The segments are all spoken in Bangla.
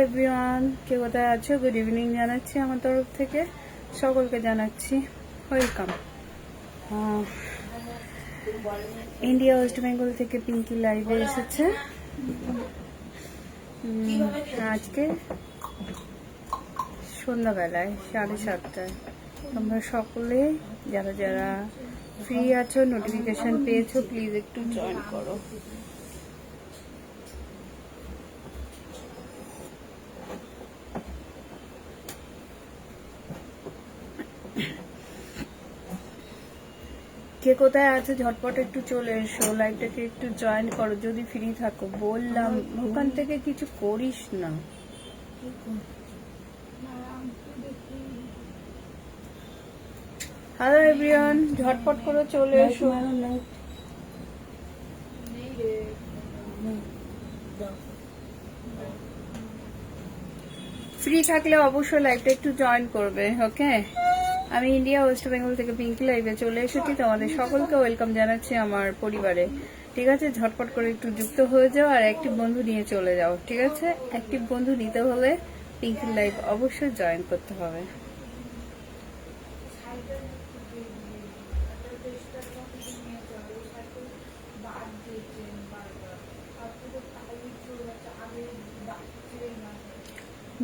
এভরিওয়ান, কে কোথায় আছো? গুড ইভিনিং জানাচ্ছি আমার তরফ থেকে, সকলকে জানাচ্ছি ওয়েলকাম। ইন্ডিয়া ওয়েস্ট বেঙ্গল থেকে পিঙ্কি লাইভে এসেছে আজকে সন্ধ্যাবেলায় 7:30টায়। তোমরা সকলে যারা যারা ফ্রি আছো, নোটিফিকেশন পেয়েছো, প্লিজ একটু জয়েন করো। কে কোথায় আছে ঝটপট একটু চলে এসো, লাইভটাকে একটু জয়েন করো যদি ফ্রি থাকো। বললাম ওখান থেকে কিছু করিস না। হ্যালো এভরিওয়ান, ঝটপট করে চলে এসো। ফ্রি থাকলে অবশ্যই লাইভটা একটু জয়েন করবে, ওকে? আমি ইন্ডিয়া ওয়েস্ট বেঙ্গল থেকে পিঙ্কি লাইভে চলে এসেছি, তোমাদের সকলকে ওয়েলকাম জানাচ্ছি আমার পরিবারে। ঠিক আছে, ঝটপট করে একটু যুক্ত হয়ে যাও আর অ্যাক্টিভ বন্ধু নিয়ে চলে যাও। ঠিক আছে, অ্যাক্টিভ বন্ধু নিতে হলে পিঙ্কি লাইভ অবশ্যই জয়েন করতে হবে।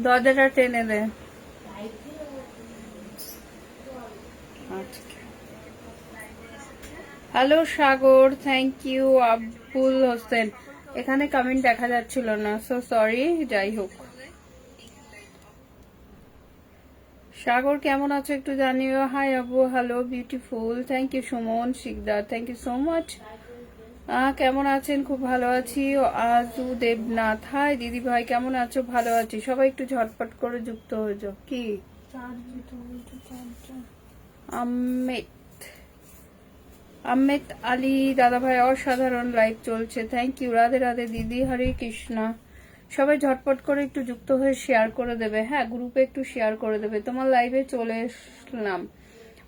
দরজাটা টেনে দে। Hello Sagar, thank you. Abul Hossain, এখানে কমেন্ট দেখা যাচ্ছিল না, সো সরি। যাই হোক, সাগর কেমন আছো একটু জানিও। হাই আব্বু, hello beautiful, thank you. Suman Sikdar, thank you so much. কেমন আছেন? খুব ভালো আছি। আজু দেবনাথ, হাই দিদি ভাই, কেমন আছো? ভালো আছি। সবাই একটু ঝটপট করে যুক্ত হয়ে যাও। কি আহমেদ আলী দাদা ভাই, অসাধারণ লাইভ চলছে, থ্যাংক ইউ। রাধে রাধে দিদি, হরে কৃষ্ণা। সবাই ঝটপট করে একটু যুক্ত হয়ে শেয়ার করে দেবে। হ্যাঁ, গ্রুপে একটু শেয়ার করে দেবে। তোমার লাইভে চলে এসলাম,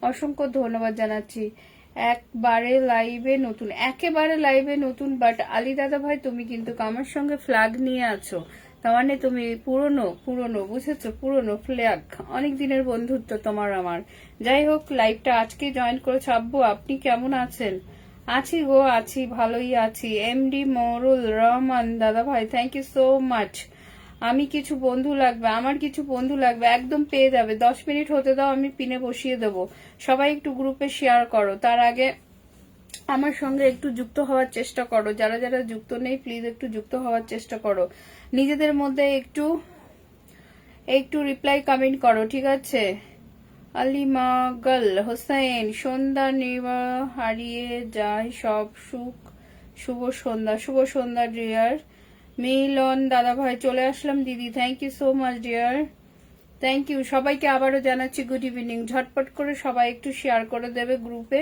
অসংখ্য ধন্যবাদ জানাচ্ছি। একেবারে লাইভে নতুন, বাট আলী দাদা ভাই তুমি কিন্তু আমার সঙ্গে ফ্ল্যাগ নিয়ে আছো, তার মানে তুমি পুরনো বুঝেছো, পুরনো ফ্ল্যাগ, অনেক দিনের বন্ধুত্ব তোমার আমার। যাই হোক, লাইভটা আজকে জয়েন করেছো। আব্বু আপনি কেমন আছেন? আছি গো, আছি, ভালোই আছি। এমডি মরুল রহমান দাদা ভাই, থ্যাংক ইউ সো মাচ। আমার কিছু বন্ধু লাগবে, একদম পেয়ে যাবে। 10 মিনিট হতে দাও, আমি পিনে বসিয়ে দেবো। সবাই একটু গ্রুপে শেয়ার করো, তার আগে আমার সঙ্গে একটু যুক্ত হওয়ার চেষ্টা করো। যারা যারা যুক্ত নেই, প্লিজ একটু যুক্ত হওয়ার চেষ্টা করো। নিজেদের মধ্যে একটু রিপ্লাই কমেন্ট করো, ঠিক আছে? আলিমাগল হোসেন, সন্ধ্যা নিবা হারিয়ে যায় সব সুখ, শুভ সন্ধ্যা ডিয়ার। মিলন দাদা ভাই, চলে আসলাম দিদি, thank you so much dear, thank you. সবাইকে আবারও জানাচ্ছি গুড ইভিনিং। ঝটপট করে সবাই একটু শেয়ার করে দেবে গ্রুপে,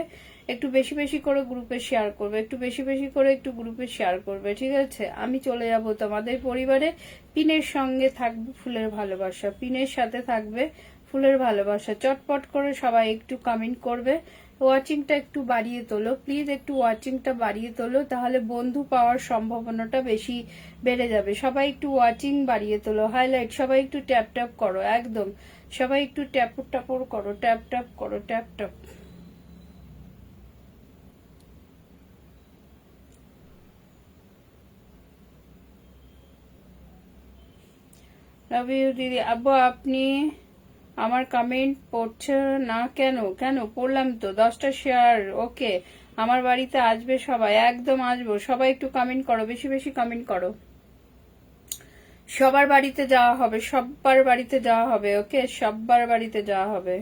একটু বেশি বেশি করে গ্রুপে শেয়ার করবে, একটু বেশি বেশি করে একটু গ্রুপে শেয়ার করবে, ঠিক আছে? আমি চলে যাব তোমাদের পরিবারে। পিনের সঙ্গে থাকবে ফুলের ভালোবাসা, পিনের সাথে থাকবে ফুলের ভালোবাসা। চটপট করে সবাই একটু কমেন্ট করবে, ওয়াচিংটা একটু বাড়িয়ে তোলো প্লিজ, একটু ওয়াচিংটা বাড়িয়ে তোলো, তাহলে বন্ধু পাওয়ার সম্ভাবনাটা বেশি বেড়ে যাবে। সবাই একটু ওয়াচিং বাড়িয়ে তোলো, হাইলাইট, সবাই একটু ট্যাপ ট্যাপ করো, একদম সবাই একটু ট্যাপ ট্যাপর করো, ট্যাপ ট্যাপ করো, ট্যাপ ট্যাপ। লাভ ইউ দিদি। আব্বু আপনি আমার কমেন্ট পড়ছে না কেন? কেন পড়লাম তো, 10টা শেয়ার। ওকে, আমার বাড়িতে আসবে সবাই, একদম আসবো। সবাই একটু কমেন্ট করো, বেশি বেশি কমেন্ট করো। সবার বাড়িতে যাওয়া হবে, সবার বাড়িতে যাওয়া হবে, ওকে? সবার বাড়িতে যাওয়া হবে।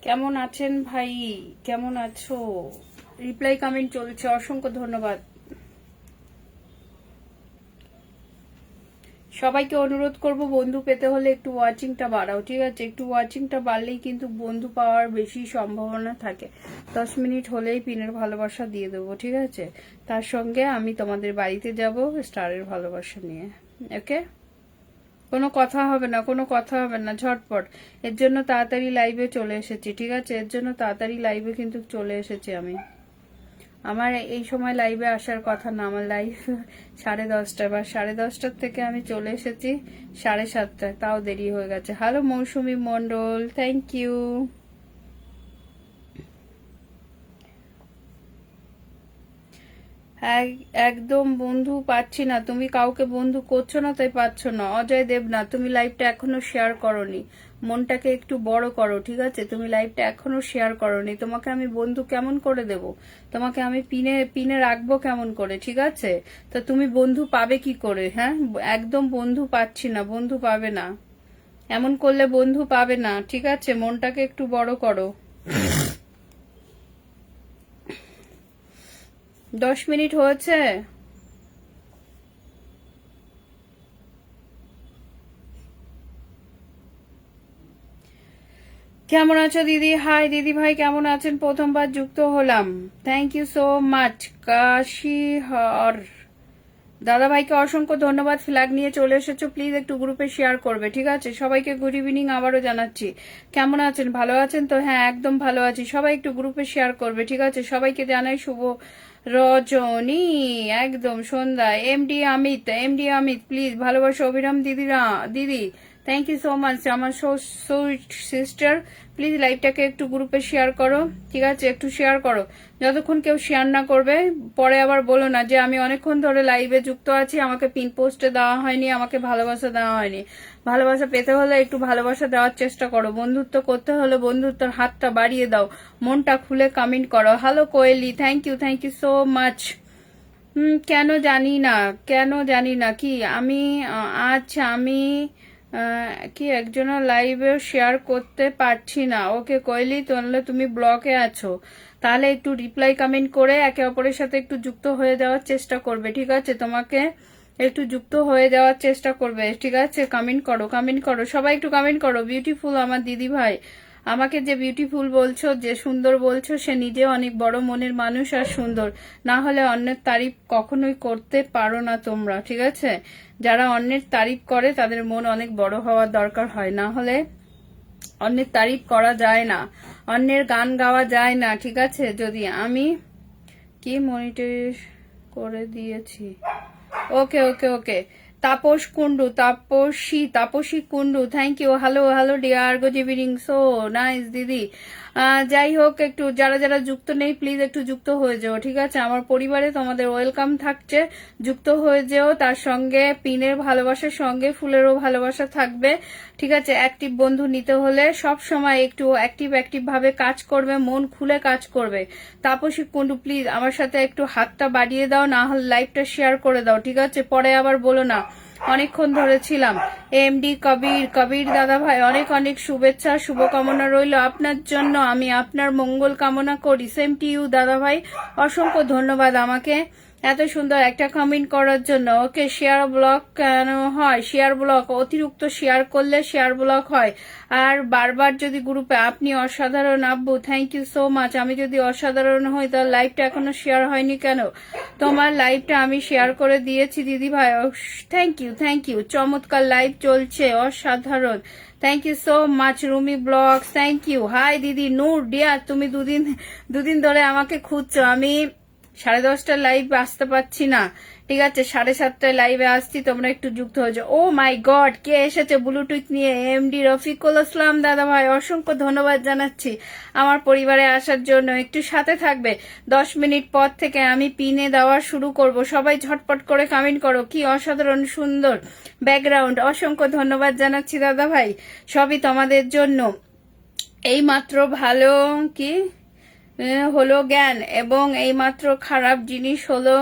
কেমন আছেন ভাই? কেমন আছো? রিপ্লাই কমেন্ট চলছে, অসংখ্য ধন্যবাদ। সবাইকে অনুরোধ করব বন্ধু পেতে হলে একটু ওয়াচিংটা বাড়াও, ঠিক আছে? একটু ওয়াচিংটা বাড়লেই কিন্তু বন্ধু পাওয়ার বেশি সম্ভাবনা থাকে। 10 মিনিট হলেই পিনের ভালোবাসা দিয়ে দেবো, ঠিক আছে? তার সঙ্গে আমি তোমাদের বাড়িতে যাব স্টারের ভালোবাসা নিয়ে, ওকে? কোনো কথা হবে না, কোনো কথা হবে না, ঝটপট। এর জন্য তাড়াতাড়ি লাইভে চলে এসেছি, ঠিক আছে? এর জন্য তাড়াতাড়ি লাইভে কিন্তু চলে এসেছি আমি। আমার এই সময় লাইভে আসার কথা না, আমার লাইভ 10:30 বা 10:30 থেকে আমি চলে এসেছি 7:30, তাও দেরি হয়ে গেছে। Hello Mousumi Mondal, thank you. একদম বন্ধু পাচ্ছি না, তুমি কাউকে বন্ধু করছো না তাই পাচ্ছ না। অজয় দেবনাথ, তুমি লাইভটা এখনো শেয়ার করনি, মনটাকে একটু বড় করো, ঠিক আছে? তুমি লাইভটা এখনো শেয়ার করনি, তোমাকে আমি বন্ধু কেমন করে দেব? তোমাকে আমি পিনে পিনে রাখবো কেমন করে, ঠিক আছে? তো তুমি বন্ধু পাবে কি করে? হ্যাঁ, একদম বন্ধু পাচ্ছি না, বন্ধু পাবে না, এমন করলে বন্ধু পাবে না, ঠিক আছে? মনটাকে একটু বড় করো। 10 মিনিট হয়েছে। কেমন আছো দিদি? হাই দিদি ভাই, কেমন আছেন? প্রথমবার যুক্ত হলাম, থ্যাংক ইউ সো মাচ। কাশিহর দাদা ভাইকে অসংখ্য ধন্যবাদ, ফ্ল্যাগ নিয়ে চলে এসেছো। প্লিজ একটু গ্রুপে শেয়ার করবে, ঠিক আছে? সবাইকে গুড ইভিনিং আবারও জানাচ্ছি। কেমন আছেন? ভালো আছেন তো? হ্যাঁ, একদম ভালো আছি। সবাই একটু গ্রুপে শেয়ার করবে, ঠিক আছে? সবাইকে জানাই শুভ রজনী, একদম সন্ধ্যা। এমডি অমিত প্লিজ ভালোবাসো। অভিরাম দিদি থ্যাংক ইউ সো মাচ, আমার সুইট সিস্টার। প্লিজ লাইভটাকে একটু গ্রুপে শেয়ার করো, ঠিক আছে? একটু শেয়ার করো। যতক্ষণ কেউ শেয়ার না করবে পরে আবার বলো না যে আমি অনেকক্ষণ ধরে লাইভে যুক্ত আছি, আমাকে পিন পোস্টে দেওয়া হয়নি, আমাকে ভালোবাসা দেওয়া হয়নি। ভালোবাসা পেতে হলে একটু ভালোবাসা দেওয়ার চেষ্টা করো, বন্ধুত্ব করতে হলে বন্ধুত্বের হাতটা বাড়িয়ে দাও, মনটা খুলে কমেন্ট করো। Hello Koyeli, thank you so much. কেন জানি না কি আমি আচ্ছা আমি কি একজনের লাইভে শেয়ার করতে পারছি না। ওকে কইলি, তাহলে তুমি ব্লকে আছো, তাহলে একটু রিপ্লাই কমেন্ট করে একে অপরের সাথে একটু যুক্ত হয়ে যাওয়ার চেষ্টা করবে, ঠিক আছে? তোমাকে একটু যুক্ত হয়ে যাওয়ার চেষ্টা করবে, ঠিক আছে? কমেন্ট করো, সবাই একটু কমেন্ট করো। বিউটিফুল আমার দিদি ভাই, আমাকে যে বিউটিফুল বলছো, যে সুন্দর বলছো, সে নিজে অনেক বড় মনের মানুষ আর সুন্দর, না হলে অন্যের তারিফ কখনোই করতে পারো না তোমরা, ঠিক আছে? যারা অন্যের তারিফ করে তাদের মন অনেক বড় হওয়ার দরকার হয়, না হলে অন্যের তারিফ করা যায় না, অন্যের গান গাওয়া যায় না, ঠিক আছে? যদি আমি কি মনিটর করে দিয়েছি। Okay okay okay. Tapasi Kundu, thank you. Hello dear, good evening, so nice দিদি। যাই হোক, একটু যারা যারা যুক্ত নেই প্লিজ একটু যুক্ত হয়ে যাও, ঠিক আছে? আমার পরিবারে তোমাদের ওয়েলকাম থাকছে, যুক্ত হয়ে যেও। তার সঙ্গে পিনের ভালোবাসার সঙ্গে ফুলেরও ভালোবাসা থাকবে, ঠিক আছে? অ্যাক্টিভ বন্ধু নিতে হলে সব সময় একটু অ্যাক্টিভ ভাবে কাজ করবে, মন খুলে কাজ করবে। তাপসী কুন্ডু প্লিজ আমার সাথে একটু হাতটা বাড়িয়ে দাও, না হলে লাইভটা শেয়ার করে দাও, ঠিক আছে? পরে আবার বলো না অনেকক্ষণ ধরে ছিলাম। এমডি কবির দাদা ভাই, অনেক অনেক শুভেচ্ছা, শুভকামনা রইল আপনার জন্য, আমি আপনার মঙ্গল কামনা করি। সেম টু ইউ দাদা ভাই, অসংখ্য ধন্যবাদ আমাকে এত সুন্দর একটা কমেন্ট করার জন্য। ওকে, শেয়ার ব্লক কেন হয়? শেয়ার ব্লক অতিরিক্ত শেয়ার করলে শেয়ার ব্লক হয়। আর বারবার যদি গ্রুপে আপনি অসাধারণ আব্বু, থ্যাংক ইউ সো মাচ। আমি যদি অসাধারণ হই তাহলে লাইভটা এখনো শেয়ার হয়নি কেন? তোমার লাইভটা আমি শেয়ার করে দিয়েছি দিদি ভাই, থ্যাংক ইউ। চমৎকার লাইভ চলছে, অসাধারণ, thank you so much. Rumi blog, thank you. Hi দিদি নূর ডিয়ার, তুমি দুদিন ধরে আমাকে খুঁজছো। আমি 10:30 লাইভ আসতে পারছি না, ঠিক আছে? 7:30 লাইভে আসছি, তোমরা একটু যুক্ত হয়ে যাও। ও মাই গড, কে এসেছে ব্লুটুথ নিয়ে? এমডি রফিকুল ইসলাম দাদা ভাই, অসংখ্য ধন্যবাদ জানাচ্ছি আমার পরিবারে আসার জন্য। একটু সাথে থাকবে, 10 মিনিট পর থেকে আমি পিনে দেওয়া শুরু করব। সবাই ঝটপট করে কমেন্ট করো, কি অসাধারণ সুন্দর ব্যাকগ্রাউন্ড। অসংখ্য ধন্যবাদ জানাচ্ছি দাদা ভাই, সবই তোমাদের জন্য। এই মাত্র ভালো কি হলো জ্ঞান, এবং এইমাত্র খারাপ জিনিস হলো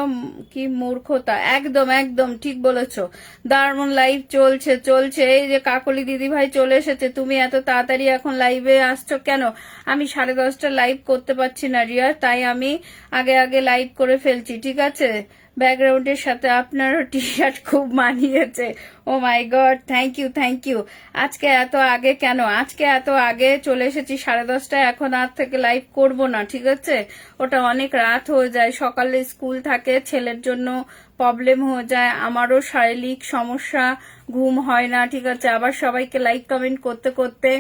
কি মূর্খতা। একদম ঠিক বলেছো, দারুণ লাইভ চলছে। এই যে কাকলি দিদি ভাই চলে এসেছে। তুমি এত তাড়াতাড়ি এখন লাইভে আসছো কেন? আমি 10:30 লাইভ করতে পারছি না রিয়া, তাই আমি আগে লাইভ করে ফেলছি, ঠিক আছে? ব্যাকগ্রাউন্ডের সাথে আপনার টি শার্ট খুব মানিয়েছে। Oh my God, thank you thank you. আজকে এত আগে কেন? আজকে এত আগে চলে এসেছি 10:30, এখন আর থেকে লাইভ করব না, ঠিক আছে? ওটা অনেক রাত হয়ে যায়, সকালে স্কুল থাকে, ছেলের জন্য প্রবলেম হয়ে যায়, আমারও শারীরিক সমস্যা, ঘুম হয় না, ঠিক আছে? আবার সবাইকে লাইক কমেন্ট করতে করতে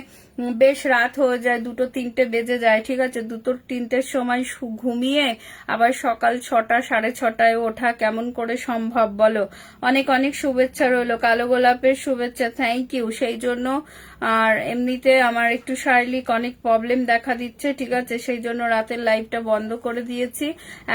বেশ রাত হয়ে যায়, 2-3টে বেজে যায়, ঠিক আছে? 2-3টের সময় ঘুমিয়ে আবার সকাল 6টা 6:30টায় ওঠা কেমন করে সম্ভব বলো? অনেক অনেক শুভেচ্ছা রইলো, কালো গোলাপের শুভেচ্ছা, থ্যাংক ইউ। সেই জন্য আর এমনিতে আমার একটু শারীরিক অনেক প্রবলেম দেখা দিচ্ছে, ঠিক আছে? সেই জন্য রাতের লাইভটা বন্ধ করে দিয়েছি।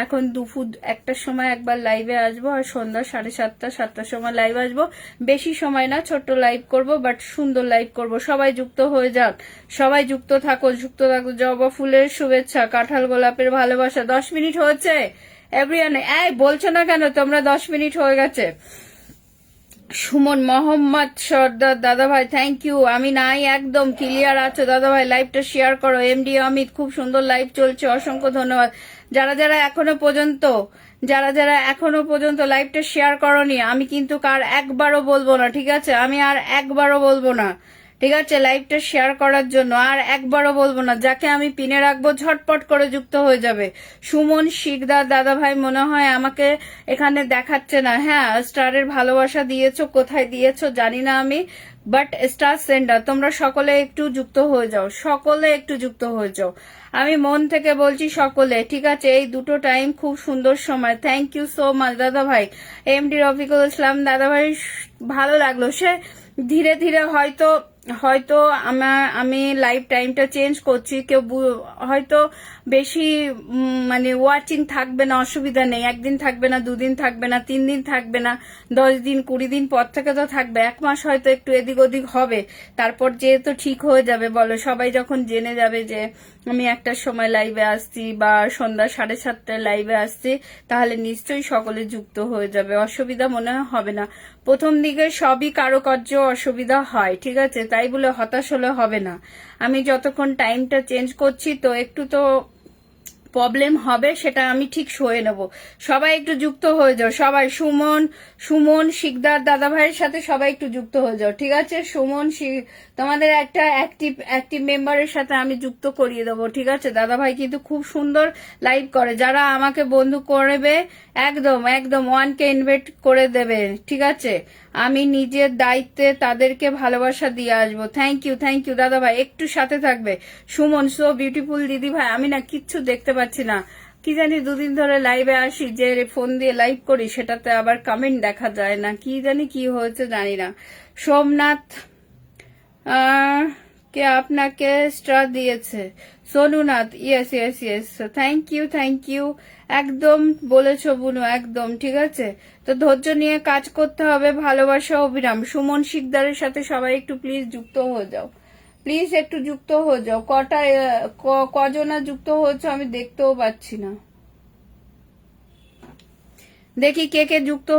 এখন দুপুর 1টার সময় একবার লাইভে আসবো, আর সন্ধ্যা 7:30 7টার সময় লাইভ আসবো। বেশি সময় না, ছোট্ট লাইভ করব, বাট সুন্দর লাইভ করব। সবাই যুক্ত হয়ে যান, সবাই যুক্ত থাকো, যুক্ত থাকো। জবা ফুলের শুভেচ্ছা, কাঁঠাল গোলাপের ভালোবাসা। 10 মিনিট হয়েছে এভরিওয়ান, এই বলছো না কেন তোমরা? 10 মিনিট হয়ে গেছে। সুমন মোহাম্মদ সর্দার দাদা ভাই, থ্যাংক ইউ। আমি নাই, একদম ক্লিয়ার আছো দাদা ভাই, লাইভটা শেয়ার করো। এমডি অমিত, খুব সুন্দর লাইভ চলছে, অসংখ্য ধন্যবাদ। যারা যারা এখনো পর্যন্ত লাইভটা শেয়ার করনি, আমি কিন্তু কার একবারও বলবো না, ঠিক আছে? আমি আর একবারও বলবো না, ঠিক আছে? লাইভটা শেয়ার করার জন্য আর একবারও বলবো না। যাকে আমি পিনে রাখবো ঝটপট করে যুক্ত হয়ে যাবে। সুমন শিকদার দাদা ভাই, মনে হয় আমাকে এখানে দেখাচ্ছে না। হ্যাঁ, স্টারের ভালোবাসা দিয়েছো, কোথায় দিয়েছো জানি না আমি, বাট স্টার সেন্ডার, তোমরা সকলে একটু যুক্ত হয়ে যাও, সকলে একটু যুক্ত হয়ে যাও। আমি মন থেকে বলছি সকলে, ঠিক আছে? এই দুটো টাইম খুব সুন্দর সময়। থ্যাংক ইউ সো মাচ দাদা ভাই। এমডি রফিকুল ইসলাম দাদা ভাই, ভালো লাগলো। সে ধীরে ধীরে হয়তো হয়তো আমি লাইভ টাইমটা চেঞ্জ করছি, কেউ হয়তো বেশি মানে ওয়াচিং থাকবে না, অসুবিধা নেই। 1 দিন থাকবে না, 2 দিন থাকবে না, 3 দিন থাকবে না, 10 দিন 20 দিন পর থেকে তো থাকবে। 1 মাস হয়তো একটু এদিক ওদিক হবে, তারপর যেহেতু ঠিক হয়ে যাবে বলো, সবাই যখন জেনে যাবে যে আমি একটার সময় লাইভে আসছি বা সন্ধ্যা 7:30টায় লাইভে আসছি, তাহলে নিশ্চয়ই সকলে যুক্ত হয়ে যাবে, অসুবিধা মনে হবে না। প্রথম দিকে সবই কারুকার্য অসুবিধা হয়, ঠিক আছে? তাই বলে হতাশ হলে হবে না। আমি যতক্ষণ টাইমটা চেঞ্জ করছি, তো একটু তো প্রবলেম হবে, সেটা আমি ঠিক সয়ে নেব। সবাই একটু যুক্ত হয়ে যাও, সবাই। সুমন শিকদার দাদা ভাইয়ের সাথে সবাই একটু যুক্ত হয়ে যাও, ঠিক আছে? তোমাদের একটা অ্যাক্টিভ মেম্বারের সাথে আমি যুক্ত করিয়ে দেবো, ঠিক আছে? দাদা ভাই কিন্তু খুব সুন্দর লাইভ করে। যারা আমাকে বন্ধু করবে, একদম একদম 1K ইনভাইট করে দেবে, ঠিক আছে? আমি নিজের দায়িত্বে তাদেরকে ভালোবাসা দিয়ে আসবো। থ্যাংক ইউ দাদা ভাই, একটু সাথে থাকবে। সুমন, সো বিউটিফুল দিদি ভাই। আমি না কিচ্ছু দেখতে পাচ্ছি না, কি জানি 2 দিন ধরে লাইভে আসি, যে ফোন দিয়ে লাইভ করি, সেটাতে আবার কমেন্ট দেখা যায় না, কি জানি কি হয়েছে জানি না। সোমনাথ কে আপনাকে স্টার দিয়েছে? Sonunath, yes yes yes, thank you. একদম বলেছো বুনু, একদম ঠিক আছে। তো ধৈর্য নিয়ে কাজ করতে হবে, ভালোবাসা অবিরাম। সুমন শিকদারের সাথে সবাই একটু প্লিজ যুক্ত হয়ে যাও, প্লিজ একটু যুক্ত হয়ে যাও। কজনা যুক্ত হয়েছে আমি দেখতেও পাচ্ছি না। দেখি কে কে যুক্ত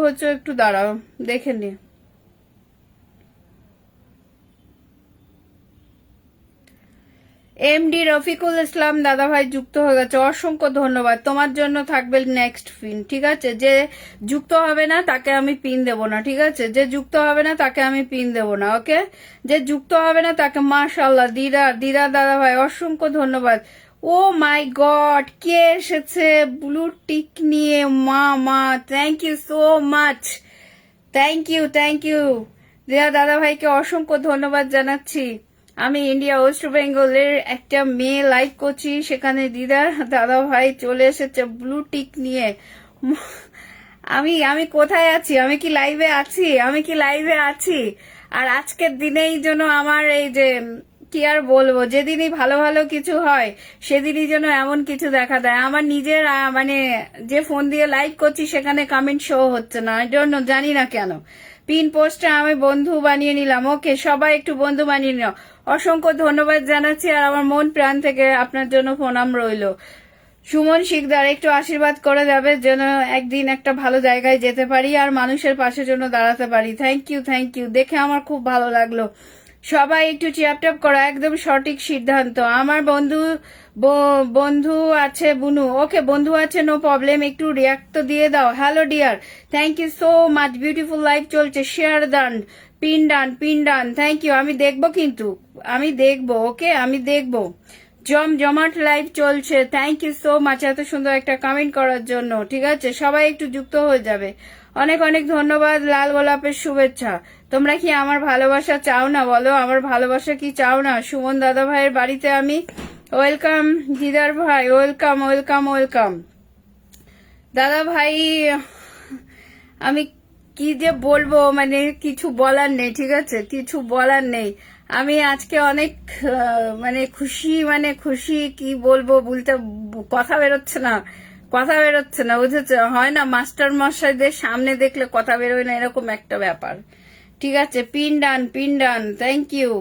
হচ্ছে, একটু দাঁড়াও দেখে নি। এমডি রফিকুল ইসলাম দাদা ভাই যুক্ত হয়ে গেছে, অসংখ্য ধন্যবাদ। তোমার জন্য থাকবে নেক্সট পিন, ঠিক আছে? যে যুক্ত হবে না তাকে আমি পিন দেব না, ঠিক আছে? যে যুক্ত হবে না তাকে আমি পিন দেব না, ওকে? যে যুক্ত হবে না তাকে, মাশাআল্লাহ দিদা দাদা ভাই, অসংখ্য ধন্যবাদ। ও মাই গড, কে এসেছে ব্লু টিক নিয়ে? মা thank you so much, thank you দিদা দাদা ভাইকে অসংখ্য ধন্যবাদ জানাচ্ছি। আমি ইন্ডিয়া ওয়েস্ট বেঙ্গলের একটা মেয়ে লাইভ করছি, সেখানে দিদা দাদা ভাই চলে এসেছে ব্লু টিক নিয়ে। আমি কোথায় আছি? আমি কি লাইভে আছি? আর আজকের দিনেই যেন আমার এই যে কি আর বলবো, যেদিনই ভালো ভালো কিছু হয় সেদিনই যেন এমন কিছু দেখা দেয়। আমার নিজের মানে যে ফোন দিয়ে লাইভ করছি সেখানে কমেন্ট শো হচ্ছে না, এই জন্য জানি না কেন। পিন পোস্টে আমি বন্ধু বানিয়ে নিলাম, ওকে? সবাই একটু বন্ধু বানিয়ে নিও। অসংখ্য ধন্যবাদ জানাচ্ছি, আর আমার মন প্রাণ থেকে আপনার জন্য প্রণাম রইল। সুমন শিকদার, একটু আশীর্বাদ করে যাবে যেন একদিন একটা ভালো জায়গায় যেতে পারি আর মানুষের পাশে জন্য দাঁড়াতে পারি। থ্যাংক ইউ, দেখে আমার খুব ভালো লাগলো। সবাই একটু চ্যাপট্যাপ করো, একদম সঠিক সিদ্ধান্ত। আমার বন্ধু আছে বুনু, ওকে বন্ধু আছে, নো প্রবলেম, একটু রিয়াক্ট তো দিয়ে দাও। Hello dear, thank you so much, beautiful live চলছে, share done, pin done, thank you. আমি দেখবো, কিন্তু আমি দেখবো, ওকে আমি দেখবো। জমাট লাইভ চলছে, থ্যাংক ইউ সো মাচ এত সুন্দর একটা কমেন্ট করার জন্য। ঠিক আছে, সবাই একটু যুক্ত হয়ে যাবে। অনেক অনেক ধন্যবাদ, লাল গোলাপের শুভেচ্ছা। তোমরা কি আমার ভালোবাসা চাও না বলো? আমার ভালোবাসা কি চাও না? সুমন দাদা ভাইয়ের বাড়িতে আমি ওয়েলকাম। দিদার ভাই ওয়েলকাম ওয়েলকাম ওয়েলকাম। দাদা ভাই, আমি কি যে বলবো, মানে কিছু বলার নেই, ঠিক আছে, কিছু বলার নেই। আমি আজকে অনেক মানে খুশি, কি বলবো বলতে কথা বেরোচ্ছে না, বুঝেছো? হয় না, মাস্টার মশাইদের সামনে দেখলে কথা বেরোয় না, এরকম একটা ব্যাপার। ঠিক আছে, pin done, thank you.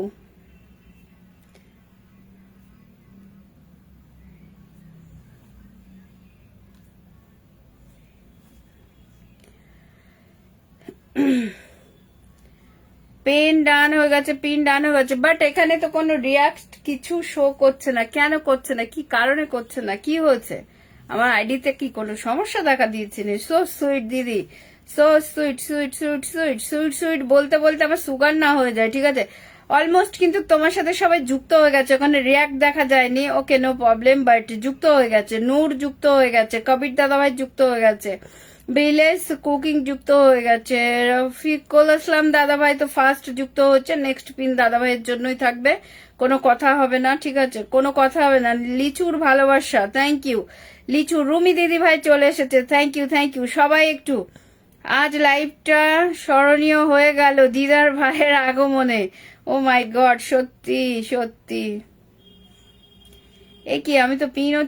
Pin done হয়ে গেছে, বাট এখানে তো কোনো রিয়াক্ট কিছু শো করছে না। কেন করছে না? কি কারণে করছে না? কি হয়েছে? আমার আইডিতে কি কোনো সমস্যা দেখা দিয়েছে? সো সুইট দিদি, সো সুইট বলতে বলতে আমার সুগার না হয়ে যায়। ঠিক আছে, অলমোস্ট কিন্তু তোমার সাথে সবাই যুক্ত হয়ে গেছে, ওখানে রিয়াক্ট দেখা যায়নি, ওকে নো প্রবলেম, বাট যুক্ত হয়ে গেছে। নূর যুক্ত হয়ে গেছে, কবির দাদাভাই যুক্ত হয়ে গেছে, বিলেস কুকিং যুক্ত হয়ে গেছে, রফিকুল আসলাম দাদা ভাই তো ফার্স্ট যুক্ত হচ্ছে। নেক্সট পিন দাদা ভাইয়ের জন্যই থাকবে, কোনো কথা হবে না। ঠিক আছে, কোনো কথা হবে না। লিচুর ভালোবাসা, থ্যাংক ইউ লিচু। রুমি দিদি ভাই চলে এসেছে, থ্যাংক ইউ। সবাই একটু, আজ লাইভটা স্মরণীয় হয়ে গেল দিদার ভাইয়ের আগমনে। ও মাই গড, সত্যি এ কি, আমি তো পিনও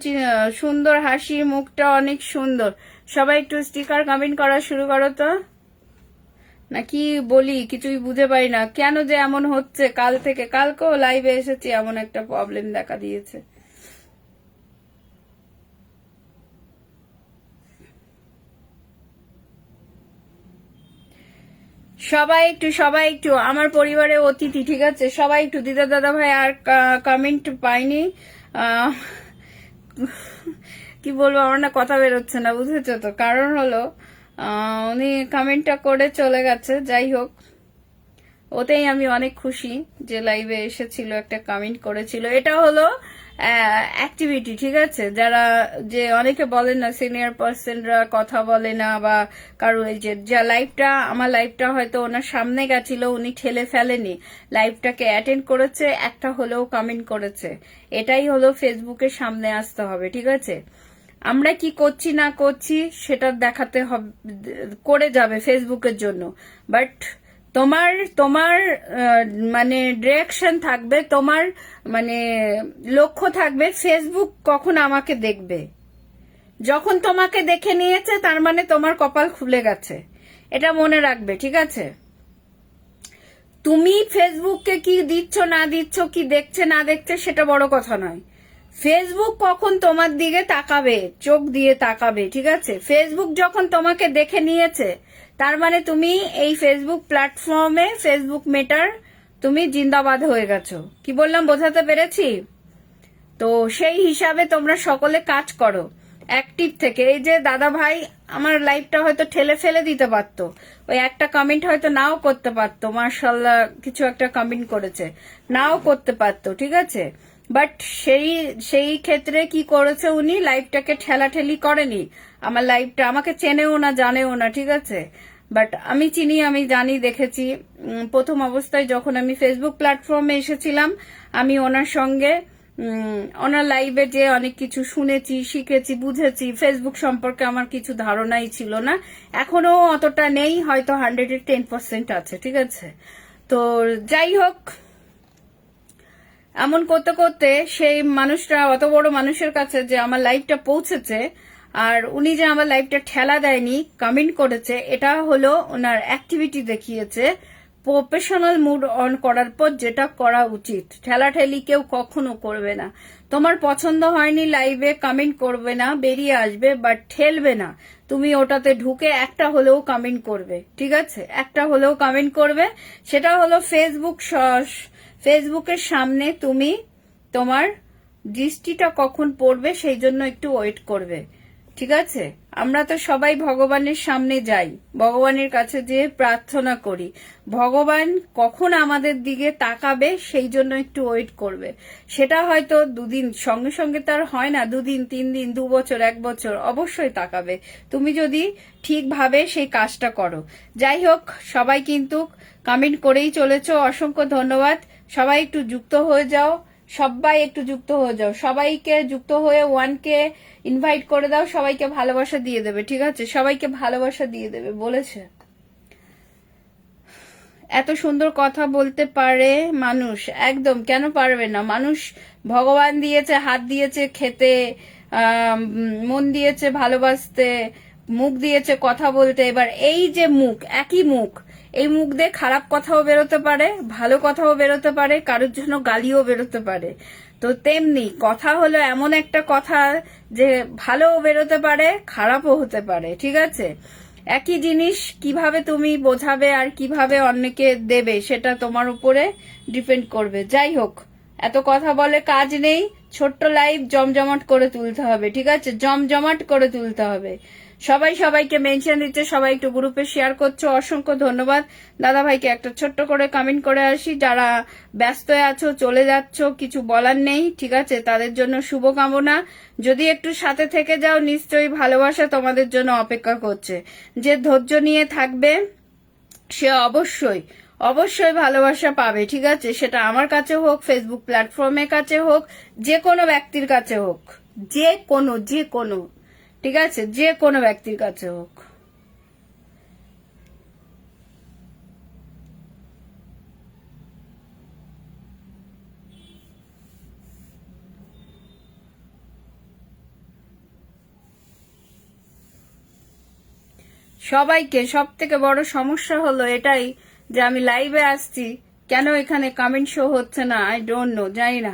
সুন্দর, হাসির মুখটা অনেক সুন্দর। সবাই একটু স্টিকার কমেন্ট করা শুরু করো তো। না কি বলি কিছুই বুঝে পারি না, কেন যে এমন হচ্ছে। কালকেও লাইভে এসেছি, এমন একটা প্রবলেম দেখা দিয়েছে। সবাই একটু আমার পরিবারে অতিথি, ঠিক আছে, সবাই একটু। দিদা দাদা ভাই আর কমেন্ট পাইনি, কি বলবো, আমার না কথা বেরোচ্ছে না, বুঝেছো তো। কারণ হলো উনি কমেন্টটা করে চলে গেছে। যাই হোক, ওতেই আমি অনেক খুশি যে লাইভে এসেছিল, একটা কমেন্ট করেছিল। এটা হলো অ্যাক্টিভিটি, ঠিক আছে। যারা যে অনেকে বলেন না সিনিয়র পার্সনরা কথা বলে না, বা কারো এই যে লাইভটা, আমার লাইভটা হয়তো ওনার সামনে গেছিল, উনি ঠেলে ফেলেনি, লাইভটাকে অ্যাটেন্ড করেছে, একটা হলেও কমেন্ট করেছে। এটাই হলো ফেসবুকের সামনে আসতে হবে, ঠিক আছে। আমরা কি করছি না করছি সেটা দেখাতে হবে, করে যাবে ফেসবুকের জন্য, বাট তোমার মানে ডিরেকশন থাকবে, তোমার মানে লক্ষ্য থাকবে ফেসবুক কখন আমাকে দেখবে। যখন তোমাকে দেখে নিয়েছে তার মানে তোমার কপাল খুলে গেছে, এটা মনে রাখবে, ঠিক আছে। তুমি ফেসবুককে কি দিচ্ছ না দিচ্ছ, কি দেখছে না দেখছে সেটা বড় কথা নয়। ফেসবুক কখন তোমার দিকে তাকাবে, চোখ দিয়ে তাকাবে, ঠিক আছে। ফেসবুক যখন তোমাকে দেখে নিয়েছে তার মানে তুমি এই ফেসবুক প্ল্যাটফর্মে, ফেসবুক মেটার তুমি জিন্দাবাদ হয়ে গেছো। কি বললাম, বোঝাতে পেরেছি? তো সেই হিসাবে তোমরা সকলে কাজ করো অ্যাক্টিভ থেকে। এই যে দাদা ভাই আমার লাইফটা হয়তো ঠেলে ফেলে দিতে পারতো, ওই একটা কমেন্ট হয়তো নাও করতে পারতো, মার্শাল্লাহ কিছু একটা কমেন্ট করেছে, নাও করতে পারতো, ঠিক আছে। বাট সেই ক্ষেত্রে কি করেছে, উনি লাইফটাকে ঠেলাঠেলি করেনি। আমার লাইফটা আমাকে চেনেও না, জানেও না, ঠিক আছে। বাট আমি চিনি, আমি জানি, দেখেছি। প্রথম অবস্থায় যখন আমি ফেসবুক প্ল্যাটফর্মে এসেছিলাম, আমি ওনার সঙ্গে ওনার লাইভে যে অনেক কিছু শুনেছি, শিখেছি, বুঝেছি। ফেসবুক সম্পর্কে আমার কিছু ধারণাই ছিল না, এখনো অতটা নেই, হয়তো 110% আছে, ঠিক আছে। তো যাই হোক, এমন করতে করতে সেই মানুষটা, অত বড় মানুষের কাছে যে আমার লাইভটা পৌঁছেছে, আর উনি যে আমার লাইভটা ঠেলা দেয়নি, কমেন্ট করেছে, এটা হলো ওনার অ্যাক্টিভিটি দেখিয়েছে। প্রফেশনাল মুড অন করার পর যেটা করা উচিত, ঠেলাঠেলি কেউ কখনো করবে না। তোমার পছন্দ হয়নি লাইভে, কমেন্ট করবে না, বেরিয়ে আসবে, বাট ঠেলবে না। তুমি ওটাতে ঢুকে একটা হলেও কমেন্ট করবে, ঠিক আছে, একটা হলেও কমেন্ট করবে। সেটা হলো ফেসবুকের সামনে তুমি তোমার দৃষ্টিটা কখন পড়বে সেই জন্য একটু ওয়েট করবে, ঠিক আছে? আমরা তো সবাই ভগবানের সামনে যাই, ভগবানের কাছে যেয়ে প্রার্থনা করি, ভগবান কখন আমাদের দিকে তাকাবে সেই জন্য একটু ওয়েট করবে। সেটা হয়তো দুদিন, সঙ্গে সঙ্গে তার হয় না, 2 দিন 3 দিন 2 বছর 1 বছর অবশ্যই তাকাবে, তুমি যদি ঠিকভাবে সেই কাজটা করো। যাই হোক, সবাই কিন্তু কমেন্ট করেই চলেছো, অসংখ্য ধন্যবাদ। সবাই একটু যুক্ত হয়ে যাও, সবাই একটু যুক্ত হয়ে যাও, সবাইকে যুক্ত হয়ে 1K ইনভাইট করে দাও, সবাইকে ভালোবাসা দিয়ে দেবে, ঠিক আছে? সবাইকে ভালোবাসা দিয়ে দেবে বলেছে। এত সুন্দর কথা বলতে পারে মানুষ, একদম কেন পারবে না? মানুষ ভগবান দিয়েছে, হাত দিয়েছে খেতে, মন দিয়েছে ভালোবাসতে, মুখ দিয়েছে কথা বলতে। এবার এই যে মুখ, একই মুখ, এই মুখ দিয়ে খারাপ কথাও বেরোতে পারে, ভালো কথাও বেরোতে পারে, কারোর জন্য গালিও বেরোতে পারে। তো তেমনি কথা হলো এমন একটা কথা যে ভালোও বেরোতে পারে, খারাপও হতে পারে, ঠিক আছে? একই জিনিস কিভাবে তুমি বোঝাবে আর কিভাবে অন্যকে দেবে সেটা তোমার উপরে ডিপেন্ড করবে। যাই হোক, এত কথা বলে কাজ নেই, ছোট্ট লাইভ জমজমাট করে তুলতে হবে, ঠিক আছে? জমজমাট করে তুলতে হবে। সবাই সবাইকে মেনশন দিচ্ছে, সবাই একটু গ্রুপে শেয়ার করছো, অসংখ্য ধন্যবাদ। দাদা ভাইকে একটা ছোট্ট করে কমেন্ট করে আসি, যারা ব্যস্ত আছো চলে যাচ্ছ কিছু বলার নেই, ঠিক আছে? তাদের জন্য শুভকামনা। যদি একটু সাথে থেকে যাও, নিশ্চয়ই ভালোবাসা তোমাদের জন্য অপেক্ষা করছে। যে ধৈর্য নিয়ে থাকবে সে অবশ্যই অবশ্যই ভালোবাসা পাবে, ঠিক আছে? সেটা আমার কাছে হোক, ফেসবুক প্ল্যাটফর্মের কাছে হোক, যে কোনো ব্যক্তির কাছে হোক, যে কোনো, ঠিক আছে? যে কোনো ব্যক্তির কাছে হোক। সবাইকে সব থেকে বড় সমস্যা হলো এটাই যে আমি লাইভে আসছি, কেন এখানে কমেন্ট শো হচ্ছে না, আই ডোন্ট নো, জানি না।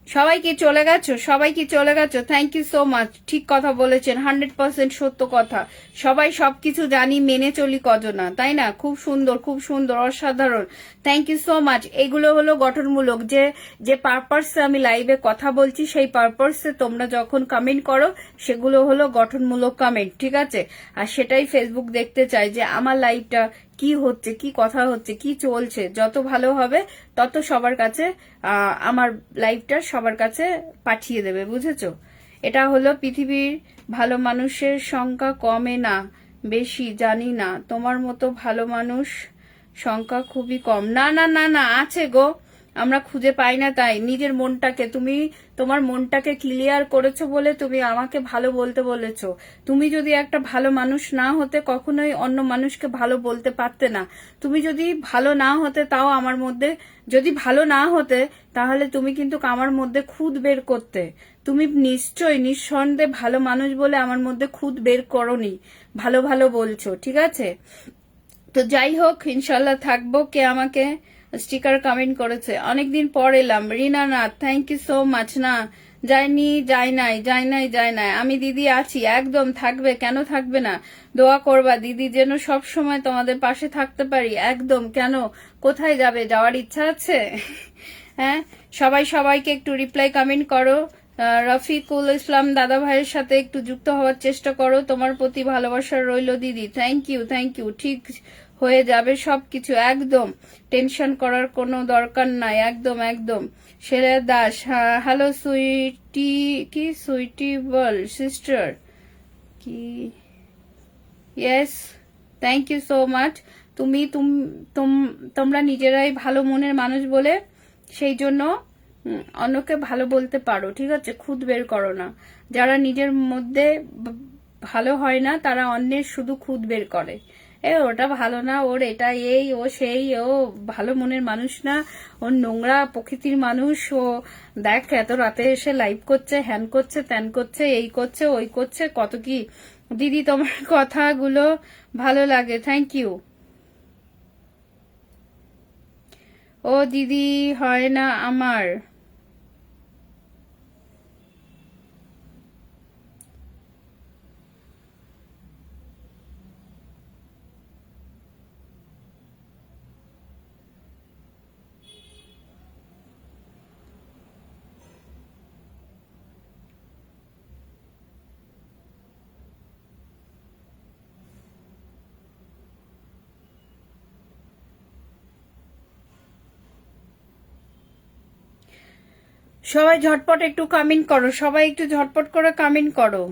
সবাই কি চলে গেছো? সবাই কি চলে গেছো? Thank you so much. ঠিক কথা বলেছেন, 100% সত্য কথা। সবাই সবকিছু জানি, মেনে চলি কজনা, তাই না? খুব সুন্দর, খুব সুন্দর, অসাধারণ। Thank you so much. এগুলো হলো গঠনমূলক, যে যে পারপাসে আমি লাইভে কথা বলছি সেই পারপাসে তোমরা যখন কমেন্ট করো সেগুলো হলো গঠনমূলক কমেন্ট, ঠিক আছে? আর সেটাই ফেসবুক দেখতে চাই, যে আমার লাইভটা কি হচ্ছে, কি কথা হচ্ছে, কি চলছে। যত ভালো হবে তত সবার কাছে আমার লাইভটা সবার কাছে পাঠিয়ে দেবে, বুঝেছো? এটা হলো পৃথিবীর ভালো মানুষের সংখ্যা কমে না বেশি, জানি না, তোমার মতো ভালো মানুষ সংখ্যা খুবই কম। না না না না, আছে গো, আমরা খুঁজে পাই না, তাই নিজের মনটাকে, তুমি তোমার মনটাকে ক্লিয়ার করেছো বলে তুমি আমাকে ভালো বলতে বলেছো। তুমি যদি একটা ভালো মানুষ না হতে কখনোই অন্য মানুষকে ভালো বলতে পারতে না। তুমি যদি ভালো না হতে, তাও আমার মধ্যে যদি ভালো না হতে, তাহলে তুমি কিন্তু আমার মধ্যে খুঁত বের করতে। তুমি নিশ্চয়ই নিঃসন্দেহে ভালো মানুষ বলে আমার মধ্যে খুঁত বের করনি, ভালো ভালো বলছো, ঠিক আছে? তো যাই হোক, ইনশাল্লাহ থাকবো। কে আমাকে স্টিকার কমেন্ট করেছে, অনেকদিন পর এলাম, Rina Nath, thank you so much. না যাইনি, যাই নাই, আমি দিদি আছি, একদম থাকবে, কেন থাকবে না? দোয়া করবা দিদি যেন সব সময় তোমাদের পাশে থাকতে পারি, একদম। কেন, কোথায় যাবে? যাওয়ার ইচ্ছা আছে? হ্যাঁ, সবাই সবাইকে একটু রিপ্লাই কমেন্ট করো। রফিকুল ইসলাম দাদা ভাইয়ের সাথে একটু যুক্ত হওয়ার চেষ্টা করো। তোমার প্রতি ভালোবাসা রইল দিদি, থ্যাংক ইউ। ঠিক হয়ে যাবে সবকিছু, একদম টেনশন করার কোনো দরকার নাই, একদম একদম। সেরা দাস, হ্যালো সুইটি, কি সুইটি বল সিস্টার কি? Yes, thank you so much. তুমি তোমরা নিজেরাই ভালো মনের মানুষ বলে সেই জন্য অন্যকে ভালো বলতে পারো, ঠিক আছে? খুদ বের করো না। যারা নিজের মধ্যে ভালো হয় না তারা অন্যের শুধু খুদ বের করে, ওটা ভালো না, ওর এটা এই, ও সেই, ও ভালো মনের মানুষ না, ও নোংরা প্রকৃতির মানুষ, ও দেখ এত রাতে এসে লাইভ করছে, হ্যান করছে, ত্যান করছে, এই করছে, ওই করছে, কত কি। দিদি তোমার কথাগুলো ভালো লাগে, থ্যাংক ইউ। ও দিদি হয় না আমার। সবাই ঝটপট একটু কমেন্ট করো, সবাই একটু ঝটপট করে কমেন্ট করো।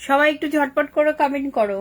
সবাই একটু ঝটপট করে কমেন্ট করো।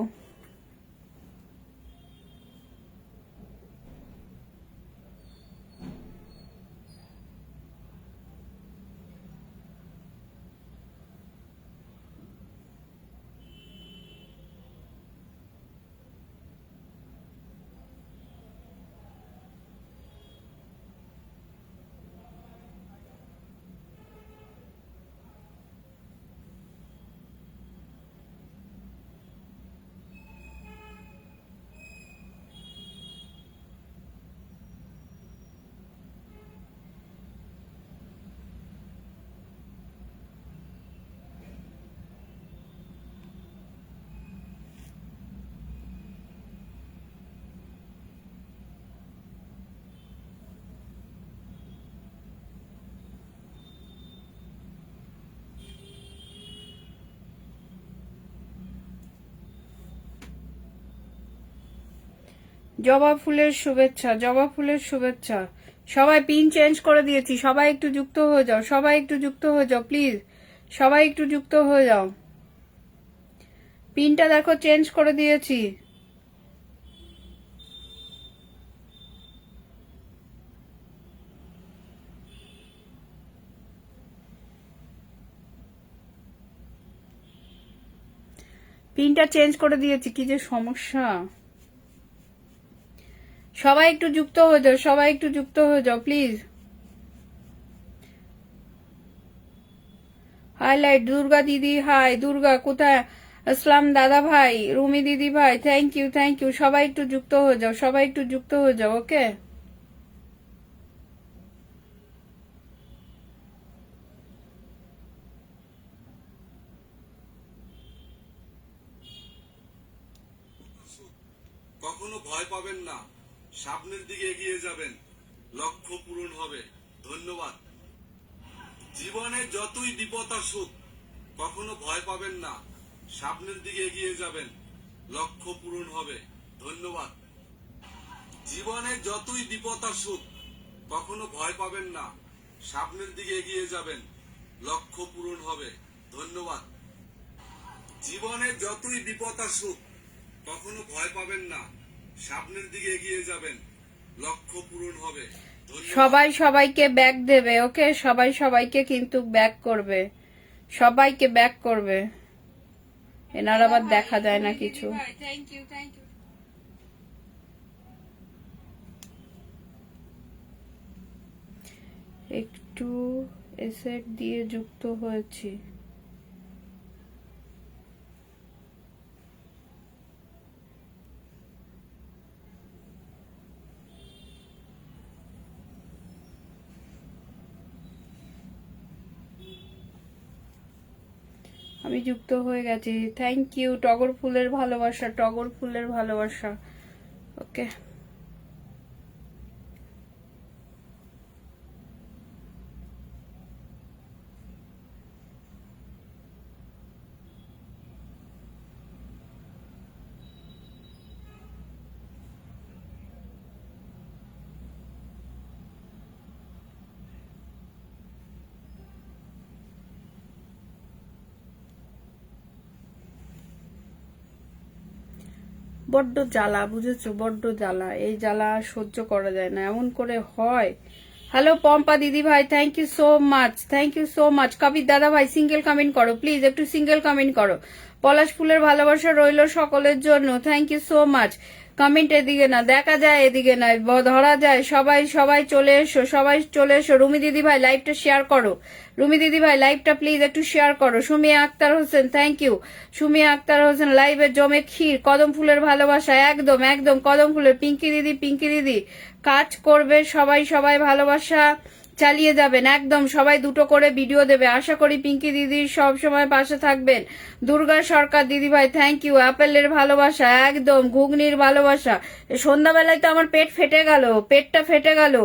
জবা ফুলের শুভেচ্ছা, জবা ফুলের শুভেচ্ছা। সবাই পিন চেঞ্জ করে দিয়েছি, সবাই একটু যুক্ত হয়ে যাও, সবাই একটু যুক্ত হয়ে যাও প্লিজ, সবাই একটু যুক্ত হয়ে যাও। পিনটা দেখো চেঞ্জ করে দিয়েছি। পিনটা চেঞ্জ করে দিয়েছি, কি যে সমস্যা। সবাই একটু যুক্ত হয়ে যাও, সবাই একটু যুক্ত হয়ে যাও প্লিজ। হাইলাইট দুর্গা দিদি, হাই দুর্গা কোথায়? আসসালাম দাদা ভাই, রুমি দিদি ভাই, থ্যাংক ইউ থ্যাংক ইউ। সবাই একটু যুক্ত হয়ে যাও, সবাই একটু যুক্ত হয়ে যাও। ওকে, কখনো ভয় পাবেন না, সামনের দিকে এগিয়ে যাবেন, লক্ষ্য পূরণ হবে। ধন্যবাদ। জীবনে যতই বিপদ আসুক, কখনো ভয় পাবেন না, সামনের দিকে এগিয়ে যাবেন, লক্ষ্য পূরণ হবে। ধন্যবাদ। জীবনে যতই বিপদ আসুক, কখনো ভয় পাবেন না, সামনের দিকে এগিয়ে যাবেন, লক্ষ্য পূরণ হবে। ধন্যবাদ। জীবনে যতই বিপদ আসুক, কখনো ভয় পাবেন না, সামনের দিকে এগিয়ে যাবেন, লক্ষ্য পূরণ হবে। সবাই সবাইকে ব্যাক দেবে। ওকে, সবাই সবাইকে কিন্তু ব্যাক করবে, সবাইকে ব্যাক করবে। এনার আবার দেখা যায় না কিছু। Thank you thank you. একটু এসেট দিয়ে যুক্ত হয়েছি। আমি যুক্ত হয়ে গেছি। Thank you. টগর ফুলের ভালোবাসা, টগর ফুলের ভালোবাসা। ওকে, বড্ড জ্বালা, বুঝেছো, বড্ড জ্বালা। এই জ্বালা আর সহ্য করা যায় না, এমন করে হয়। হ্যালো পম্পা দিদি ভাই, thank you so much, thank you so much. Kabir দাদা ভাই সিঙ্গেল কমেন্ট করো প্লিজ, একটু সিঙ্গেল কমেন্ট করো। পলাশ ফুলের ভালোবাসা রইল সকলের জন্য, thank you so much. Comment এদিকে না, দেখা যায় এদিকে না, ধরা যায়। সবাই সবাই চলে এসো, সবাই চলে এসো। রুমি দিদি ভাই লাইভটা শেয়ার করো, রুমি দিদি ভাই লাইভটা প্লিজ একটু শেয়ার করো। Sumiya Akter Hossain, thank you. সুমিয়া আক্তার হোসেন লাইভে জমে ক্ষীর। কদম ফুলের ভালোবাসা, একদম একদম কদম ফুলের। পিঙ্কি দিদি, পিঙ্কি দিদি কাজ করবে। সবাই সবাই ভালোবাসা চালিয়ে যাবেন একদম। সবাই দুটো করে ভিডিও দেবে। আশা করি পিঙ্কি দিদির সব সময় পাশে থাকবেন। দুর্গা সরকার দিদি ভাই থ্যাংক ইউ। অ্যাপেলের ভালোবাসা একদম, ঘুগনির ভালোবাসা। সন্ধ্যাবেলায় তো আমার পেট ফেটে গেল, পেটটা ফেটে গেল,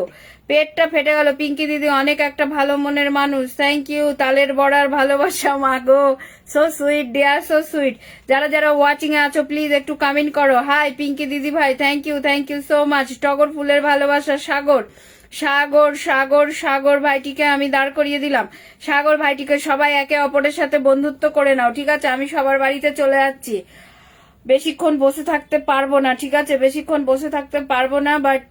পেটটা ফেটে গেল। পিঙ্কি দিদি অনেক একটা ভালো মনের মানুষ, থ্যাংক ইউ। তালের বড়ার ভালোবাসা, মা গো so sweet dear, so sweet. যারা যারা ওয়াচিং এ আছো প্লিজ একটু কমেন্ট করো। হাই পিঙ্কি দিদি ভাই, থ্যাংক ইউ সো মাচ। টগর ফুলের ভালোবাসা, সাগর সাগর সাগর সাগর ভাইটিকে আমি দাঁড় করিয়ে দিলাম। সাগর ভাইটিকে সবাই একে অপরের সাথে বন্ধুত্ব করে নাও, ঠিক আছে? আমি সবার বাড়িতে চলে যাচ্ছি, বেশিক্ষণ বসে থাকতে পারবো না, ঠিক আছে? বেশিক্ষণ বসে থাকতে পারবো না, বাট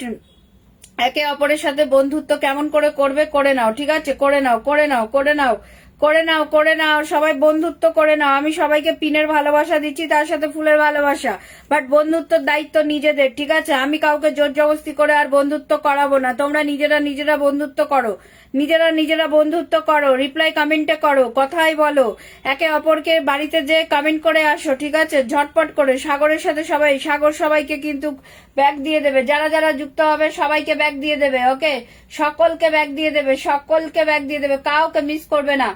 একে অপরের সাথে বন্ধুত্ব কেমন করে করবে করে নাও, ঠিক আছে? করে নাও করে নাও করে নাও করে নাও করে নাও, সবাই বন্ধুত্ব করে নাও। আমি সবাইকে পিনের ভালোবাসা দিচ্ছি, তার সাথে ফুলের ভালোবাসা, বাট বন্ধুত্বর দায়িত্ব নিজেদের, ঠিক আছে? আমি কাউকে জোর জবস্তি করে আর বন্ধুত্ব করাবো না। তোমরা নিজেরা নিজেরা বন্ধুত্ব করো, নিজেরা নিজেরা বন্ধুত্ব করো, রিপ্লাই কমেন্টে করো, কথাই বলো, একে অপরকে বাড়িতে যে কমেন্ট করে আসো, ঠিক আছে? ঝটপট করে। সাগরের সাথে সবাই, সাগর সবাইকে কিন্তু ব্যাগ দিয়ে দেবে, যারা যারা যুক্ত হবে সবাইকে ব্যাগ দিয়ে দেবে, ওকে? সকলকে ব্যাগ দিয়ে দেবে, সকলকে ব্যাগ দিয়ে দেবে, কাউকে মিস করবে না,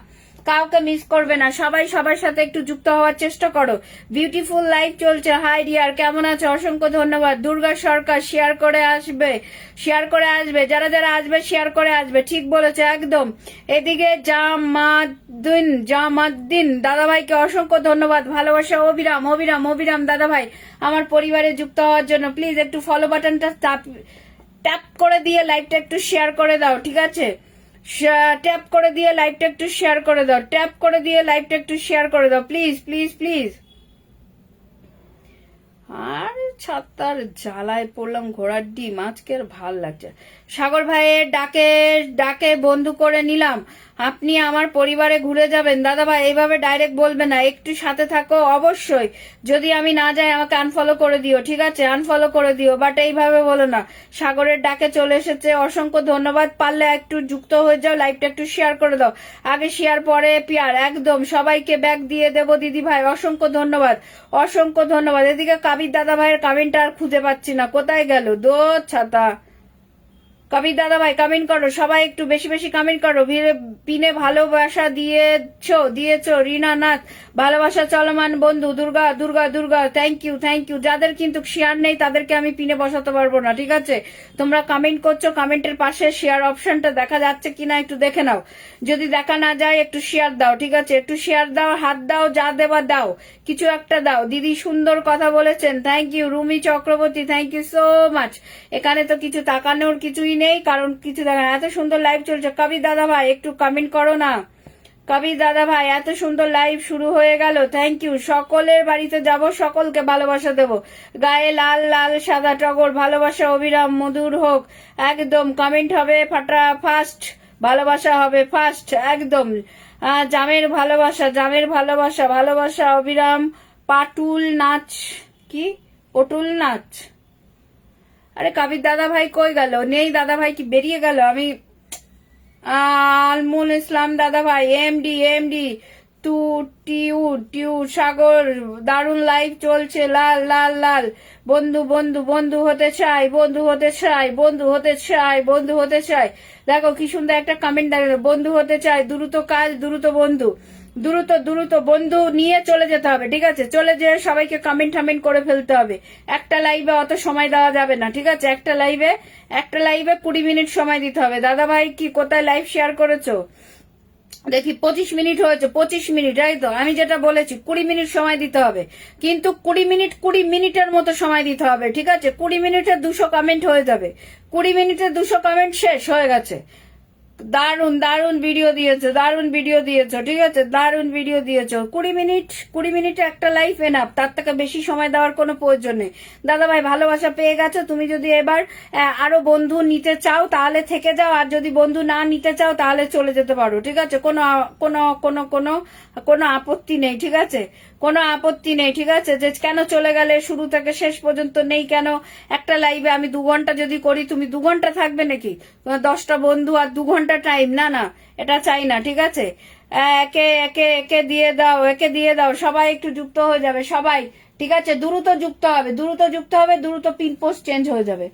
কাউকে মিস করবে না। সবাই সবার সাথে একটু যুক্ত হওয়ার চেষ্টা করো। বিউটিফুল লাইভ চলছে। হাই ডিয়ার, কেমন আছো? অসংখ্য ধন্যবাদ। দুর্গা সরকার শেয়ার করে আসবে, শেয়ার করে আসবে, যারা যারা আসবে শেয়ার করে আসবে, ঠিক বলেছে একদম। এদিকে জামাদ্দিন দাদাভাইকে অসংখ্য ধন্যবাদ, ভালোবাসা। অবিরাম অবিরাম অবিরাম দাদাভাই আমার পরিবারে যুক্ত হওয়ার জন্য প্লিজ একটু ফলো বাটনটা ট্যাপ করে দিয়ে লাইভটা একটু শেয়ার করে দাও, ঠিক আছে? ট্যাপ করে দিয়ে লাইভটা একটু শেয়ার করে দাও, ট্যাপ করে দিয়ে লাইভটা একটু শেয়ার করে দাও, প্লিজ প্লিজ প্লিজ। আর ছাত্তার জ্বালায় পড়লাম, ঘোড়ার ডিম আজকে আর ভাল লাগছে। সাগর ভাইয়ের ডাকে ডাকে বন্ধু করে নিলাম, আপনি আমার পরিবারে ঘুরে যাবেন। দাদা ভাই এইভাবে ডাইরেক্ট বলবে না, একটু সাথে থাকো অবশ্যই। যদি আমি না যাই আমাকে আনফলো করে দিও, ঠিক আছে? আনফলো করে দিও, বাট এইভাবে বলো না। সাগরের ডাকে চলে এসেছে, অসংখ্য ধন্যবাদ। পারলে একটু যুক্ত হয়ে যাও, লাইভটা একটু শেয়ার করে দাও, আগে শেয়ার পরে পিয়ার, একদম। সবাইকে ব্যাগ দিয়ে দেবো দিদি ভাই, অসংখ্য ধন্যবাদ, অসংখ্য ধন্যবাদ। এদিকে কাবির দাদা ভাইয়ের কমেন্টটা আর খুঁজে পাচ্ছি না, কোথায় গেল? দো ছাতা। কবির দাদা ভাই কমেন্ট করো, সবাই একটু বেশি বেশি কমেন্ট করো। পিনে ভালোবাসা দিয়েছো রিনা নাথ, ভালোবাসা চলমান বন্ধু। Durga Durga Durga, thank you thank you. যাদের কিন্তু শেয়ার নেই তাদেরকে আমি পিনে বসাতে পারবো না, ঠিক আছে? তোমরা কমেন্ট করছো, কমেন্টের পাশে শেয়ার অপশনটা দেখা যাচ্ছে কিনা একটু দেখে নাও, যদি দেখা না যায় একটু শেয়ার দাও, ঠিক আছে? একটু শেয়ার দাও, হাত দাও, যা দেবা দাও, কিছু একটা দাও। দিদি সুন্দর কথা বলেছেন, thank you. Rumi Chakraborty, thank you so much. এখানে তো কিছু তাকানোর কিছুই নেই, কারণ কিছু দেখা, এত সুন্দর লাইভ চলছে। কবির দাদা ভাই একটু কমেন্ট করো না, কবির দাদা ভাই। এত সুন্দর লাইভ শুরু হয়ে গেল, থ্যাংক ইউ। সকলের বাড়িতে যাব, সকলকে ভালোবাসা দেব। গায়ে লাল লাল সাদা টগর, ভালোবাসা অবিরাম মধুর হোক, একদম। কমেন্ট হবে ফাটা ফাস্ট, ভালোবাসা হবে ফাস্ট, একদম। জামের ভালোবাসা, জামের ভালোবাসা, ভালোবাসা অবিরাম। পাটুল নাচ, কি পটুল নাচ? আরে কবির দাদা ভাই কই গেল? নেই দাদা ভাই, কি বেরিয়ে গেল? আমি আলমুল ইসলাম দাদা ভাই, এমডি এমডি টু টিউ টিউ সাগর, দারুণ লাইভ চলছে। লাল লাল লাল, বন্ধু বন্ধু বন্ধু হতে চাই, বন্ধু হতে চাই, বন্ধু হতে চাই, বন্ধু হতে চাই। দেখো কি সুন্দর একটা কমেন্ট দেখো, বন্ধু হতে চাই, দ্রুত কাজ দ্রুত বন্ধু, দ্রুত দ্রুত বন্ধু নিয়ে চলে যেতে হবে, ঠিক আছে? চলে যেয়ে সবাইকে কমেন্ট টামেন্ট করে ফেলতে হবে। একটা লাইভে অত সময় দেওয়া যাবে না, ঠিক আছে? একটা লাইভে 20 মিনিট সময় দিতে হবে। দাদা ভাই কি কোথায় লাইভ শেয়ার করেছো? দেখি 25 মিনিট হয়েছে, 25 মিনিট, এই তো আমি যেটা বলেছি 20 মিনিট সময় দিতে হবে, কিন্তু 20 মিনিটের মতো সময় দিতে হবে, ঠিক আছে? 20 মিনিটে 200 কমেন্ট হয়ে যাবে, 20 মিনিটে 200 কমেন্ট শেষ হয়ে গেছে। দারুন দারুন ভিডিও দিয়েছো, দারুন ভিডিও দিয়েছো, ঠিক আছে? দারুন ভিডিও দিয়েছো। 20 মিনিটে একটা লাইফ এনাফ, তার থেকে বেশি সময় দেওয়ার কোনো প্রয়োজন নেই। দাদা ভাই ভালোবাসা পেয়ে গেছো, তুমি যদি এবার আরো বন্ধু নিতে চাও তাহলে থেকে যাও, আর যদি বন্ধু না নিতে চাও তাহলে চলে যেতে পারো, ঠিক আছে? কোনো কোনো কোনো কোনো কোনো আপত্তি নেই, ঠিক আছে? কোনো আপত্তি নেই, ঠিক আছে? যে কেন চলে গেলে, শুরু থেকে শেষ পর্যন্ত নেই কেন? একটা লাইভে আমি 2 ঘন্টা যদি করি, তুমি 2 ঘন্টা থাকবে নাকি? 10টা বন্ধু আর 2 ঘন্টা টাইম, না না, এটা চাই না, ঠিক আছে? একে একে একে দিয়ে দাও, একে দিয়ে দাও, সবাই একটু যুক্ত হয়ে যাবে সবাই, ঠিক আছে? দ্রুত যুক্ত হবে, দ্রুত যুক্ত হবে, দ্রুত পিন পোস্ট চেঞ্জ হয়ে যাবে,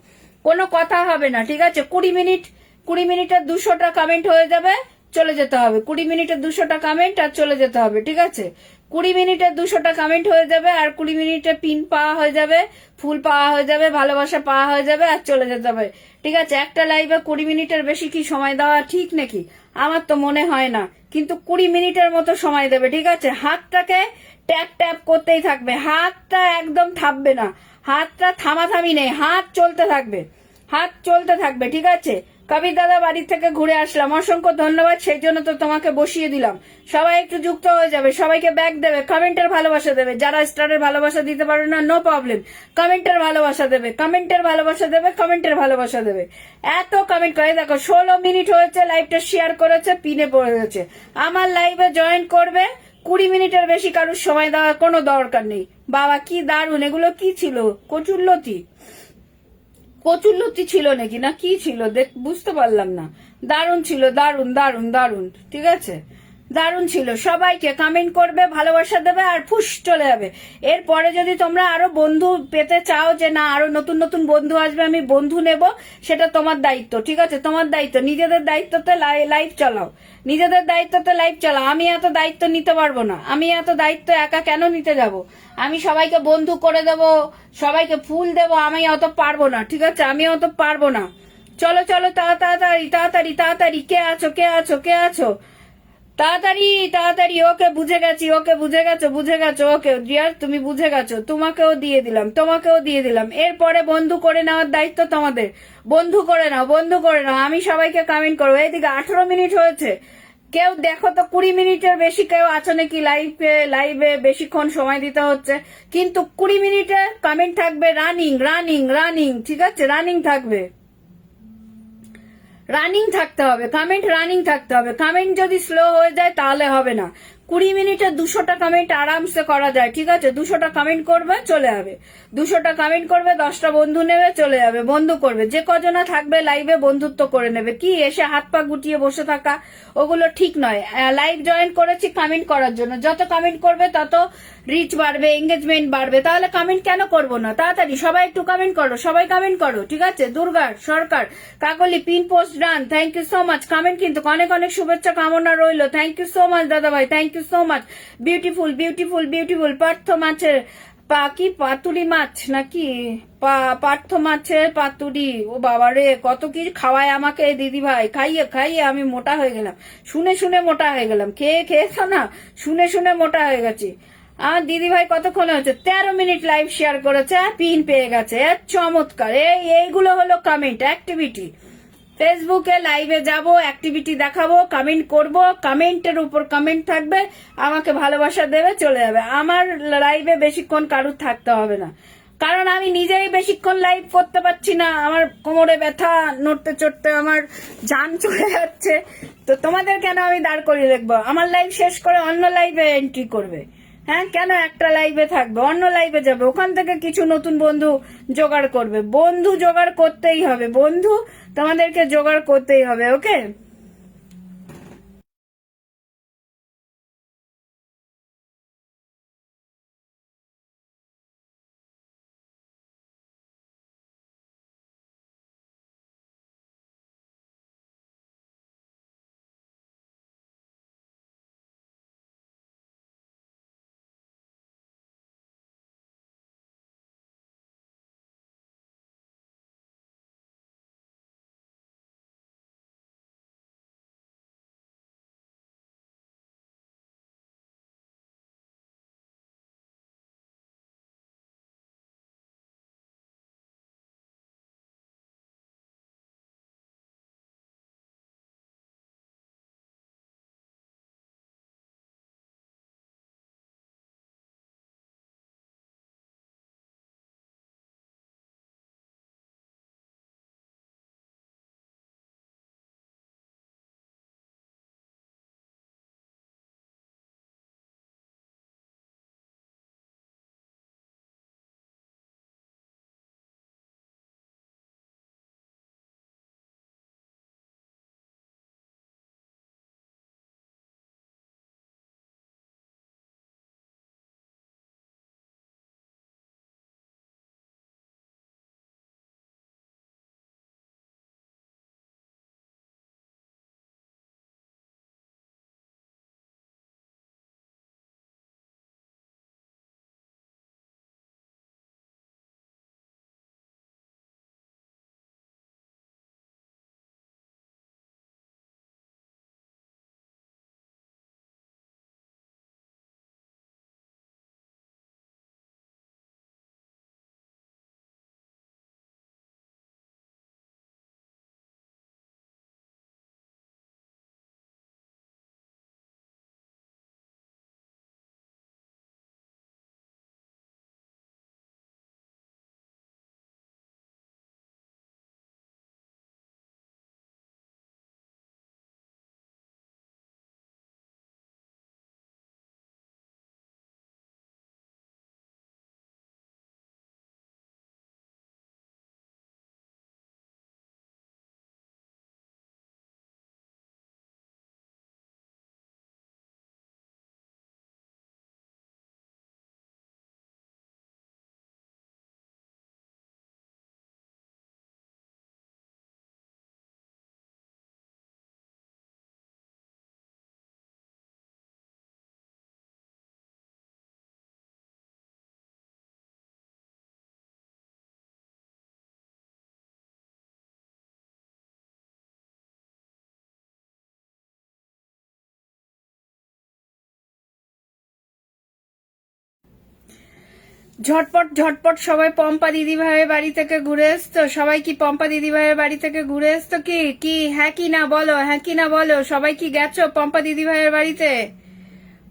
কোনো কথা হবে না, ঠিক আছে? 20 মিনিট 20 মিনিটের 200টা কমেন্ট হয়ে যাবে, চলে যেতে হবে। 20 মিনিটের 200টা কমেন্ট আর চলে যেতে হবে, ঠিক আছে? 20 মিনিটের 200টা কমেন্ট হয়ে যাবে আর 20 মিনিটে পিন পাওয়া হয়ে যাবে, ফুল পাওয়া হয়ে যাবে, ভালোবাসা পাওয়া হয়ে যাবে আর চলে যেতে হবে, ঠিক আছে? একটা লাইভে 20 মিনিটের বেশি কি সময় দেওয়া ঠিক নাকি? আমার তো মনে হয় না, কিন্তু 20 মিনিটের মতো সময় দেবে, ঠিক আছে? হাতটাকে ট্যাপ ট্যাপ করতেই থাকবে, হাতটা একদম থামবে না, হাতটা থামাথামি নেই, হাত চলতে থাকবে, হাত চলতে থাকবে, ঠিক আছে? কবির দাদা বাড়ি থেকে ঘুরে আসলাম, অসংখ্য ধন্যবাদ, সেই জন্য তো তোমাকে বসিয়ে দিলাম। সবাই একটু যুক্ত হয়ে যাবে, সবাইকে ব্যাক দেবে, কমেন্টের ভালোবাসা দেবে, যারা স্টারের ভালোবাসা দিতে পারে না নো প্রবলেম, কমেন্টের ভালোবাসা দেবে, কমেন্টের ভালোবাসা দেবে, কমেন্টের ভালোবাসা দেবে। এত কমেন্ট করে দেখো, 16 মিনিট হয়েছে, লাইভটা শেয়ার করেছে, পিনে পড়ে গেছে। আমার লাইভে জয়েন করবে, 20 মিনিটের বেশি কারোর সময় দেওয়ার কোনো দরকার নেই। বাবা কি দারুণ, এগুলো কি ছিল? কচুরলতি, কচুরলতি ছিল নাকি না কি ছিল দেখ, বুঝতে পারলাম না। দারুণ ছিল, দারুণ দারুণ দারুণ, ঠিক আছে? দারুণ ছিল। সবাইকে কমেন্ট করবে, ভালোবাসা দেবে আর ফুস চলে যাবে। এরপরে যদি তোমরা আরো বন্ধু পেতে চাও, যে না আরো নতুন নতুন বন্ধু আসবে, আমি বন্ধু নেব, সেটা তোমার দায়িত্ব, ঠিক আছে? তোমার দায়িত্ব, নিজেদের দায়িত্বতে লাইভ চালাও, নিজেদের দায়িত্বতে লাইভ চালাও। আমি এত দায়িত্ব নিতে পারবো না, আমি এত দায়িত্ব একা কেন নিতে যাব? আমি সবাইকে বন্ধু করে দেব, সবাইকে ফুল দেব, আমি অত পারবো না, ঠিক আছে? আমি অত পারবো না। চলো চলো, তাড়াতাড়ি তাড়াতাড়ি তাড়াতাড়ি, কে আছো কে আছো কে আছো? তাড়াতাড়ি তাড়াতাড়ি, ওকে বুঝে গেছি, ওকে বুঝে গেছো, বুঝে গেছো, ওকে ডিয়ার তুমি বুঝে গেছো, তোমাকেও দিয়ে দিলাম, তোমাকেও দিয়ে দিলাম। এরপরে বন্ধু করে নেওয়ার দায়িত্ব তোমাদের, বন্ধু করে নাও, বন্ধু করে নাও। আমি সবাইকে কমেন্ট করবো। এইদিকে 18 মিনিট হয়েছে, কেউ দেখো তো 20 মিনিটের বেশি কেউ আছো নাকি লাইভে বেশিক্ষণ সময় দিতে হচ্ছে, কিন্তু 20 মিনিটে কমেন্ট থাকবে রানিং রানিং রানিং, ঠিক আছে? রানিং থাকবে, রানিং থাকতে হবে, কমেন্ট রানিং থাকতে হবে। কমেন্ট যদি স্লো হয়ে যায় তাহলে হবে না। 20 মিনিটে 200টা কমেন্ট আরামসে করা যায়, ঠিক আছে? 200টা কমেন্ট করবে, চলে যাবে। 200টা কমেন্ট করবে, 10টা বন্ধু নেবে, চলে যাবে, বন্ধু করবে। যে কজনা থাকবে লাইভে বন্ধুত্ব করে নেবে। কি এসে হাত পা গুটিয়ে বসে থাকা, ওগুলো ঠিক নয়। লাইভ জয়েন করেছি কমেন্ট করার জন্য, যত কমেন্ট করবে তত রিচ বাড়বে, এঙ্গেজমেন্ট বাড়বে। তাহলে কমেন্ট কেন করবো না? তাড়াতাড়ি সবাই একটু কমেন্ট করো, সবাই কমেন্ট করো, ঠিক আছে? Durga Sarkar Kakoli pin post done, thank you so much. Comment কিন্তু অনেক অনেক শুভেচ্ছা কামনা রইলো, থ্যাংক ইউ সো মাচ দাদা ভাই, thank you so much. Beautiful beautiful beautiful. Partha মাছের কি পাতুরি মাছ নাকি পার্থ মাছের পাতুরি, ও বাবা রে, কত কি খাওয়ায় আমাকে দিদি ভাই, খাইয়ে খাইয়ে আমি মোটা হয়ে গেলাম, শুনে শুনে মোটা হয়ে গেলাম, খেয়ে খেয়েছো না, শুনে শুনে মোটা হয়ে গেছি। আমার দিদি ভাই কতক্ষণ হচ্ছে, 13 মিনিট লাইভ শেয়ার করেছে, পিন পেয়ে গেছে, চমৎকার। এইগুলো হলো কমেন্ট অ্যাক্টিভিটি। ফেসবুকে লাইভে যাব, অ্যাক্টিভিটি দেখাবো, কমেন্ট করব, কমেন্টের উপর কমেন্ট থাকবে, আমাকে ভালোবাসা দেবে, চলে যাবে। আমার লাইভে বেশিক্ষণ কারুর থাকতে হবে না, কারণ আমি নিজেই বেশিক্ষণ লাইভ করতে পারছি না, আমার কোমরে ব্যথা, নড়তে চড়তে আমার জান চলে যাচ্ছে। তো তোমাদের কেন আমি দাঁড় করিয়ে রাখবো? আমার লাইভ শেষ করে অন্য লাইভে এন্ট্রি করবে। হ্যাঁ, কেন একটা লাইভে থাকবে, অন্য লাইভে যাবে, ওখান থেকে কিছু নতুন বন্ধু জোগাড় করবে। বন্ধু জোগাড় করতেই হবে, বন্ধু তোমাদেরকে জোগাড় করতেই হবে, ওকে? ঝটপট ঝটপট সবাই পম্পা দিদি ভাইয়ের বাড়ি থেকে ঘুরে এসতো, সবাই কি পম্পা দিদি ভাইয়ের বাড়ি থেকে ঘুরে এসতো? কি কি হ্যাঁ কি না বলো, হ্যাঁ কি না বলো, সবাই কি গেছো পম্পা দিদি ভাইয়ের বাড়িতে?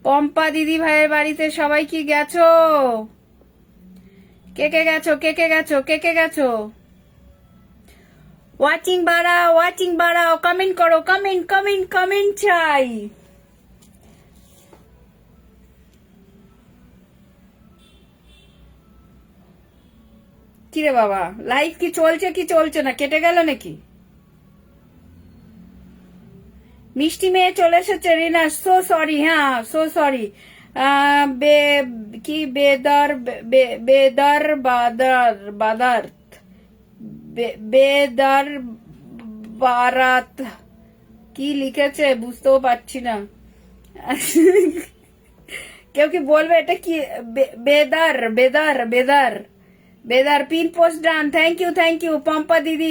পম্পা দিদি ভাইয়ের বাড়িতে সবাই কি গেছো? কে কে গেছো, কে কে গেছো, কে কে গেছো? ওয়াচিং বাড়াও, কমেন্ট করো, কমেন্ট কমেন্ট কমেন্ট চাই। কিরে বাবা, লাইভ কি চলছে কি চলছে না, কেটে গেল নাকি? মিষ্টি মেয়ে চলে এসেছে রিনা, সো সরি, হ্যাঁ সো সরি। কি বেদার বেদার বাদার বাদার বেদার বারাত কি লিখেছে বুঝতেও পারছি না। কেউ কি বলবে এটা কি? বেদার বেদার বেদার বেদার pin post done, thank you Pompa দিদি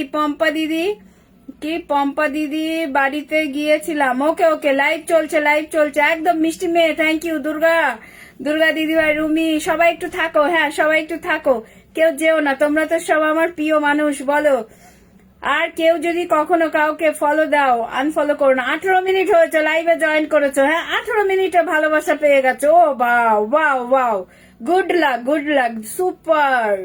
কি পম্পা দিদি বাড়িতে গিয়েছিলাম। ওকে ওকে, লাইভ চলছে একদম। মিষ্টি মেয়ে থ্যাংক ইউ। দুর্গা দিদি ভাই, রুমি, সবাই একটু থাকো, হ্যাঁ সবাই একটু থাকো, কেউ যেও না, তোমরা তো সব আমার প্রিয় মানুষ। বলো, আর কেউ যদি কখনো কাউকে ফলো দাও আনফলো করো না। 18 মিনিট হয়েছে লাইভে জয়েন করেছো, হ্যাঁ 18 মিনিটে ভালোবাসা পেয়ে গেছো। ও বাও, গুড লাক, সুপার।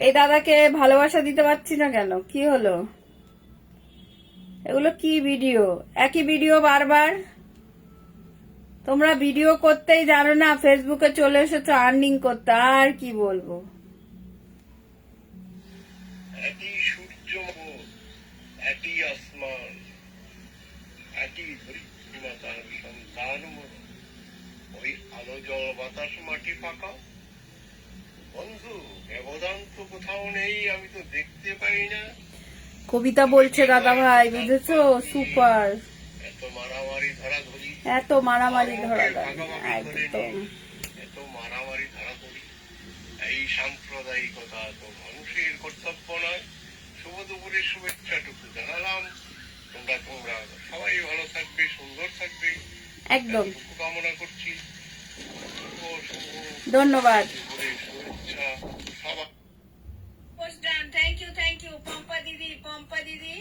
এই দাদাকে ভালোবাসা দিতে পারছি না কেন, কি হলো? এগুলো কি ভিডিও, একই ভিডিও বারবার? তোমরা ভিডিও করতেই জানো না, ফেসবুকে চলে এসেছো আর্নিং করতে, আর কি বলবো। একই সূর্য, একই আসমান, একই ধরিত্রীমাতার সন্তান মোর। ওই আলো জল বাতাস মাটি ফাঁকা। বন্ধু, ব্যবধান তো কোথাও নেই, আমি তো দেখতে পাই না। কবিতা বলছে দাদা ভাই, বুঝেছো? সুপার। এত মারামারি ধরাধরি, এত মারামারি ধরা একদম। এত মারামারি ধরাধরি, এই সাম্প্রদায়িকতা তো মানুষের কর্তব্য নয়। শুভ দুপুরের শুভেচ্ছাটুকু জানালাম। তোমরা সবাই ভালো থাকবে, সুন্দর থাকবে, একদম কামনা করছি। ধন্যবাদ। দুপুরের শুভেচ্ছা সবাই। পম্পা দিদি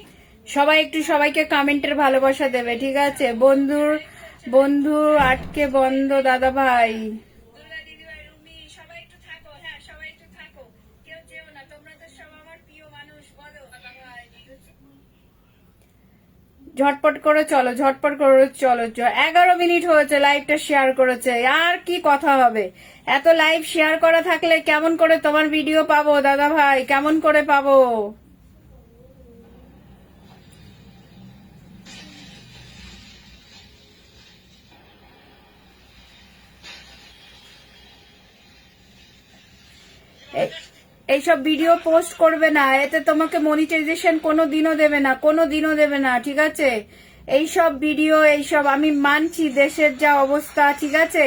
সবাই একটু সবাইকে কমেন্টের ভালোবাসা দেবে, ঠিক আছে? বন্ধু আটকে বন্ধ দাদা ভাই। ঝটপট করে চলো 11 মিনিট হয়েছে লাইভটা শেয়ার করেছে, আর কি কথা হবে? এত লাইভ শেয়ার করা থাকলে কেমন করে তোমার ভিডিও পাবো দাদা ভাই, কেমন করে পাবো? এইসব ভিডিও পোস্ট করবে না, এতে তোমাকে মনিটাইজেশন কোনোদিনও দেবে না, ঠিক আছে? এইসব ভিডিও, এইসব আমি মানছি দেশের যা অবস্থা, ঠিক আছে?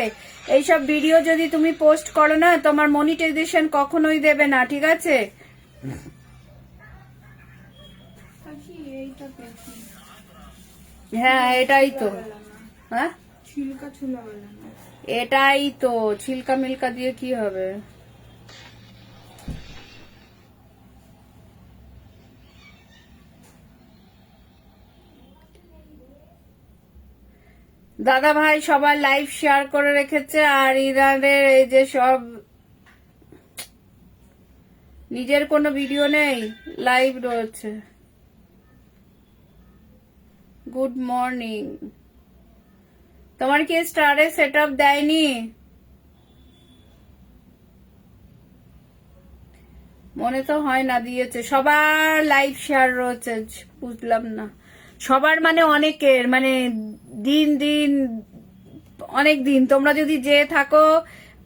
এইসব ভিডিও যদি তুমি পোস্ট করো না, তোমার মনিটাইজেশন কখনোই দেবে না, ঠিক আছে? হ্যাঁ এটাই তো, হ্যাঁ এটাই তো, ছিলকা মিলকা দিয়ে কি হবে? দাদা ভাই সবার লাইভ শেয়ার করে রেখেছে, আর ইরানের এই যে সব নিজের কোনো ভিডিও নেই, লাইভ রয়েছে। Good morning. তোমার কি স্টারে সেট আপ দেয়নি? মনে তো হয় না দিয়েছে। সবার লাইভ শেয়ার রয়েছে, বুঝলাম না সবার মানে অনেকের, মানে অনেক দিন। তোমরা যদি যে থাকো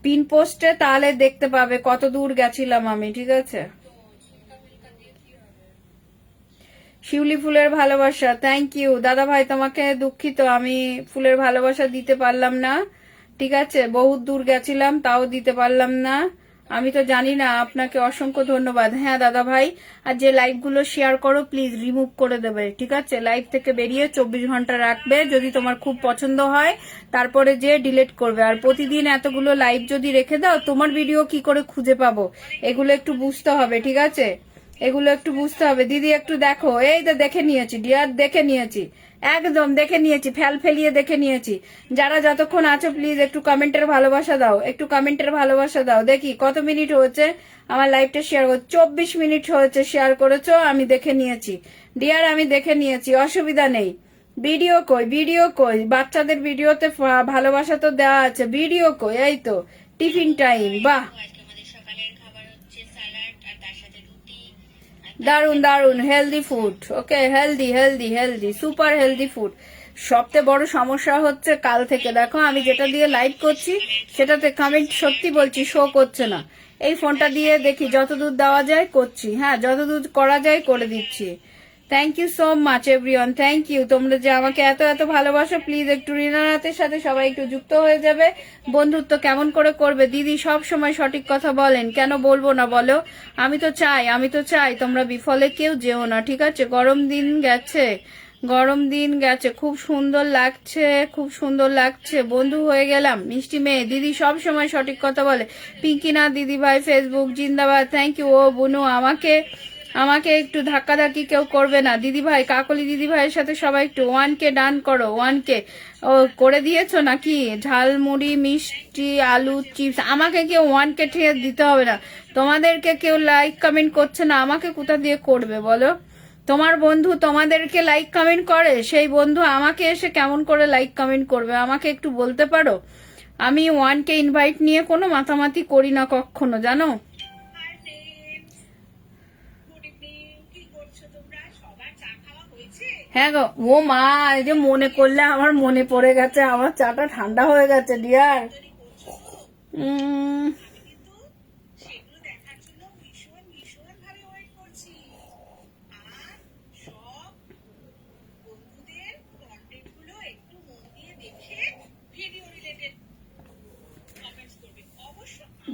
পিন পোস্টে তাহলে দেখতে পাবে কত দূর গেছিলাম আমি, ঠিক আছে? শিউলি ফুলের ভালোবাসা, থ্যাংক ইউ দাদা ভাই। তোমাকে দুঃখিত, আমি ফুলের ভালোবাসা দিতে পারলাম না, ঠিক আছে? বহুত দূর গেছিলাম, তাও দিতে পারলাম না। আমি তো জানি না। আপনাকে অসংখ্য ধন্যবাদ। হ্যাঁ দাদা ভাই, আর যে লাইভগুলো শেয়ার করো প্লিজ রিমুভ করে দেবে, ঠিক আছে? লাইভ থেকে বেরিয়ে 24 ঘন্টা রাখবে, যদি তোমার খুব পছন্দ হয় তারপরে যে ডিলিট করবে। আর প্রতিদিন এতগুলো লাইভ যদি রেখে দাও, তোমার ভিডিও কি করে খুঁজে পাবো? এগুলো একটু বুঝতে হবে, ঠিক আছে? এগুলো একটু বুঝতে হবে। দিদি একটু দেখো, এই তো দেখে নিয়েছি ডিয়ার, দেখে নিয়েছি, একদম দেখে নিয়েছি, ফেলিয়ে দেখে নিয়েছি। যারা যতক্ষণ আছো প্লিজ একটু কমেন্টের ভালোবাসা দাও, একটু কমেন্টের ভালোবাসা দাও। দেখি কত মিনিট হয়েছে আমার লাইভটা শেয়ার করো। 24 মিনিট হয়েছে শেয়ার করেছো, আমি দেখে নিয়েছি ডিয়ার, আমি দেখে নিয়েছি, অসুবিধা নেই। ভিডিও কই, ভিডিও কই? বাচ্চাদের ভিডিওতে ভালোবাসা তো দেওয়া আছে, ভিডিও কই? এই তো টিফিন টাইম, বাহ দারুন দারুন, healthy food, okay, healthy healthy healthy, super healthy food. সবচেয়ে বড় সমস্যা হচ্ছে কাল থেকে দেখো আমি যেটা দিয়ে লাইভ করছি সেটাতে কমেন্ট সত্যি বলছি শো করছে না। এই ফোনটা দিয়ে দেখি যতদূর দেওয়া যায় করছি, হ্যাঁ যতদূর করা যায় করে দিচ্ছি। Thank you so much everyone, thank you. তোমরা যে আমাকে এত এত ভালোবাসো, প্লিজ একটু রিনানাথের সাথে সবাই একটু যুক্ত হয়ে যাবে। বন্ধুত্ব কেমন করে করবে? দিদি সব সময় সঠিক কথা বলেন, কেন বলবো না বলো? আমি তো চাই তোমরা বিফলে কেউ যেও না, ঠিক আছে? গরম দিন গেছে, খুব সুন্দর লাগছে, খুব সুন্দর লাগছে, বন্ধু হয়ে গেলাম। মিষ্টি মেয়ে দিদি সব সময় সঠিক কথা বলে। পিঙ্কিনা দিদি ভাই ফেসবুক জিন্দাবাদ, থ্যাংক ইউ। ও বুনু, আমাকে একটু ধাক্কাধাক্কি কেউ করবে না দিদি ভাই। কাকলি দিদি ভাইয়ের সাথে সবাই একটু 1K ডান করো, 1K। ও করে দিয়েছো নাকি? ঝালমুড়ি, মিষ্টি, আলু চিপস, আমাকে কেউ 1K ঠিক দিতে হবে না। তোমাদেরকে কেউ লাইক কমেন্ট করছে না, আমাকে কোথা দিয়ে করবে বলো? তোমার বন্ধু তোমাদেরকে লাইক কমেন্ট করে, সেই বন্ধু আমাকে এসে কেমন করে লাইক কমেন্ট করবে আমাকে একটু বলতে পারো? আমি 1K ইনভাইট নিয়ে কোনো মাতামাতি করি না কখনো, জানো? হ্যাঁ গো, ও মা, এই যে মনে করলে আমার মনে পড়ে গেছে, আমার চাটা ঠান্ডা হয়ে গেছে ডিয়ার।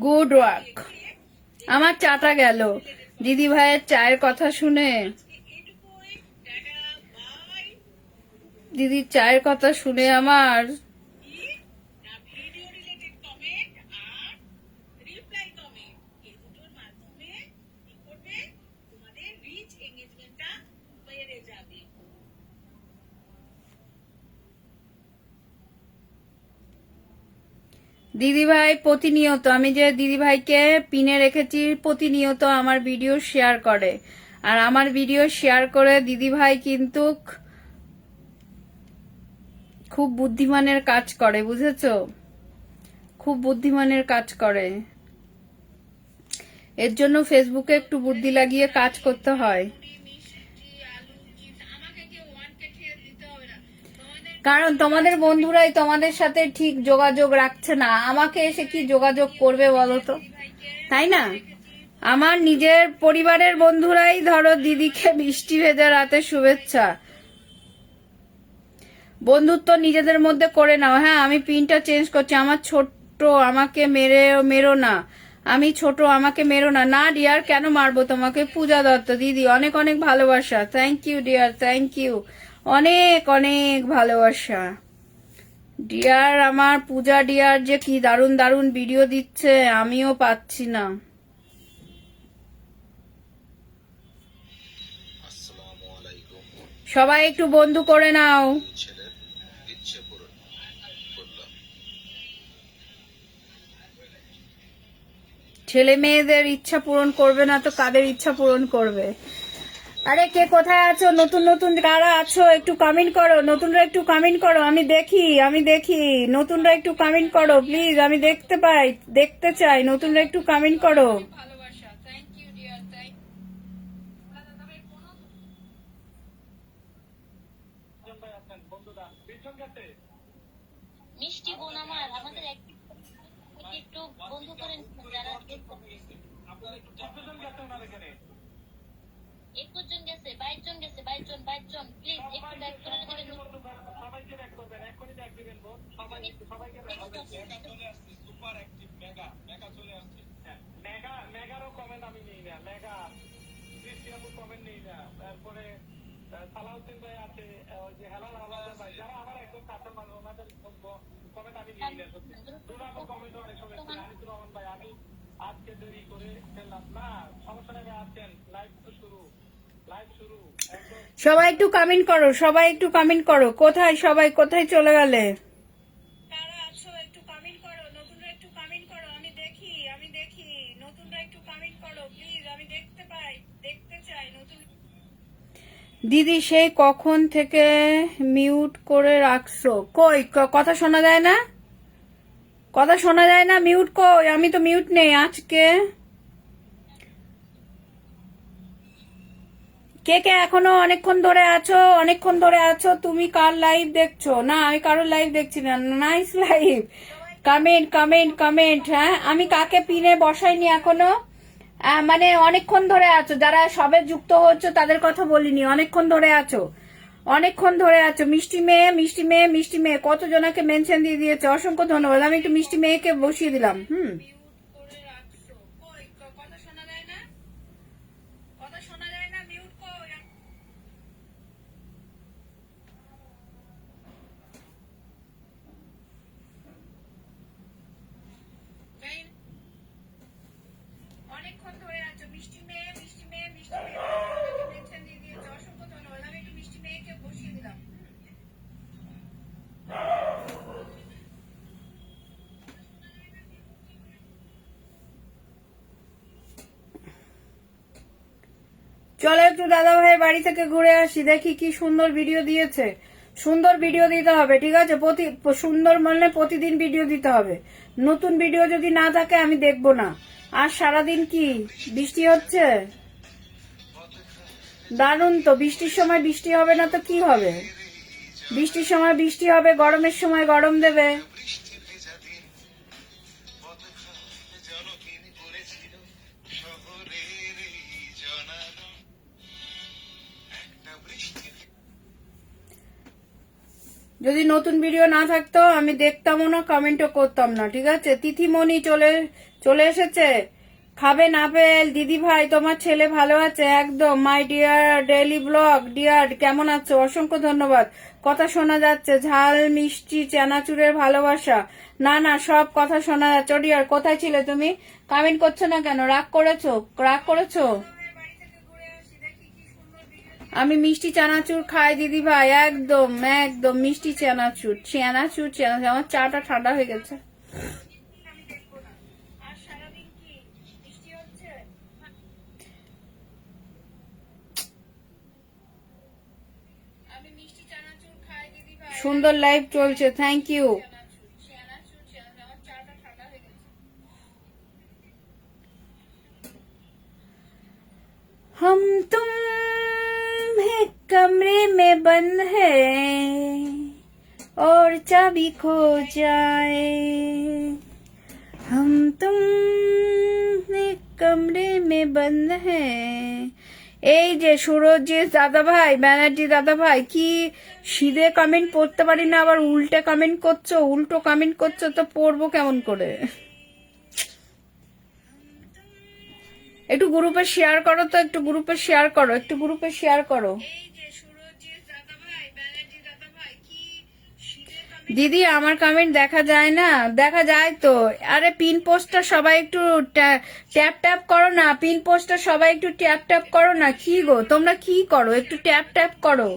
Good work. আমার চাটা গেল দিদি ভাইয়ের চায়ের কথা শুনে, দিদির চায়ের কথা শুনে আমার দিদিভাই প্রতিনিয়ত, আমি যে দিদিভাইকে পিনে রেখেছি, প্রতিনিয়ত আমার ভিডিও শেয়ার করে। আর আমার ভিডিও শেয়ার করে দিদিভাই কিন্তু খুব বুদ্ধিমানের কাজ করে, বুঝেছো? খুব বুদ্ধিমানের কাজ করে। এর জন্য ফেসবুকে একটু বুদ্ধি লাগিয়ে কাজ করতে হয়, কারণ তোমাদের বন্ধুরাই তোমাদের সাথে ঠিক যোগাযোগ রাখছে না। আমাকে এসে কি যোগাযোগ করবে বলো তো, তাই না? আমার নিজের পরিবারের বন্ধুরাই ধরো দিদিকে বৃষ্টি ভেজা রাতে শুভেচ্ছা। বন্ধুত্ব নিজেদের মধ্যে করে নাও। হ্যাঁ, আমি পিনটা চেঞ্জ করছি। আমার ছোট্ট, আমাকে মেরো না, আমি ছোট, আমাকে মেরো না। না ডিয়ার, কেন মারবো তোমাকে? পূজা দত্ত দিদি, অনেক অনেক ভালোবাসা, thank you dear, thank you, অনেক অনেক ভালোবাসা ডিয়ার। আমার পূজা ডিয়ার যে কি দারুণ দারুণ ভিডিও দিচ্ছে, আমিও পাচ্ছি না। সবাই একটু বন্ধু করে নাও। ছেলে মেয়েদের ইচ্ছা পূরণ করবে না তো কাদের ইচ্ছা পূরণ করবে? আরে কে কোথায় আছো? নতুন নতুন কারা আছো একটু কমেন্ট করো, নতুনরা একটু কমেন্ট করো, আমি দেখি নতুনরা একটু কমেন্ট করো প্লিজ, আমি দেখতে চাই, নতুনরা একটু কমেন্ট করো। মিষ্টি বোন আমার, আমাদের একটু বন্ধু করেন যারা 21 জন গেছে, 22 জন গেছে, 22 জন প্লিজ একটু ব্যাক করে দিবেন। সবাইকে ব্যাক করবেন, এখনই ব্যাক দিবেন বোন, সবাইকে ব্যাক করবেন। সুপার অ্যাক্টিভ মেগা চলে আসছে, হ্যাঁ মেগা ক্রিস্টিয়ানো কমেন্ট নেই না, তারপরে সালাউদ্দিন ভাই আছে, ওই যে হেলাল হাওলাদার ভাই, যারা আমার একদম কাছের মানুষ ওনাদের কমেন্ট আমি নিই না। সত্যি তোরা আমার কমেন্ট অনেক সময় আনিসুর রহমান ভাই, আমি আজকে দেরি করে ফেললাম না, সমস্যা নেই, আজকেন লাইভ শুরু একদম। সবাই একটু কমেন্ট করো, সবাই একটু কমেন্ট করো। কোথায় সবাই, কোথায় চলে গেলে? কারা আছো একটু কমেন্ট করো, নতুনরা একটু কমেন্ট করো, আমি দেখি নতুনরা একটু কমেন্ট করো প্লিজ, আমি দেখতে চাই নতুন। দিদি সেই কখন থেকে মিউট করে রাখছো? কই কথা শোনা যায় না? কথা শোনা যায় না? মিউট কই? আমি তো মিউট নেই আজকে। কে কে এখনো অনেকক্ষণ ধরে আছো? তুমি কার লাইভ দেখছো? না, আমি কারোর লাইভ দেখছি না। Nice live, comment. হ্যাঁ, আমি কাকে পিনে বসাইনি এখনো। মানে অনেকক্ষণ ধরে আছো, যারা সবে যুক্ত হচ্ছে তাদের কথা বলিনি। অনেকক্ষণ ধরে আছো। মিষ্টি মেয়ে কতজনকে মেনশন দিয়ে দিয়েছে, অসংখ্য ধন্যবাদ। আমি একটু মিষ্টি মেয়েকে বসিয়ে দিলাম। করে রাখছো, কই কথা শোনা যায় না, মিউট কই। অনেকক্ষণ ধরে আছো, মিষ্টি মেয়ে মেনশন দিয়ে দিয়েছে, অসংখ্য ধন্যবাদ। আমি একটু মিষ্টি মেয়েকে বসিয়ে দিলাম। চলো একটু দাদা ভাইয়ের বাড়ি থেকে ঘুরে আসি, দেখি কি সুন্দর ভিডিও দিয়েছে। সুন্দর ভিডিও দিতে হবে, ঠিক আছে? সুন্দর মানে প্রতিদিন ভিডিও দিতে হবে। নতুন ভিডিও যদি না থাকে আমি দেখবো না। আর সারাদিন কি বৃষ্টি হচ্ছে? দারুণ তো, বৃষ্টির সময় বৃষ্টি হবে না তো কি হবে? বৃষ্টির সময় বৃষ্টি হবে, গরমের সময় গরম দেবে। যদি নতুন ভিডিও না থাকতো আমি দেখতামও না, কমেন্টও করতাম না, ঠিক আছে? তিথিমণি চলে এসেছে। খাবে না পেল দিদি ভাই, তোমার ছেলে ভালো আছে একদম। My dear daily blog dear, কেমন আছো? অসংখ্য ধন্যবাদ। কথা শোনা যাচ্ছে, ঝাল মিষ্টি চানাচুরের ভালোবাসা। না সব কথা শোনা যাচ্ছে। ডিয়ার, কোথায় ছিলে তুমি? কমেন্ট করছো না কেন? রাগ করেছো? আমি মিষ্টি চানাচুর খাই দিদি ভাই, একদম মিষ্টি চানাচুর। আমার চাটা ঠান্ডা হয়ে গেছে। আর সারাদিন কি বৃষ্টি হচ্ছে? আমি মিষ্টি চানাচুর খাই দিদি ভাই, সুন্দর লাইভ চলছে, থ্যাংক ইউ। আমার চাটা ঠান্ডা হয়ে গেছে। हम तुम एक कमरे में बंद है और चाबी खो जाए, हम तुम एक कमरे में बंद है। এই যে সুরজিৎ দাদা ভাই, ব্যানার্জি দাদা ভাই, কি সিধে কমেন্ট পড়তে পারি না, আবার উল্টো কমেন্ট করছো, তো পড়বো কেমন করে? একটু গ্রুপে শেয়ার করো তো, একটু গ্রুপে শেয়ার করো। দিদি আমার কমেন্ট দেখা যায় না? দেখা যায় তো। আরে পিন পোস্টটা সবাই একটু ট্যাপ করো না, কি গো তোমরা কি করো? একটু ট্যাপ করো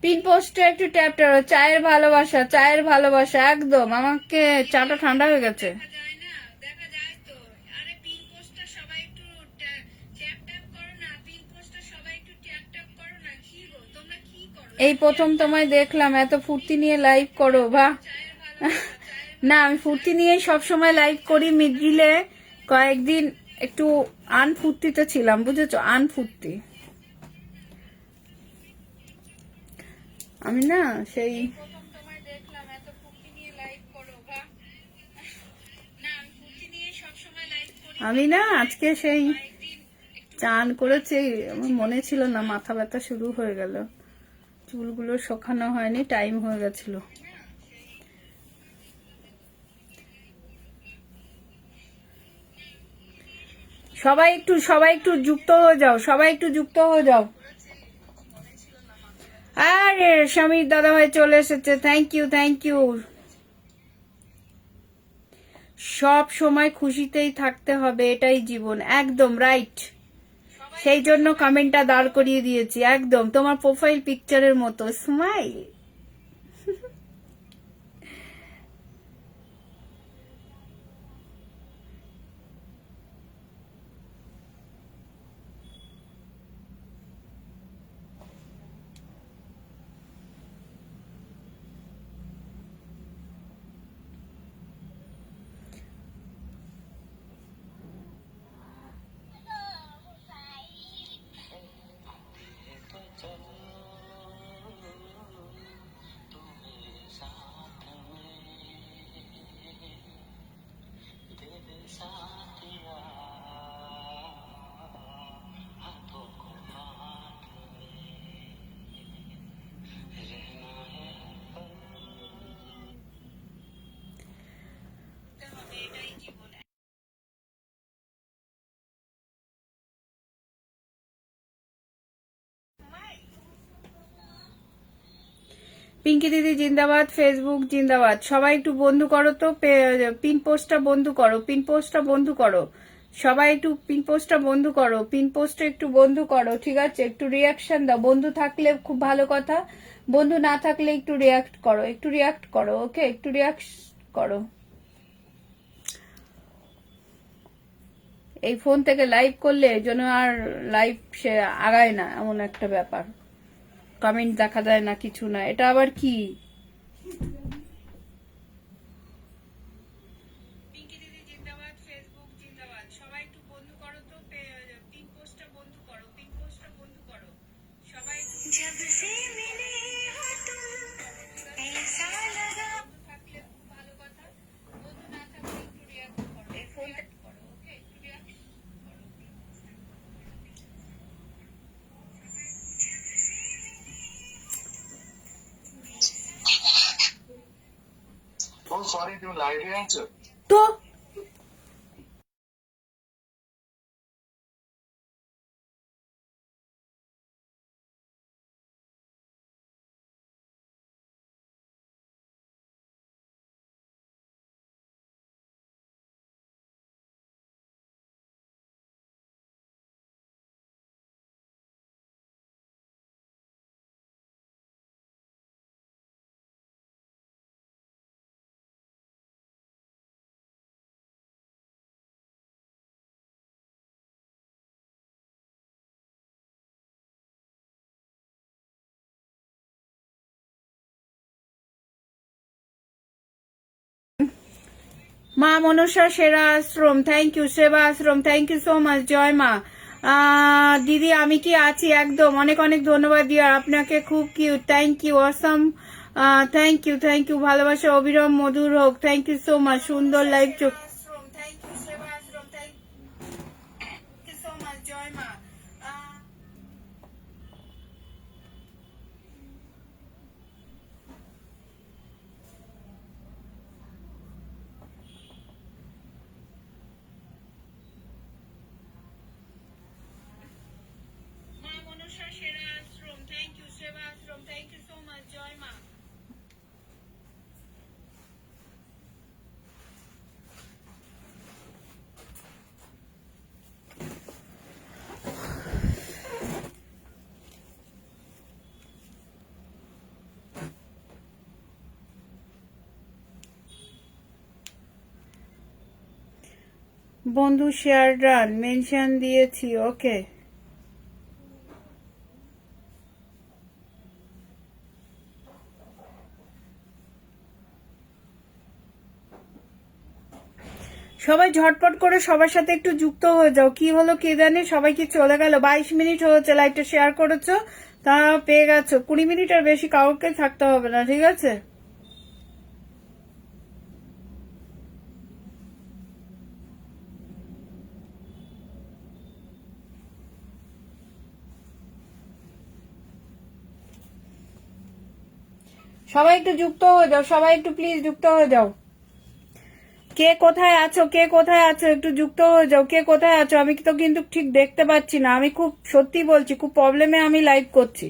পিন পোস্টটা, একটু ট্যাপ। চায়ের ভালোবাসা একদম। আমাকে চাটা ঠান্ডা হয়ে গেছে। এই প্রথম তোমায় দেখলাম, এত ফুর্তি নিয়ে লাইভ করো, বাহ। না, আমি ফুর্তি নিয়েই সবসময় লাইভ করি। মিডলে কয়েকদিন একটু আনফুর্তিতে ছিলাম, বুঝেছো? আনফুর্তি আমি না, সেই আমি না আজকে সেই চান করেছি, আমার মনে ছিল না, মাথা ব্যথা শুরু হয়ে গেল। চুলগুলো শুকানো হয়নি, টাইম হয়ে গেছিল। সবাই একটু যুক্ত হয়ে যাও, সবাই একটু যুক্ত হয়ে যাও। আরে সমীর দাদা ভাই চলে এসেছে, থ্যাংক ইউ। সব সময় খুশিতেই থাকতে হবে, এটাই জীবন, একদম রাইট। সেই জন্য কমেন্টটা দাঁড় করিয়ে দিয়েছি, একদম তোমার প্রোফাইল পিকচারের মতো স্মাইল। পিঙ্কি দিদি জিন্দাবাদ, ফেসবুক জিন্দাবাদ। সবাই একটু বন্ধু করো তো, পিন পোস্টটা বন্ধু করো, সবাই একটু পিন পোস্টটা বন্ধু করো, পিন পোস্টটা একটু বন্ধু করো, ঠিক আছে? একটু রিয়াকশন দাও, বন্ধু থাকলে খুব ভালো কথা, বন্ধু না থাকলে একটু রিয়াক্ট করো, ওকে? একটু রিয়াক্ট করো। এই ফোন থেকে লাইভ করলে যেন আর লাইভ সে আগায় না, এমন একটা ব্যাপার। কমেন্ট দেখা যায় না, কিছু না, এটা আবার কি? পিঙ্কি দিদি জিন্দাবাদ, ফেসবুক জিন্দাবাদ। সবাই একটু বন্ধু করো তো, পিন পোস্টটা বন্ধু করো, সবাই একটু বন্ধু থাকলে খুব ভালো কথা, বন্ধু না থাকলে একটু রিয়াক্ট করো, ওকে? একটু রিয়াক্ট করো। ও সরি, তুমি লাইভে আছো? তো মা মনসা সেরা Ashram, thank you. Seva Ashram, thank you so much. জয় মা। দিদি আমি কি আছি, একদম, অনেক অনেক ধন্যবাদ দিয়ার, আপনাকে খুব কিউট, থ্যাংক ইউ, অসম, থ্যাংক ইউ, ভালোবাসা অবিরাম মধুর হোক, থ্যাংক ইউ সো মাচ। সুন্দর লাইভ চোখ, thank you. Seva Ashram, thank you so much. জয় মা। মা মনসা সেরা Ashram, thank you. Seva Ashram, thank you so much. জয় মা। বন্ধু শেয়ার রান মেনশন দিয়েছি, ওকে? সবাই ঝটপট করে সবার সাথে একটু যুক্ত হয়ে যাও। কি হলো কে জানে, সবাই কি চলে গেল? 22 মিনিট হয়েছে, লাইভটা শেয়ার করেছো, তা পেয়ে গেছো। 20 মিনিটের বেশি কাউকে থাকতে হবে না, ঠিক আছে? সবাই একটু যুক্ত হয়ে যাও, সবাই একটু প্লিজ যুক্ত হয়ে যাও। কে কোথায় আছো, কে কোথায় আছো, একটু যুক্ত হয়ে যাও। কে কোথায় আছো আমি তো কিন্তু ঠিক দেখতে পাচ্ছি না। আমি খুব সত্যি বলছি, খুব প্রবলেমে আমি লাইভ করছি,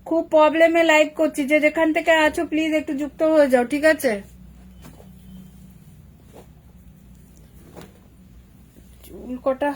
খুব প্রবলেমে লাইভ করছি। যে যেখান থেকে আছো প্লিজ একটু যুক্ত হয়ে যাও, ঠিক আছে? চুল কটা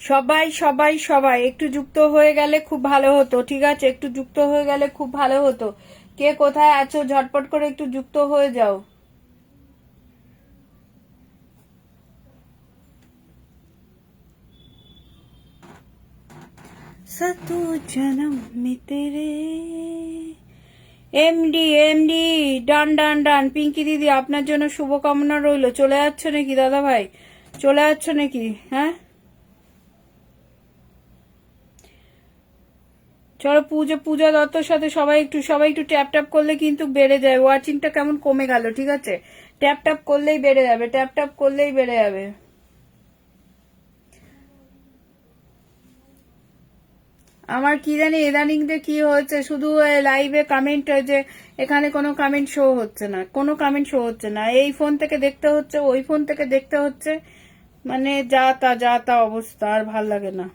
সবাই সবাই সবাই একটু যুক্ত হয়ে গেলে খুব ভালো হতো, ঠিক আছে? একটু যুক্ত হয়ে গেলে খুব ভালো হতো। কে কোথায় আছো ঝটপট করে একটু যুক্ত হয়ে যাও। सतू जन्म में तेरे এমডি এমডি ডান ডান ডান। পিঙ্কি দিদি আপনার জন্য শুভকামনা রইল। চলে যাচ্ছ নাকি দাদা ভাই, চলে যাচ্ছ নাকি? হ্যাঁ চলো পূজা দত্তর সাথে সবাই একটু ট্যাপ ট্যাপ করলে কিন্তু বেড়ে যায়। ওয়াচিংটা কেমন কমে গেল, ঠিক আছে? ট্যাপ ট্যাপ করলেই বেড়ে যাবে, ট্যাপ ট্যাপ করলেই বেড়ে যাবে। আমার কি জানি ইদানিং যে কি হয়েছে, শুধু লাইভে কমেন্ট, যে এখানে কোনো কমেন্ট শো হচ্ছে না, কোনো কমেন্ট শো হচ্ছে না। এই ফোন থেকে দেখতে হচ্ছে, ওই ফোন থেকে দেখতে হচ্ছে, মানে যা তা অবস্থা, আর ভাল লাগে না।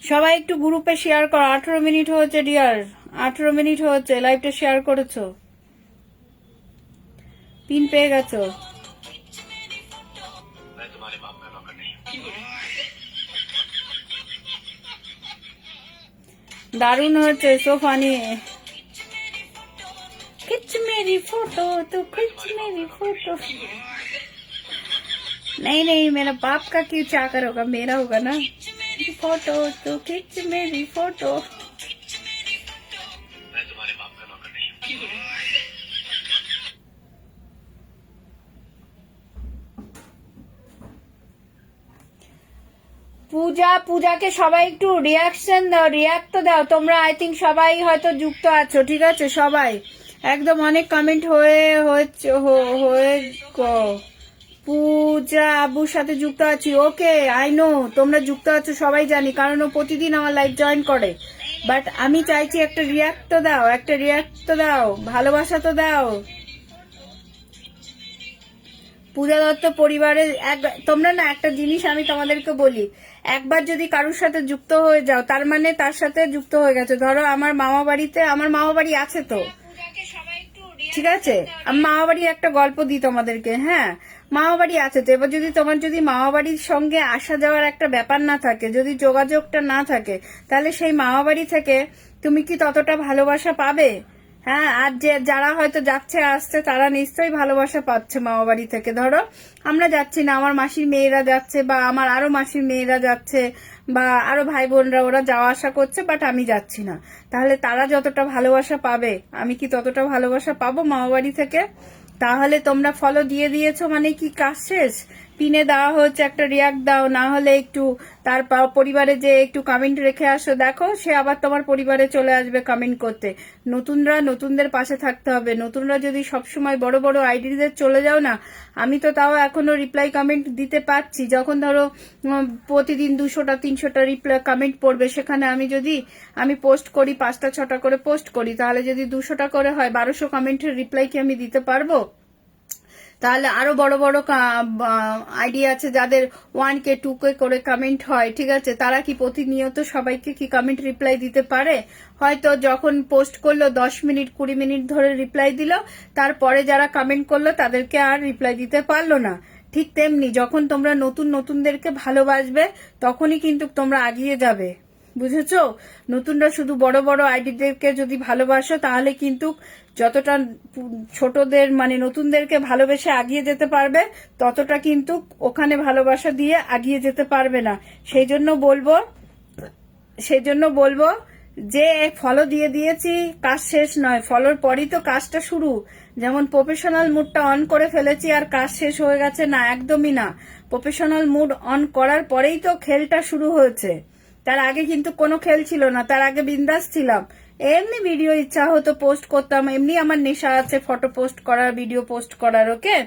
সবাই একটু গ্রুপে শেয়ার করো। 18 মিনিট হয়েছে ডিয়ার, 18 মিনিট হয়েছে, লাইভটা শেয়ার করেছো, পিন পেয়ে গেছো। দারুণ হয়েছে, সো ফানি। खिंच मेरी फोटो तो खिंच मेरी फोटो। नहीं मेरा बाप का क्यों चाकर होगा, मेरा होगा ना। फोटो तो खिंच मेरी फोटो। मैं तुम्हारे बाप का नौकर नहीं हूँ। পূজাকে সবাই একটু রিয়াকশন দাও, রিয়াক্ট তো দাও তোমরা। আই থিঙ্ক সবাই হয়তো যুক্ত আছো, ঠিক আছে? সবাই একদম, অনেক কমেন্ট পূজা আবুর সাথে যুক্ত আছি। ওকে, আই নো তোমরা যুক্ত আছো, সবাই জানি, কারণ ও প্রতিদিন আমার লাইভ জয়েন করে। বাট আমি চাইছি একটা রিয়াক্ট তো দাও, একটা রিয়াক্ট তো দাও, ভালোবাসা তো দাও। পূজা দত্ত পরিবারের তোমরা না একটা জিনিস আমি তোমাদেরকে বলি, একবার যদি কারোর সাথে যুক্ত হয়ে যাও তার মানে তার সাথে যুক্ত হয়ে গেছে। ধরো আমার মামা বাড়ি আছে তো, ঠিক আছে? আমি মামা বাড়ির একটা গল্প দিই তোমাদেরকে। হ্যাঁ, মামা বাড়ি আছে তো, এবার যদি তোমার যদি মামা বাড়ির সঙ্গে আসা যাওয়ার একটা ব্যাপার না থাকে, যদি যোগাযোগটা না থাকে, তাহলে সেই মামা বাড়ি থেকে তুমি কি ততটা ভালোবাসা পাবে? হ্যাঁ, আর যারা হয়তো যাচ্ছে আসছে তারা নিশ্চয়ই ভালোবাসা পাচ্ছে মামা বাড়ি থেকে। ধরো আমরা যাচ্ছি না, আমার মাসির মেয়েরা যাচ্ছে, বা আমার আরো মাসির মেয়েরা যাচ্ছে, বা আরো ভাই বোনরা ওরা যাওয়া আসা করছে, বাট আমি যাচ্ছি না। তাহলে তারা যতটা ভালোবাসা পাবে, আমি কি ততটা ভালোবাসা পাবো মামা বাড়ি থেকে? তাহলে তোমরা ফলো দিয়ে দিয়েছো মানে কি কাজ শেষ? পিনে দেওয়া হচ্ছে, একটা রিয়াক্ট দাও, না হলে একটু তার পরিবারে যে একটু কমেন্ট রেখে আসো, দেখো সে আবার তোমার পরিবারে চলে আসবে কমেন্ট করতে। নতুনদের পাশে থাকতে হবে। নতুনরা যদি সবসময় বড় বড় আইডিদের চলে যাও না, আমি তো তাও এখনো রিপ্লাই কমেন্ট দিতে পারছি। যখন ধরো প্রতিদিন 200টা 300টা রিপ্লাই কমেন্ট পড়বে, সেখানে আমি পোস্ট করি 5টা 6টা করে পোস্ট করি, তাহলে যদি 200টা করে হয় 1200 কমেন্টের রিপ্লাই কি আমি দিতে পারবো? তাহলে আরো বড় বড় আইডি আছে যাদের 1K 2K করে কমেন্ট হয়, ঠিক আছে? তারা কি প্রতিনিয়ত সবাইকে কি কমেন্ট রিপ্লাই দিতে পারে? হয়তো যখন পোস্ট করলো 10 মিনিট 20 মিনিট ধরে রিপ্লাই দিল, তারপরে যারা কমেন্ট করলো তাদেরকে আর রিপ্লাই দিতে পারলো না। ঠিক তেমনি যখন তোমরা নতুনদেরকে ভালোবাসবে, তখনই কিন্তু তোমরা এগিয়ে যাবে, বুঝেছো? নতুনরা শুধু বড় বড় আইডিদেরকে যদি ভালোবাসো, তাহলে কিন্তু যতটা ছোটদের মানে নতুনদেরকে ভালোবেসে আগিয়ে যেতে পারবে, ততটা কিন্তু ওখানে ভালোবাসা দিয়ে আগিয়ে যেতে পারবে না। সেই জন্য বলবো যে ফলো দিয়ে দিয়েছি কাজ শেষ নয়, ফলোর পরই তো কাজটা শুরু। যেমন প্রফেশনাল মুডটা অন করে ফেলেছি আর কাজ শেষ হয়ে গেছে, না, একদমই না। প্রফেশনাল মুড অন করার পরেই তো খেলটা শুরু হয়েছে। তার আগে কিন্তু কোনো খেল ছিল না, তার আগে বিন্দাস ছিলাম। এমনি ভিডিও ইচ্ছা হতো পোস্ট করতাম, এমনি আমার নেশা আছে ফটো পোস্ট করার, ভিডিও পোস্ট করার। ওকে,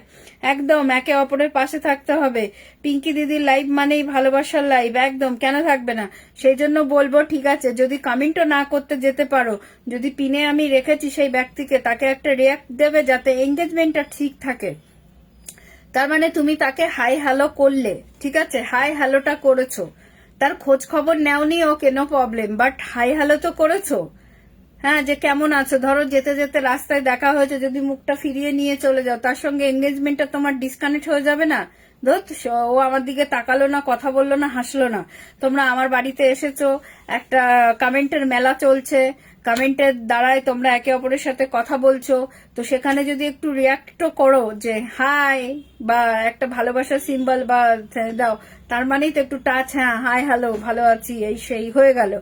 একদম একে অপরের পাশে থাকতে হবে। পিঙ্কি দিদির লাইভ মানেই ভালোবাসার লাইভ, একদম, কেন থাকবে না? সেই জন্য বলবো, ঠিক আছে, যদি কমেন্টও না করতে যেতে পারো, যদি পিনে আমি রেখেছি সেই ব্যক্তিকে, তাকে একটা রিয়াক্ট দেবে যাতে এঙ্গেজমেন্টটা ঠিক থাকে। তার মানে তুমি তাকে হাই হ্যালো করলে, ঠিক আছে, হাই হ্যালোটা করেছো, তার খোঁজ খবর নেওনি, okay, no problem, but hi hello তো করেছো। হ্যাঁ, যে কেমন আছো, ধরো যেতে যেতে রাস্তায় দেখা হয়েছে, যদি মুখটা ফিরিয়ে নিয়ে চলে যাও, তার সঙ্গে এঙ্গেজমেন্টটা তোমার ডিসকানেক্ট হয়ে যাবে না? ধর, ও আমার দিকে তাকালো না, কথা বললো না, হাসলো না, তোমরা আমার বাড়িতে এসেছো, একটা কমেন্টের মেলা চলছে, কমেন্টের দ্বারাই তোমরা একে অপরের সাথে কথা বলছো, তো সেখানে যদি একটু রিয়াক্টও করো যে হাই বা একটা ভালোবাসার সিম্বল বা দাও, তার মানেই তো একটু টাচ, হ্যাঁ হাই হ্যালো ভালো আছি, এই সেই হয়ে গেল,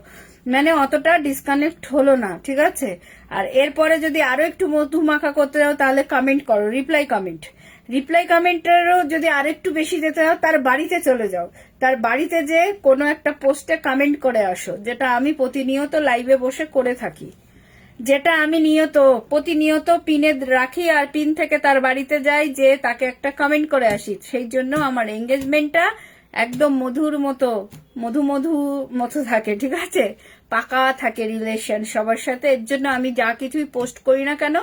মানে অতটা ডিসকানেক্ট হলো না, ঠিক আছে। আর এরপরে যদি আরো একটু মধু মাখা করতে যাও তাহলে কমেন্ট করো, রিপ্লাই কমেন্টেরও যদি আরেকটু বেশি যেতে যাও, তার বাড়িতে চলে যাও, তার বাড়িতে যে কোনো একটা পোস্টে কমেন্ট করে আসো, যেটা আমি প্রতিনিয়ত লাইভে বসে করে থাকি, যেটা আমি প্রতিনিয়ত পিনে রাখি, আর পিন থেকে তার বাড়িতে যাই, যে তাকে একটা কমেন্ট করে আসি। সেই জন্য আমার এঙ্গেজমেন্টটা একদম মধুর মতো মধু থাকে, ঠিক আছে, পাকা থাকে রিলেশন সবার সাথে। এর জন্য আমি যা কিছুই পোস্ট করি না কেন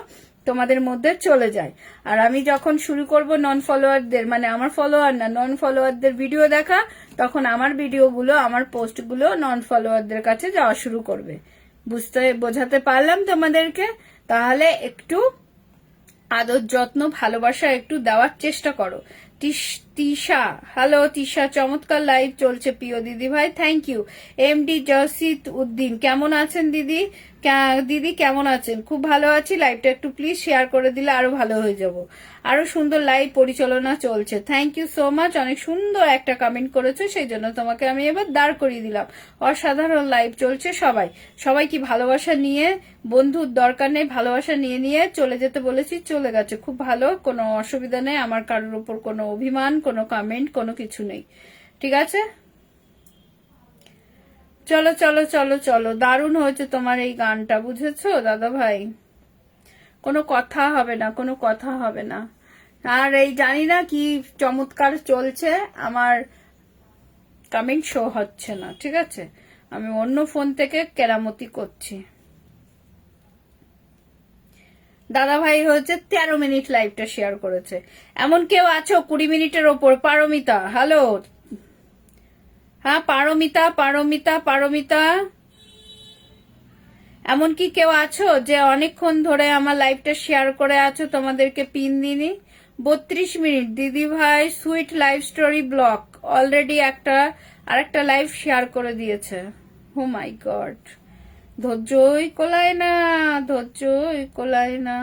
তোমাদের মধ্যে চলে যায়। আর আমি যখন শুরু করব নন ফলোয়ারদের, মানে আমার ফলোয়ার না, নন ফলোয়ারদের ভিডিও দেখা, তখন আমার ভিডিওগুলো, আমার পোস্টগুলো নন ফলোয়ারদের কাছে যাওয়া শুরু করবে। বোঝাতে পারলাম তোমাদেরকে? তাহলে একটু আদর যত্ন ভালোবাসা একটু দেওয়ার চেষ্টা করো। তিশা, হ্যালো তিশা, চমৎকার লাইভ চলছে প্রিয় দিদি ভাই, থ্যাংক ইউ। এমডি জসিদ উদ্দিন, কেমন আছেন দিদি? দিদি কেমন আছেন? খুব ভালো আছি, লাইভটা একটু প্লিজ শেয়ার করে দিলে আরো ভালো হয়ে যাব। আরো সুন্দর লাইভ পরিচালনা চলছে, থ্যাংক ইউ সো মাচ। অনেক সুন্দর একটা কমেন্ট করেছো, সেই জন্য তোমাকে আমি এবার দাঁড় করিয়ে দিলাম। অসাধারণ লাইভ চলছে, সবাই কি ভালোবাসা নিয়ে, বন্ধুর দরকার নেই, ভালোবাসা নিয়ে চলে যেতে বলেছি, চলে গেছে, খুব ভালো, কোনো অসুবিধা নেই, আমার কারোর উপর কোনো অভিমান, কোনো কমেন্ট, কোনো কিছু নেই, ঠিক আছে। চলো চলো চলো চলো, দারুণ হয়েছে তোমার এই গানটা, বুঝেছো দাদা ভাই? কোনো কথা হবে না, কোনো কথা হবে না। আর এই জানি না কি চমৎকার চলছে, আমার কমেন্ট শো হচ্ছে না, ঠিক আছে, আমি অন্য ফোন থেকে কেরামতি করছি। দাদা ভাই হচ্ছে 13 মিনিট লাইভটা শেয়ার করেছে। এমন কেউ আছো 20 মিনিটের ওপর? পারমিতা, হ্যালো, হ্যাঁ পারমিতা, এমন কি কেউ আছো যে অনেকক্ষণ ধরে আমার লাইভটা শেয়ার করে আছো? তোমাদেরকে পিন দিনি। 32 মিনিট দিদি ভাই, sweet live story blog already আরেকটা লাইভ শেয়ার করে দিয়েছে। ও মাই গড, ধৈর্যই কোলায় না।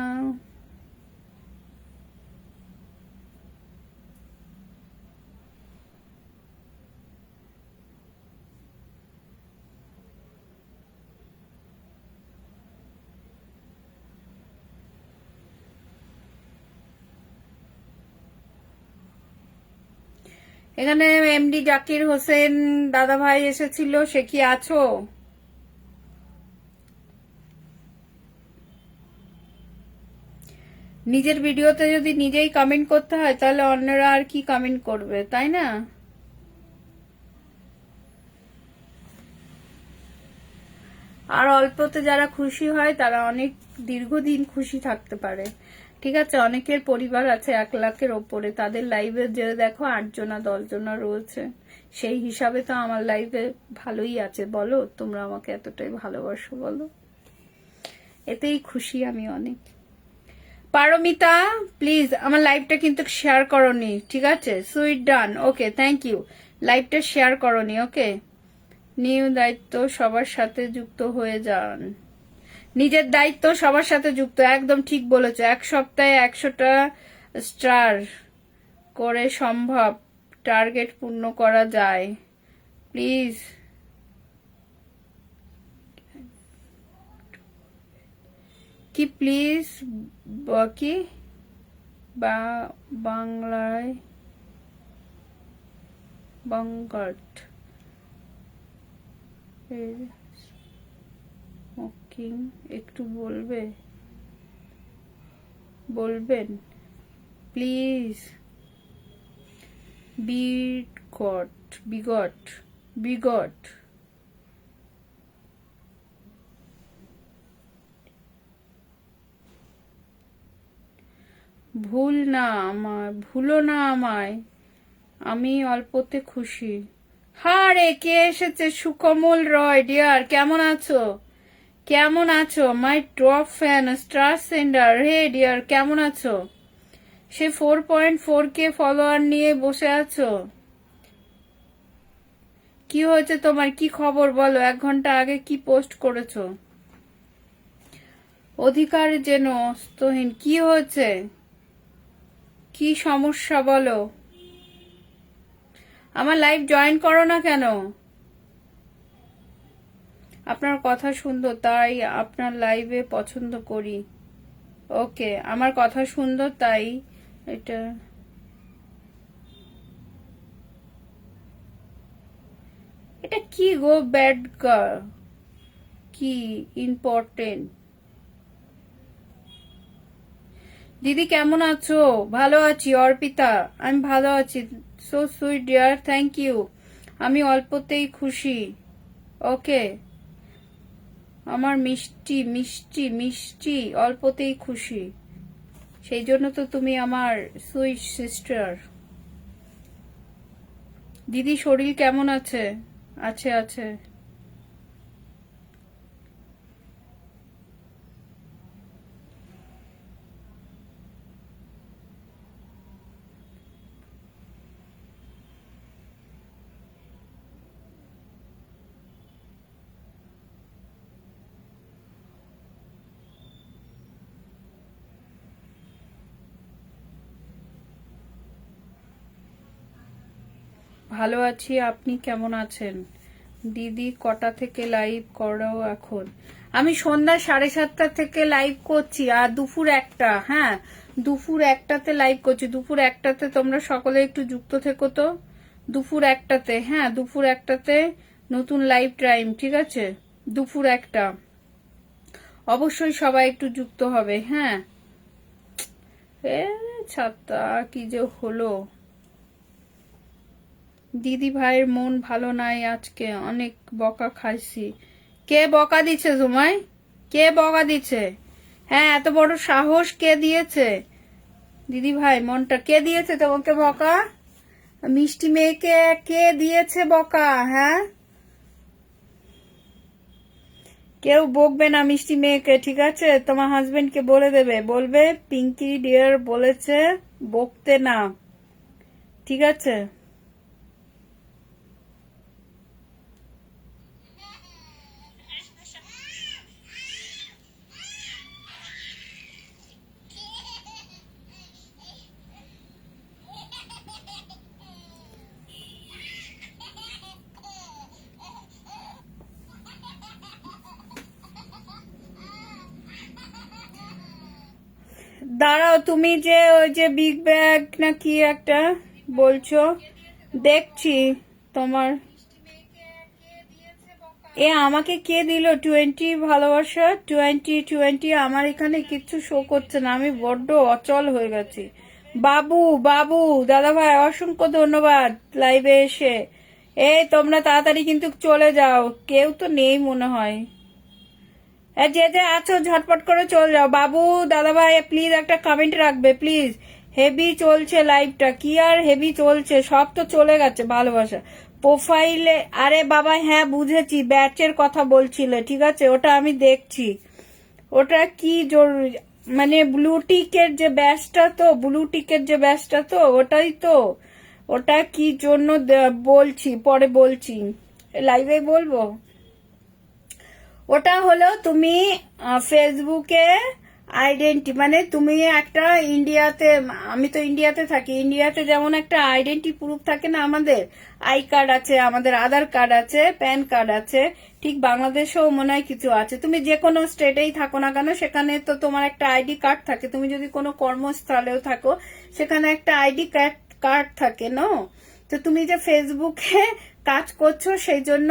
এখানে এমডি জাকির হোসেন দাদা ভাই এসেছিল, সে কি আছো? নিজের ভিডিওতে যদি নিজেই কমেন্ট করতে হয় তাহলে অন্যরা আর কি কমেন্ট করবে, তাই না? আর অল্পতে যারা খুশি হয় তারা অনেক দীর্ঘদিন খুশি থাকতে পারে, ঠিক আছে। অনেকের পরিবার আছে 1 লাখের ওপরে, তাদের লাইভে যে দেখো 8 জনা 10 জনা রয়েছে, সেই হিসাবে তো আমার লাইভে ভালোই আছে। বলো, তোমরা আমাকে এতটাই ভালোবাসো, বলো, এতেই খুশি আমি অনেক। পারমিতা প্লিজ আমার লাইভটা কিন্তু শেয়ার করনি, ঠিক আছে, sweet done, okay, thank you, লাইভটা শেয়ার করনি, ওকে। নিউ দায়িত্ব সবার সাথে যুক্ত হয়ে যান, নিজের দায়িত্ব সবার সাথে যুক্ত, একদম ঠিক বলেছো। 1 সপ্তাহে 100টা স্টার করে সম্ভব টার্গেট পূর্ণ করা যায়, প্লিজ কি প্লিজ কি বাংলায় বাঙ্গার্ট স্মোকিং একটু বলবেন প্লিজ। বিগট ভুলো না আমায়, আমি অল্পতে খুশি। রে কে এসেছে? সুকমল রয় ডিয়ার, কেমন আছো? My top fan star sender, hey dear কেমন আছো? সে 4.4K ফলোয়ার নিয়ে বসে আছো। কি হয়েছে তোমার? কি খবর বলো? 1 ঘন্টা আগে কি পোস্ট করেছো? অধিকার যেন অস্তহীন। কি হয়েছে? কি সমস্যা বলো? আমার লাইভ জয়েন করো না কেন? আপনার কথা সুন্দর তাই আপনার লাইভে পছন্দ করি। ওকে, আমার কথা সুন্দর তাই এটা কি গো ব্যাড গার্ল? কি ইম্পর্টেন্ট? দিদি কেমন আছো? ভালো আছি অর্পিতা, আমি ভালো আছি। So sweet dear, thank you. আমি অল্পতেই খুশি। ওকে, আমার মিষ্টি মিষ্টি মিষ্টি অল্পতেই খুশি, সেই জন্য তো তুমি আমার সুইট সিস্টার। দিদি শরীর কেমন আছে? আছে। ভালো আছি, আপনি কেমন আছেন? দিদি কটা থেকে লাইভ করো এখন? আমি সন্ধ্যা 7:30 থেকে লাইভ করছি, আর দুপুর 1টা, হ্যাঁ দুপুর 1টাতে লাইভ করছি। দুপুর 1টাতে তোমরা সকলে একটু যুক্ত থেকো তো। দুপুর 1টাতে, হ্যাঁ দুপুর 1টাতে নতুন লাইভ টাইম, ঠিক আছে? দুপুর 1টা অবশ্যই সবাই একটু যুক্ত হবে, হ্যাঁ। ছাতা কি যে হলো। দিদি ভাইয়ের মন ভালো নাই আজকে, অনেক বকা খাইছি। কে বকা দিচ্ছে তোমায়? কে বকা দিচ্ছে? হ্যাঁ, এত বড় সাহস কে দিয়েছে? দিদি ভাই মনটা কে দিয়েছে তোমাকে বকা? মিষ্টি মেয়েকে কে দিয়েছে বকা? হ্যাঁ, কেউ বকবে না মিষ্টি মেয়েকে, ঠিক আছে? তোমার হাজবেন্ডকে বলে দেবে, বলবে পিঙ্কি ডিয়ার বলেছে বকতে না, ঠিক আছে? দাঁড়াও, তুমি যে ওই যে বিগ ব্যাগ না কি একটা বলছো, দেখছি তোমার। আমাকে কে দিল 20 ভালোবাসা? 20 আমার এখানে কিচ্ছু শো করছে না, আমি বড্ড অচল হয়ে গেছি। বাবু দাদা ভাই অসংখ্য ধন্যবাদ লাইভে এসে। তোমরা তাড়াতাড়ি কিন্তু চলে যাও, কেউ তো নেই মনে হয়। যে আছো ঝটপট করে চলে যাও। বাবু দাদা ভাই প্লিজ একটা কমেন্ট রাখবে প্লিজ। হেভি চলছে লাইভটা, কি আর হেভি চলছে, সব তো চলে গেছে ভালোবাসা প্রোফাইলে। আরে বাবা হ্যাঁ বুঝেছি, ব্যাচের কথা বলছিলে, ঠিক আছে ওটা আমি দেখছি। ওটা কি জরুরি মানে ব্লুটিকের যে ব্যাচটা তো ওটাই তো। ওটা কি জন্য বলছি, পরে বলছি, লাইভে বলবো। ওটা হলো তুমি ফেসবুকে আইডেন্টি মানে তুমি একটা ইন্ডিয়াতে, আমি তো ইন্ডিয়াতে থাকি, ইন্ডিয়াতে যেমন একটা আইডেন্টি প্রুফ থাকে না, আমাদের আই কার্ড আছে, আমাদের আধার কার্ড আছে, প্যান কার্ড আছে, ঠিক বাংলাদেশেও মনে হয় কিছু আছে। তুমি যে কোনো স্টেটেই থাকো না কেন, সেখানে তো তোমার একটা আইডি কার্ড থাকে। তুমি যদি কোনো কর্মস্থলেও থাকো, সেখানে একটা আইডি কার্ড থাকে না। তো তুমি যে ফেসবুকে কাজ করছো, সেই জন্য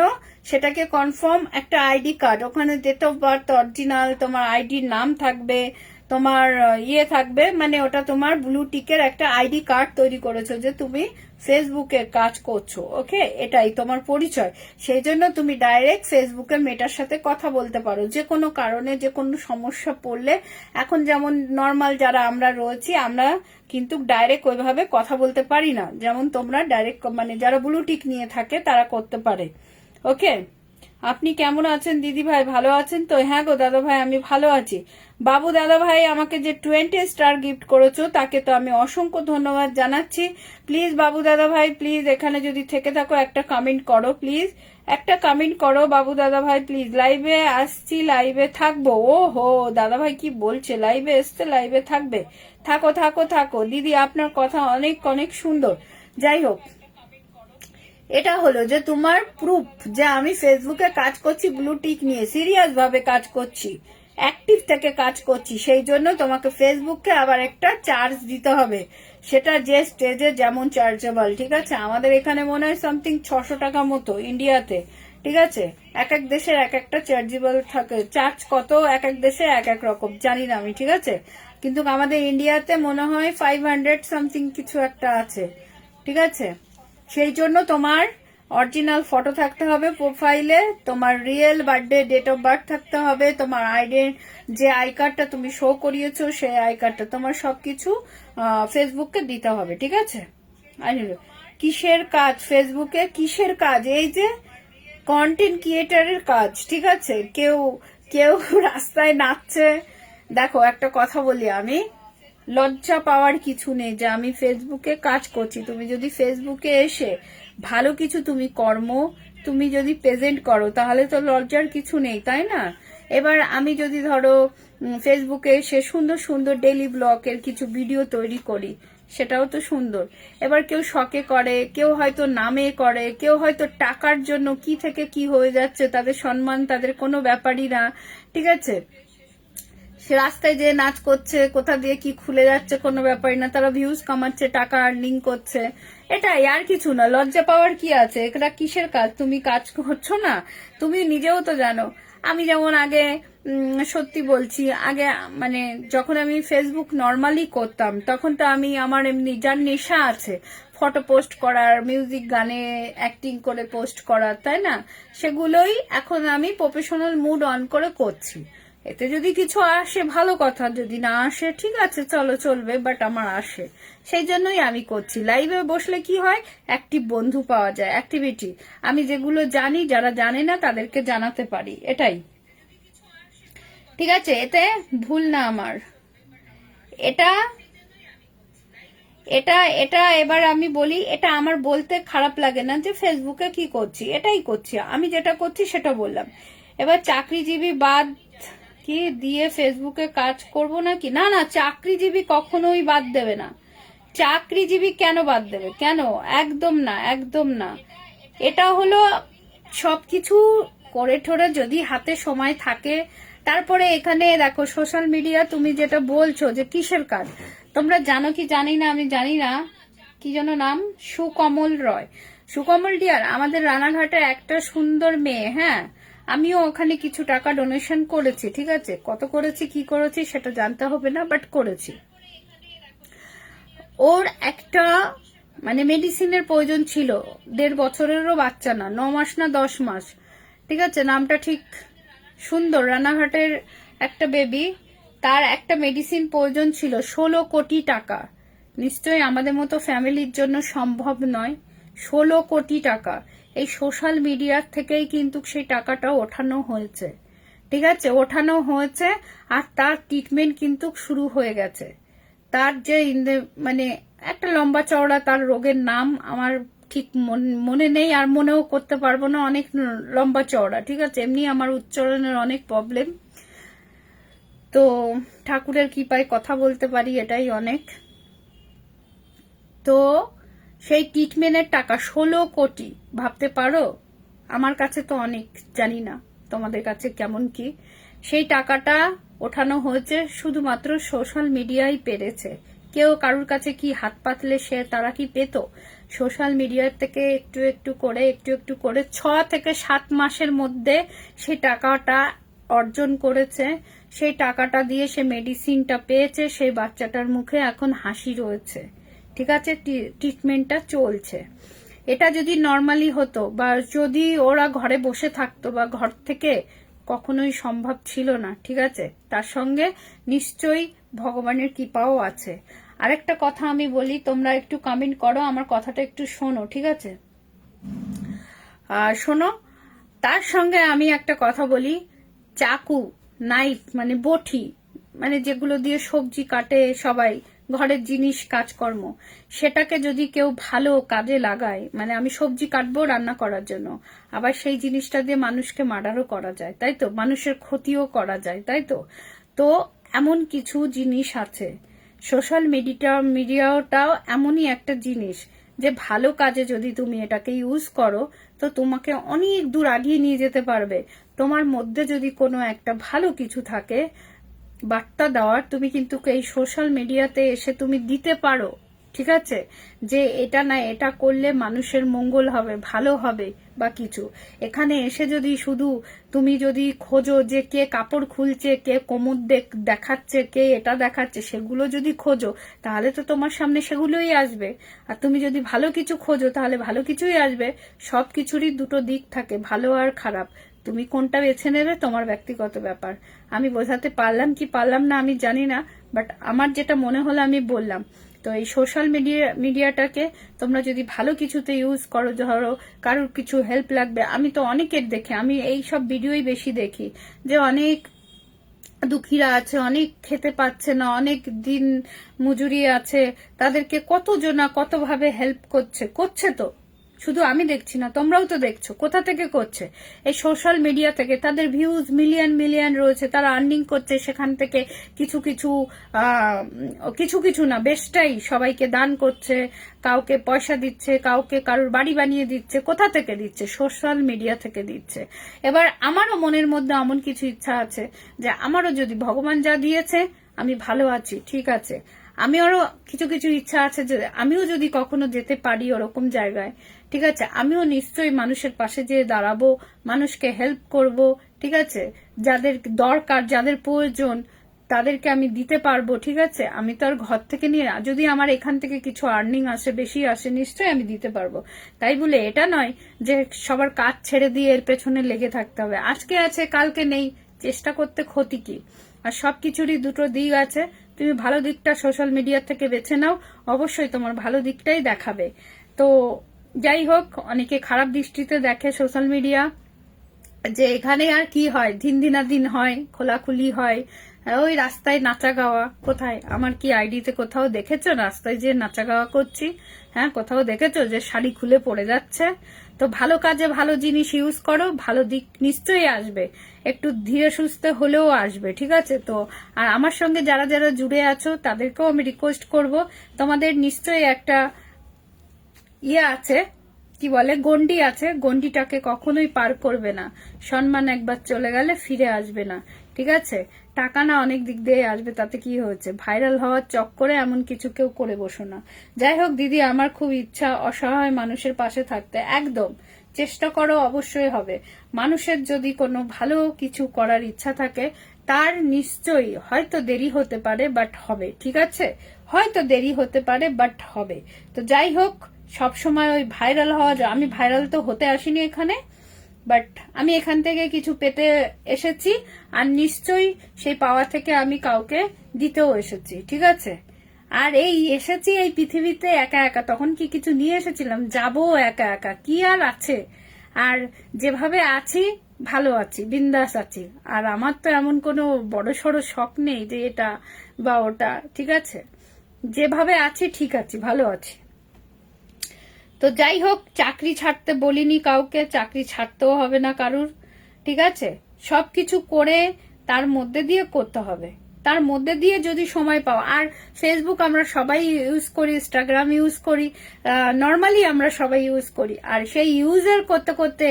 সেটাকে কনফার্ম একটা আইডি কার্ড, ওখানে ডেট অফ বার্থ অরিজিনাল, তোমার আইডির নাম থাকবে, তোমার থাকবে, মানে ওটা তোমার ব্লু টিকের একটা আইডি কার্ড তৈরি করেছো যে তুমি ফেসবুকে কাজ করছো। ওকে, এটাই তোমার পরিচয়। সেই জন্য তুমি ডাইরেক্ট ফেসবুকের মেটার সাথে কথা বলতে পারো যে কোনো কারণে, যে কোনো সমস্যা পড়লে। এখন যেমন নর্মাল যারা আমরা রয়েছি, আমরা কিন্তু ডাইরেক্ট ওইভাবে কথা বলতে পারি না, যেমন তোমরা ডাইরেক্ট মানে যারা ব্লু টিক নিয়ে থাকে তারা করতে পারে। ওকে, আপনি কেমন আছেন দিদি ভাই, ভালো আছেন তো? হ্যাঁ গো দাদা ভাই, আমি ভালো আছি। বাবু দাদা ভাই আমাকে যে 20 স্টার গিফট করেছো, তাকে তো আমি অসংখ্য ধন্যবাদ জানাচ্ছি। প্লিজ বাবু দাদা ভাই, প্লিজ এখানে যদি থেকে থাকো একটা কমেন্ট করো, প্লিজ একটা কমেন্ট করো বাবু দাদা ভাই, প্লিজ। লাইভে আসছি, লাইভে থাকবো। ও হো, দাদা ভাই কি বলছে, লাইভে এসছে, লাইভে থাকবে। থাকো থাকো থাকো দিদি, আপনার কথা অনেক অনেক সুন্দর। যাই হোক, এটা হলো যে তোমার প্রুফ যে আমি ফেসবুকে কাজ করছি, ব্লু টিক নিয়ে সিরিয়াস ভাবে কাজ করছি, অ্যাক্টিভ থেকে কাজ করছি। সেই জন্য তোমাকে ফেসবুককে আবার একটা চার্জ দিতে হবে, সেটা যে স্টেজে যেমন চার্জেবল। ঠিক আছে, আমাদের এখানে মনে হয় সামথিং 600 টাকা মতো ইন্ডিয়াতে। ঠিক আছে, এক এক দেশের এক একটা চার্জেবল থাকে, চার্জ কত এক এক দেশে এক এক রকম জানি না আমি। ঠিক আছে, কিন্তু আমাদের ইন্ডিয়াতে মনে হয় 500 সামথিং কিছু একটা আছে। ঠিক আছে, সেই জন্য তোমার অরিজিনাল ফটো থাকতে হবে প্রোফাইলে, তোমার real birthday date of birth থাকতে হবে, তোমার যে আই কার্ডটা তুমি শো করিয়েছো সেই আই কার্ডটা, তোমার সবকিছু ফেসবুককে দিতে হবে। ঠিক আছে, কিসের কাজ ফেসবুকে, কিসের কাজ? এই যে কন্টেন্ট ক্রিয়েটারের কাজ। ঠিক আছে, কেউ কেউ রাস্তায় নাচছে। দেখো একটা কথা বলি, আমি লজ্জা পাওয়ার কিছু নেই যে আমি ফেসবুকে কাজ করছি। তুমি যদি ফেসবুকে এসে ভালো কিছু তুমি যদি প্রেজেন্ট করো, তাহলে তো লজ্জার কিছু নেই, তাই না? এবার আমি যদি ধরো ফেসবুকে এসে সুন্দর সুন্দর ডেইলি ব্লগের কিছু ভিডিও তৈরি করি, সেটাও তো সুন্দর। এবার কেউ শখে করে, কেউ হয়তো নামে করে, কেউ হয়তো টাকার জন্য কি থেকে কি হয়ে যাচ্ছে, তাদের সম্মান তাদের কোনো ব্যাপারই না। ঠিক আছে, সে রাস্তায় যে নাচ করছে, কোথা দিয়ে কি খুলে যাচ্ছে কোনো ব্যাপারই না, তারা ভিউজ কামাচ্ছে, টাকা আর্নিং করছে, এটাই, আর কিছু না। লজ্জা পাওয়ার কি আছে? এটা কিসের কাজ? তুমি কাজ করছো না, তুমি নিজেও তো জানো। আমি যেমন আগে সত্যি বলছি, আগে মানে যখন আমি ফেসবুক নর্মালি করতাম, তখন তো আমি আমার এমনি যার নেশা আছে ফটো পোস্ট করার, মিউজিক গানে অ্যাক্টিং করে পোস্ট করার, তাই না, সেগুলোই এখন আমি প্রফেশনাল মুড অন করে করছি। এতে যদি কিছু আসে ভালো কথা, যদি না আসে ঠিক আছে, চলবে, বাট আমার আসে, সেই জন্যই আমি করছি। লাইভে বসলে কি হয়, অ্যাক্টিভ বন্ধু পাওয়া যায়, অ্যাক্টিভিটি আমি যেগুলো জানি, যারা জানে না তাদেরকে জানাতে পারি, এটাই। ঠিক আছে, এতে ভুল না আমার। এটা এটা এটা এবার আমি বলি, এটা আমার বলতে খারাপ লাগে না যে ফেসবুকে কি করছি, এটাই করছি, আমি যেটা করছি সেটা বললাম। এবার চাকরিজীবী বাদ কি দিয়ে ফেসবুকে কাজ করব নাকি? না না, চাকরিজীবী কখনোই বাদ দেবে না। চাকরিজীবী কেন বাদ দেবে? কেন? একদম না, একদম না। এটা হলো সবকিছু করে ঠোরে যদি হাতে সময় থাকে, তারপরে এখানে দেখো সোশ্যাল মিডিয়া, তুমি যেটা বলছো যে কিসের কাজ, তোমরা জানো কি জানি না, আমি জানি না, কি যেন নাম, সুকমল রয়, সুকমল ডিয়ার, আমাদের রানাঘাটে একটা সুন্দর মেয়ে। হ্যাঁ, আমিও ওখানে কিছু টাকা ডোনেশন করেছি। ঠিক আছে, কত করেছি কি করেছি সেটা জানতে হবে না, বাট করেছি। ওর একটা মানে মেডিসিনের প্রয়োজন ছিল, 1.5 বছরেরও বাচ্চা না, 9 মাস না 10 মাস। ঠিক আছে, নামটা ঠিক সুন্দর, রানাঘাটের একটা বেবি, তার একটা মেডিসিন প্রয়োজন ছিল 16 কোটি টাকা। নিশ্চয়ই আমাদের মতো ফ্যামিলির জন্য সম্ভব নয় 16 কোটি টাকা। এই সোশ্যাল মিডিয়ার থেকেই কিন্তু সেই টাকাটা ওঠানো হয়েছে। ঠিক আছে, ওঠানো হয়েছে, আর তার ট্রিটমেন্ট কিন্তু শুরু হয়ে গেছে। তার যে মানে একটা লম্বা চওড়া তার রোগের নাম আমার ঠিক মনে নেই, আর মনেও করতে পারবো না, অনেক লম্বা চওড়া। ঠিক আছে, এমনি আমার উচ্চারণের অনেক প্রবলেম। তো ঠাকুরের কৃপায় কথা বলতে পারি, এটাই অনেক। তো সেই ট্রিটমেন্টের টাকা 16 কোটি, ভাবতে পারো? আমার কাছে তো অনেক, জানি না তোমাদের কাছে কেমন কি। সেই টাকাটা ওঠানো হয়েছে শুধুমাত্র সোশ্যাল মিডিয়ায় পেরেছে। কেউ কারুর কাছে কি হাত পাতলে তারা কি পেত? সোশ্যাল মিডিয়ার থেকে একটু একটু করে 6 থেকে 7 মাসের মধ্যে সেই টাকাটা অর্জন করেছে। সেই টাকাটা দিয়ে সে মেডিসিনটা পেয়েছে, সেই বাচ্চাটার মুখে এখন হাসি রয়েছে, ঠিক আছে? ট্রিটমেন্টটা চলছে। এটা যদি নর্মালি হতো বা যদি ওরা ঘরে বসে থাকতো বা ঘর থেকে, কখনোই সম্ভব ছিল না, ঠিক আছে? তার সঙ্গে নিশ্চয়ই ভগবানের কৃপাও আছে। আরেকটা কথা আমি বলি, তোমরা একটু কমেন্ট করো, আমার কথাটা একটু শোনো, ঠিক আছে? শোনো, তার সঙ্গে আমি একটা কথা বলি, চাকু, নাইফ মানে বটি, মানে যেগুলো দিয়ে সবজি কাটে সবাই, ঘরের জিনিস কাজকর্ম, সেটাকে যদি কেউ ভালো কাজে লাগায়, মানে আমি সবজি কাটবো রান্না করার জন্য, আবার সেই জিনিসটা দিয়ে মানুষকে মার্ডারও করা যায়, তাই তো? মানুষের ক্ষতিও করা যায়, তাই তো? তো এমন কিছু জিনিস আছে। সোশ্যাল মিডিয়াটাও এমনই একটা জিনিস যে ভালো কাজে যদি তুমি এটাকে ইউজ করো তো তোমাকে অনেক দূর আগিয়ে নিয়ে যেতে পারবে। তোমার মধ্যে যদি কোনো একটা ভালো কিছু থাকে বার্তা দেওয়ার, তুমি কিন্তু এই সোশ্যাল মিডিয়াতে এসে তুমি দিতে পারো, ঠিক আছে? যে এটা না, এটা করলে মানুষের মঙ্গল হবে, ভালো হবে বা কিছু। এখানে এসে যদি শুধু তুমি যদি খোঁজো যে কে কাপড় খুলছে, কে কোমর দেখাচ্ছে, কে এটা দেখাচ্ছে, সেগুলো যদি খোঁজো তাহলে তো তোমার সামনে সেগুলোই আসবে। আর তুমি যদি ভালো কিছু খোঁজো তাহলে ভালো কিছুই আসবে। সব কিছুরই দুটো দিক থাকে, ভালো আর খারাপ। তুমি কোনটা বেছে নেবে তোমার ব্যক্তিগত ব্যাপার। আমি বোঝাতে পারলাম কি পারলাম না আমি জানি না, বাট আমার যেটা মনে হলো আমি বললাম। তো এই সোশ্যাল মিডিয়াটাকে তোমরা যদি ভালো কিছুতে ইউজ করো, ধরো কারোর কিছু হেল্প লাগবে, আমি তো অনেকের দেখি, আমি এই সব ভিডিওই বেশি দেখি যে অনেক দুঃখীরা আছে, অনেক খেতে পাচ্ছে না, অনেক দিন মজুরি আছে, তাদেরকে কতজনা কতভাবে হেল্প করছে তো শুধু আমি দেখছি না, তোমরাও তো দেখছো। কোথা থেকে করছে? এই সোশ্যাল মিডিয়া থেকে। তাদের ভিউজ মিলিয়ন রয়েছে, তারা আর্নিং করছে সেখান থেকে। কিছু না, বেশটাই সবাইকে দান করছে, কাউকে পয়সা দিচ্ছে, কাউকে কারোর বাড়ি বানিয়ে দিচ্ছে। কোথা থেকে দিচ্ছে? সোশ্যাল মিডিয়া থেকে দিচ্ছে। এবার আমারও মনের মধ্যে এমন কিছু ইচ্ছা আছে যে আমারও যদি ভগবান যা দিয়েছে, আমি ভালো আছি, ঠিক আছে, আমি আরো কিছু ইচ্ছা আছে যে আমিও যদি কখনো যেতে পারি ওরকম জায়গায়, ঠিক আছে, আমিও নিশ্চয়ই মানুষের পাশে যেয়ে দাঁড়াবো, মানুষকে হেল্প করব, ঠিক আছে? যাদের দরকার, যাদের প্রয়োজন, তাদেরকে আমি দিতে পারবো, ঠিক আছে? আমি তো আর ঘর থেকে নিয়ে, যদি আমার এখান থেকে কিছু আর্নিং আসে, বেশি আসে, নিশ্চয়ই আমি দিতে পারবো। তাই বলে এটা নয় যে সবার কাজ ছেড়ে দিয়ে এর পেছনে লেগে থাকতে হবে। আজকে আছে কালকে নেই, চেষ্টা করতে ক্ষতি কি? আর সবকিছুরই দুটো দিক আছে। তুমি ভালো দিকটা সোশ্যাল মিডিয়া থেকে বেছে নাও, অবশ্যই তোমার ভালো দিকটাই দেখাবে। তো যাই হোক, অনেকে খারাপ দৃষ্টিতে দেখে সোশ্যাল মিডিয়া, যে এখানে আর কি হয়, দিন হয়, খোলাখুলি হয়, ওই রাস্তায় নাচা গাওয়া। কোথায়? আমার কি আইডিতে কোথাও দেখেছো রাস্তায় যে নাচা গাওয়া করছি? হ্যাঁ, কোথাও দেখেছো যে শাড়ি খুলে পড়ে যাচ্ছে? তো ভালো কাজে ভালো জিনিস ইউজ করো, ভালো দিক নিশ্চয়ই আসবে, একটু ধীরে সুস্থে হলেও আসবে, ঠিক আছে? তো আর আমার সঙ্গে যারা জুড়ে আছো তাদেরকেও আমি রিকোয়েস্ট করব, তোমাদের নিশ্চয়ই একটা আছে, কি বলে, গন্ডি আছে, গন্ডিটাকে কখনোই পার করবে না। সম্মান একবার চলে গেলে ফিরে আসবে না, ঠিক আছে? টাকা না অনেক দিক দিয়ে আসবে, তাতে কি হয়েছে? ভাইরাল হওয়ার চক্করে এমন কিছু কেউ করে বসো না। যাই হোক দিদি, আমার খুব ইচ্ছা অসহায় মানুষের পাশে থাকতে, একদম চেষ্টা করো, অবশ্যই হবে। মানুষের যদি কোনো ভালো কিছু করার ইচ্ছা থাকে, তার নিশ্চয়ই, হয়তো দেরি হতে পারে বাট হবে, ঠিক আছে? হয়তো দেরি হতে পারে বাট হবে। তো যাই হোক, সবসময় ওই ভাইরাল হওয়া যায়, আমি ভাইরাল তো হতে আসিনি এখানে, বাট আমি এখান থেকে কিছু পেতে এসেছি, আর নিশ্চয়ই সেই পাওয়া থেকে আমি কাউকে দিতেও এসেছি, ঠিক আছে? আর এই এসেছি এই পৃথিবীতে একা একা, তখন কি কিছু নিয়ে এসেছিলাম? যাবো একা একা, কি আর আছে? আর যেভাবে আছি ভালো আছি, বিন্দাস আছি। আর আমার তো এমন কোনো বড় সড়ো শখ নেই যে এটা বা ওটা, ঠিক আছে? যেভাবে আছি ঠিক আছি, ভালো আছি। তো যাই হোক, চাকরি ছাড়তে বলিনি কাউকে, চাকরি ছাড়তেও হবে না কারুর, ঠিক আছে? সবকিছু করে তার মধ্যে দিয়ে করতে হবে, তার মধ্যে দিয়ে যদি সময় পাও, আর ফেসবুক আমরা সবাই ইউজ করি, ইনস্টাগ্রাম ইউজ করি, নর্মালি আমরা সবাই ইউজ করি, আর সেই ইউজের করতে করতে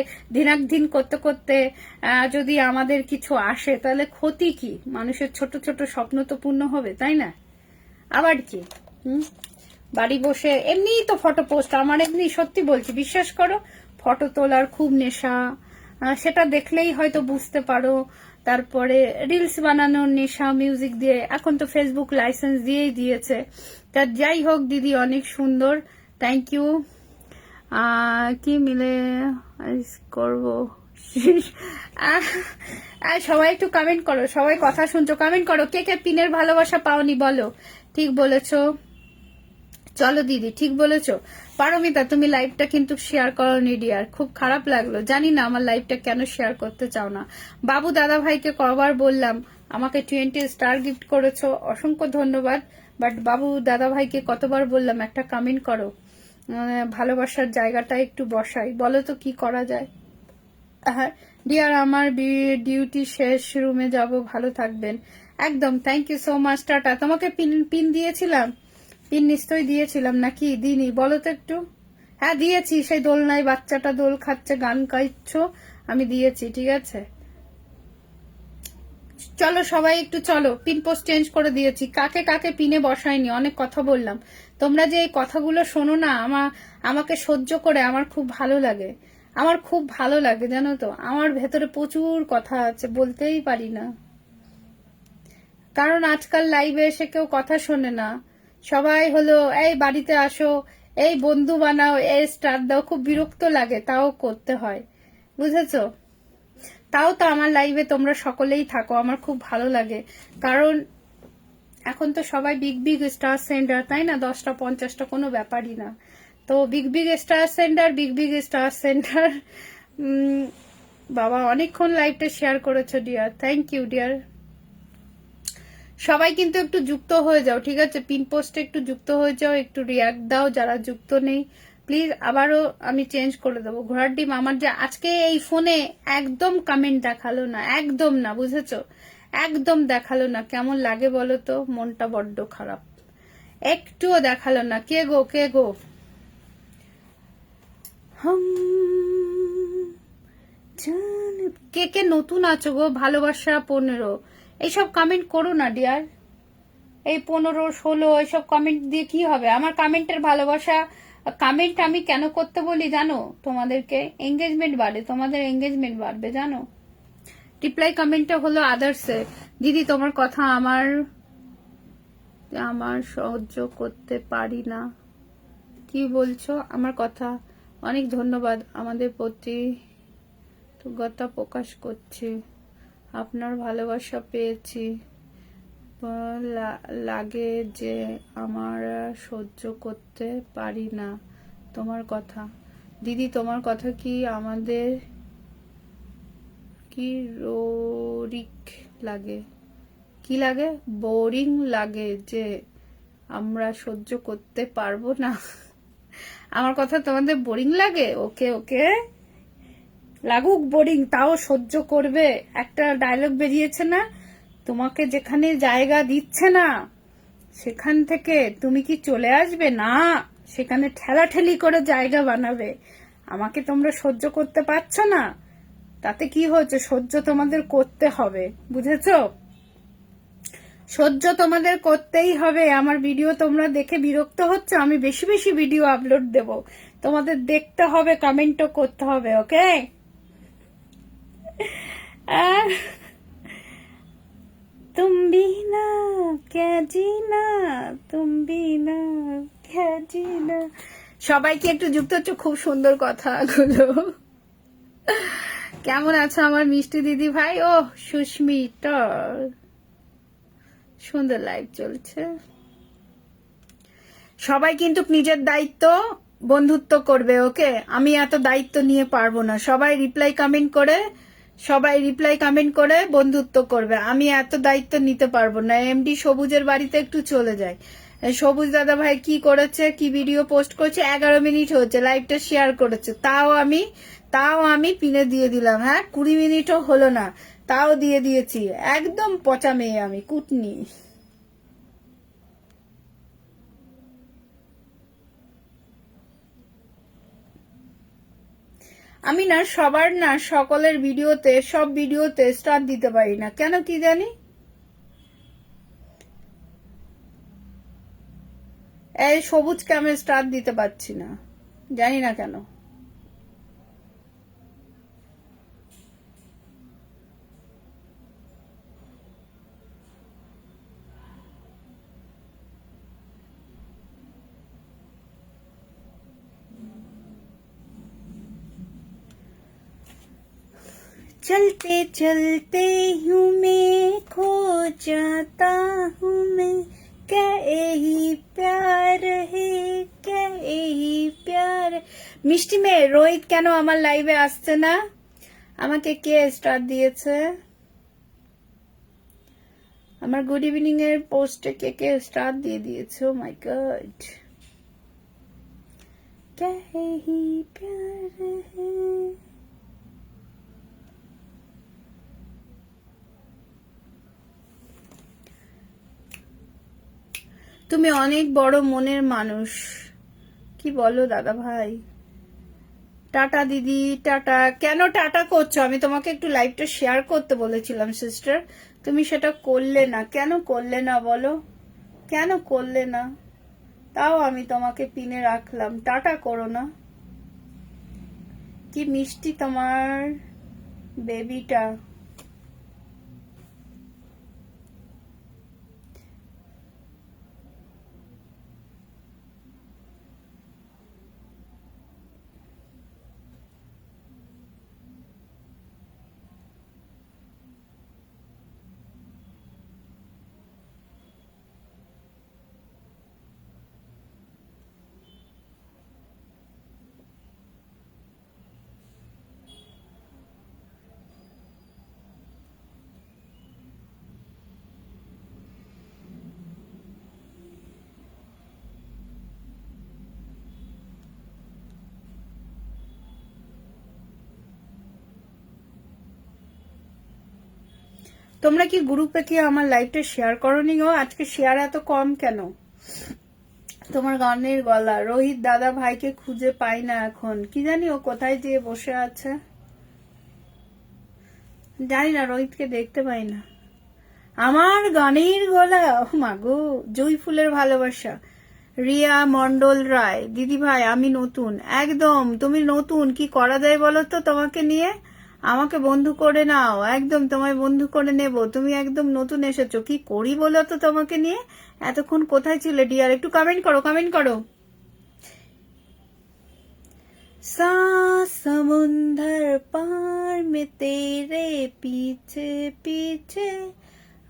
দিন করতে করতে যদি আমাদের কিছু আসে তাহলে ক্ষতি কি? মানুষের ছোট ছোট স্বপ্ন তো পূর্ণ হবে, তাই না? আবার কি বাড়ি বসে এমনিই তো ফটো পোস্ট, আমার এমনি সত্যি বলছি, বিশ্বাস করো ফটো তোলার খুব নেশা, সেটা দেখলেই হয়তো বুঝতে পারো। তারপরে রিলস বানানোর নেশা মিউজিক দিয়ে, এখন তো ফেসবুক লাইসেন্স দিয়েই দিয়েছে। তা যাই হোক দিদি, অনেক সুন্দর, থ্যাংক ইউ। কি মিলে করবো সবাই একটু কমেন্ট করো, সবাই কথা শুনছো, কমেন্ট করো কে কে পিনের ভালোবাসা পাওনি বলো। ঠিক বলেছো, চলো দিদি ঠিক বলেছো। পারমিতা তুমি লাইভটা কিন্তু শেয়ার করোনি ডিয়ার, খুব খারাপ লাগলো, জানি না আমার লাইভটা কেন শেয়ার করতে চাও না। বাবু দাদা ভাইকে কবার বললাম, আমাকে 20 স্টার গিফট করেছো, অসংখ্য ধন্যবাদ, বাট বাবু দাদা ভাইকে কতবার বললাম একটা কমেন্ট করো, ভালোবাসার জায়গাটা একটু বসাই, বলো তো কি করা যায়। হ্যাঁ ডিয়ার, আমার ডিউটি শেষ, রুমে যাব, ভালো থাকবেন। একদম, thank you so much, tata. তোমাকে পিন দিয়েছিলাম, পিন নিশ্চয়ই দিয়েছিলাম নাকি দিইনি বলো তো একটু। হ্যাঁ দিয়েছি, সেই দোলনায় বাচ্চাটা দোল খাচ্ছে, গান গাইছ, আমি দিয়েছি, ঠিক আছে। চলো সবাই একটু চলো, পিন পোস্ট চেঞ্জ করে দিয়েছি, কাকে কাকে পিনে বসাইনি, অনেক কথা বললাম। তোমরা যে এই কথাগুলো শোনো না, আমাকে সহ্য করে আমার খুব ভালো লাগে, আমার খুব ভালো লাগে জানো তো। আমার ভেতরে প্রচুর কথা আছে, বলতেই পারি না, কারণ আজকাল লাইভে এসে কেউ কথা শোনে না, সবাই হলো এই বাড়িতে আসো, এই বন্ধু বানাও, এই স্টার দাও, খুব বিরক্ত লাগে, তাও করতে হয়, বুঝেছো। তাও তো আমার লাইভে তোমরা সকলেই থাকো, আমার খুব ভালো লাগে, কারণ এখন তো সবাই বিগ বিগ স্টার সেন্ডার, তাই না, 10টা 50টা কোনো ব্যাপারই না। তো বিগ বিগ স্টার সেন্ডার বাবা অনেকক্ষণ লাইভটা শেয়ার করেছো ডিয়ার, থ্যাংক ইউ ডিয়ার। সবাই কিন্তু একটু যুক্ত হয়ে যাও, ঠিক আছে, পিন পোস্টে একটু যুক্ত হয়ে যাও, একটু রিয়াক্ট দাও যারা যুক্ত নেই প্লিজ। আবারও আমি চেঞ্জ করে দেবো। ঘোড়ার ডিম, আমার যে আজকে এই ফোনে একদম কমেন্ট দেখালো না, একদম না, বুঝেছো, একদম দেখালো না, কেমন লাগে বলো তো, মনটা বড্ড খারাপ, একটুও দেখালো না। কে গো কে গো, কে কে নতুন আছো গো, ভালোবাসা 15 এইসব কমেন্ট করো না ডিয়ার, এই 15 16 এইসব কমেন্ট দিয়ে কি হবে। আমার কমেন্টের ভালোবাসা, কমেন্ট আমি কেন করতে বলি জানো, তোমাদেরকে এঙ্গেজমেন্ট বাড়ে, তোমাদের এঙ্গেজমেন্ট বাড়বে জানো। রিপ্লাই কমেন্টটা হলো আদার্সে, দিদি তোমার কথা আমার সহ্য করতে পারি না। কি বলছো আমার কথা, অনেক ধন্যবাদ, আমাদের প্রতি কৃতজ্ঞতা প্রকাশ করছি, আপনার ভালোবাসা পেয়েছি, লাগে যে আমার সহ্য করতে পারি না তোমার কথা। দিদি তোমার কথা কি আমাদের কি রোরিক লাগে, কি লাগে, বোরিং লাগে যে আমরা সহ্য করতে পারবো না। আমার কথা তোমাদের বোরিং লাগে, ওকে ওকে, লাগুক বোরিং, তাও সহ্য করবে। একটা ডায়লগ বেরিয়েছে না, তোমাকে যেখানে জায়গা দিচ্ছে না সেখান থেকে তুমি কি চলে আসবে না, সেখানে ঠেলাঠেলি করে জায়গা বানাবে। আমাকে তোমরা সহ্য করতে পারছো না, তাতে কি হচ্ছে, সহ্য তোমাদের করতে হবে, বুঝেছো, সহ্য তোমাদের করতেই হবে। আমার ভিডিও তোমরা দেখে বিরক্ত হচ্ছে, আমি বেশি বেশি ভিডিও আপলোড দেব, তোমাদের দেখতে হবে, কমেন্টও করতে হবে, ওকে। तुम भी ना क्या जीना, तुम भी ना क्या जीना। সবাইকে একটু যুক্ত হচ্ছে, খুব সুন্দর কথাগুলো। কেমন আছো আমার মিষ্টি দিদি ভাই, ও সুস্মিতা, সুন্দর লাইভ চলছে। সবাই কিন্তু নিজের দায়িত্ব বন্ধুত্ব করবে, ওকে, আমি এত দায়িত্ব নিয়ে পারবো না। সবাই রিপ্লাই কমেন্ট করে বন্ধুত্ব করবে, আমি এত দায়িত্ব নিতে পারবো না। এমডি সবুজের বাড়িতে একটু চলে যায়। সবুজ দাদা ভাই কি করেছে, কি ভিডিও পোস্ট করেছে, 11 মিনিট হচ্ছে লাইভটা শেয়ার করেছে, তাও আমি পিনে দিয়ে দিলাম। হ্যাঁ 20 মিনিটও হলো না, তাও দিয়ে দিয়েছি, একদম পচা মেয়ে আমি, কুটনি। আমি না সবার না সকলের ভিডিওতে, সব ভিডিওতে স্টার দিতে পারি না, কেন কি জানি। এই সবুজকে আমি স্টার দিতে পারছি না, জানি না কেন। चलते चलते यूं मैं खो जाता हूँ मैं, क्या यही प्यार है, क्या यही प्यार। মিষ্টি মেয়ে রোহিত কেন আমার লাইভে আসছে না? আমাকে কে স্টার দিয়েছে? আমার গুড ইভিনিং এর পোস্টে কে কে স্টার দিয়ে দিয়েছে? ও মাই গড, क्या यही प्यार है। তুমি অনেক বড় মনের মানুষ, কি বলো দাদা ভাই? টাটা দিদি, টাটা। কেন টাটা করছো? আমি তোমাকে একটু লাইভটা শেয়ার করতে বলেছিলাম সিস্টার, তুমি সেটা করলে না। কেন করলে না বলো, কেন করলে না? তাও আমি তোমাকে পিনে রাখলাম, টাটা করো না। কি মিষ্টি তোমার বেবিটা। তোমরা কি গ্রুপে কি আমার লাইভটা শেয়ার করনি গো? আজকে শেয়ার এত কম কেন? তোমার গানের গলা। রোহিত দাদা ভাইকে খুঁজে পাই না এখন, কি জানি ও কোথায় যেয়ে বসে আছে, জানি না, রোহিতকে দেখতে পাই না। আমার গানের গলা, ও মাগো। জুই ফুলের ভালোবাসা। রিয়া মন্ডল রায়, দিদি ভাই আমি নতুন। একদম তুমি নতুন, কি করা যায় বলো তো তোমাকে নিয়ে? আমাকে বন্ধু করে নাও, একদম তোমায় বন্ধু করে নেব। তুমি একদম নতুন এসেছো, কি করি বলো তো তোমাকে নিয়ে? এতক্ষণ কোথায় ছিলে ডিয়ার? একটু কমেন্ট করো, কমেন্ট করো। समुंदर पार में तेरे पीछे पीछे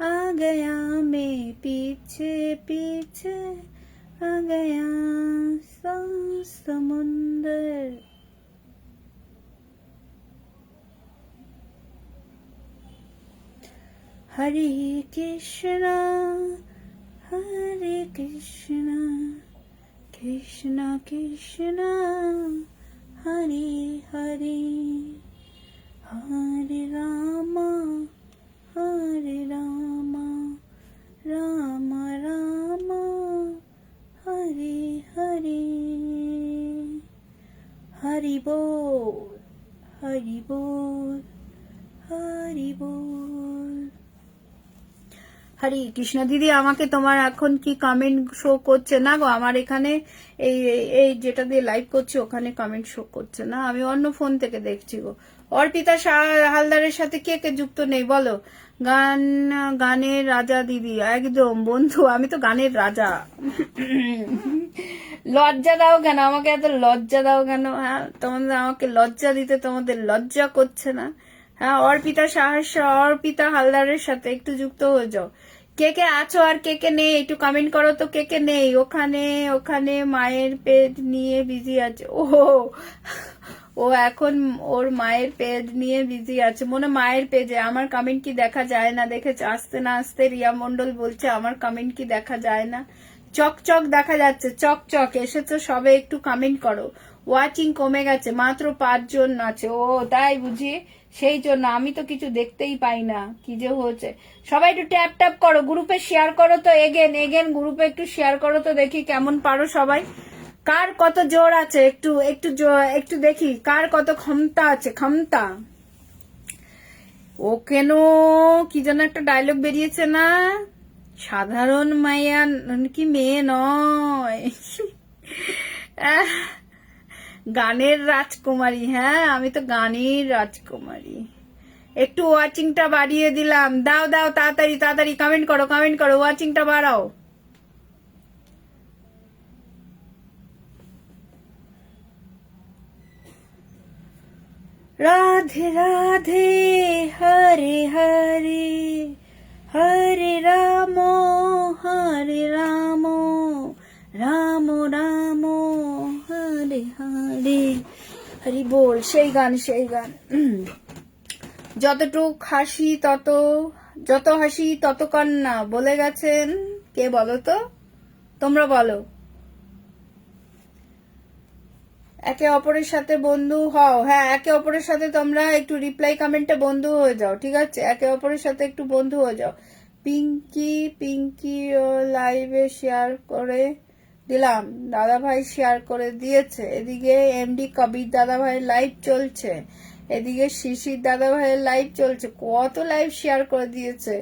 आ गया, मैं पीछे पीछे आ गया। समुंदर। हरे कृष्णा हरे कृष्णा कृष्णा कृष्णा हरे हरे, हरे रामा राम राम हरे हरे। हरि बोल हरि बोल हरि बोल। হরে কৃষ্ণ। দিদি আমাকে তোমার এখন কি কমেন্ট শো করছে না গো? আমার এখানে এই এই যেটা দিয়ে লাইভ করছি ওখানে কমেন্ট শো করছে না, আমি অন্য ফোন থেকে দেখছি গো। অর্পিতা হালদারের সাথে কে কে যুক্ত নেই বলো? গানের রাজা দিদি, একদম বন্ধু, আমি তো গানের রাজা। লজ্জা দাও কেন আমাকে, এত লজ্জা দাও কেন? হ্যাঁ, তোমাদের আমাকে লজ্জা দিতে তোমাদের লজ্জা করছে না? হ্যাঁ, অর্পিতা হালদারের সাথে একটু যুক্ত হয়ে যাও। কে কে আছো আর কে কে নেই একটু কমেন্ট করো তো, কে কে নেই? ওখানে মায়ের পেজ নিয়ে বিজি আছে। ও এখন ওর মায়ের পেজ নিয়ে বিজি আছে মনে, মায়ের পেজে। আমার কমেন্ট কি দেখা যায় না? দেখেছে আসতে না আসতে রিয়া মন্ডল বলছে আমার কমেন্ট কি দেখা যায় না? চকচক দেখা যাচ্ছে, চকচক এসেছো সবে, একটু কমেন্ট করো। ওয়াচিং কমে গেছে, মাত্র 5 জন আছে। ও তাই বুঝি? সেই জন্য আমি তো কিছু দেখতেই পাই না কি যে হচ্ছে। সবাই একটু ট্যাপ ট্যাপ করো, গ্রুপে শেয়ার করো তো, এগেন গ্রুপে একটু শেয়ার করো তো, দেখি কেমন পারো সবাই, কার কত জোর আছে, একটু একটু একটু দেখি কার কত ক্ষমতা আছে, ক্ষমতা। ও কেন কি যেন একটা ডায়লগ বেরিয়েছে না, সাধারণ মাইয়া কি মেয়ে নয়, আহ, গানের রাজকুমারী। হ্যাঁ আমি তো গানের রাজকুমারী। একটু ওয়াচিংটা বাড়িয়ে দিলাম, দাও দাও তাড়াতাড়ি তাড়াতাড়ি কমেন্ট করো, ওয়াচিংটা বাড়াও। রাধে রাধে হরে হরে হরে রাম রাম রাম হরে হরে। হরি বল, সেই গান সেই গান। যতটুক হাসি যত হাসি তত কান্না বলে গেছেন কে বলো তো, তোমরা বলো। একে অপরের সাথে বন্ধু হও, হ্যাঁ একে অপরের সাথে তোমরা একটু রিপ্লাই কমেন্টে বন্ধু হয়ে যাও, ঠিক আছে, একে অপরের সাথে একটু বন্ধু হয়ে যাও। পিঙ্কি লাইভে শেয়ার করে দিলাম, দাদা ভাই শেয়ার করে দিয়েছে। এদিকে এমডি কবির দাদা ভাইয়ের লাইভ চলছে, এদিকে শিশির দাদা ভাইয়ের লাইভ চলছে, কত লাইভ শেয়ার করে দিয়েছে।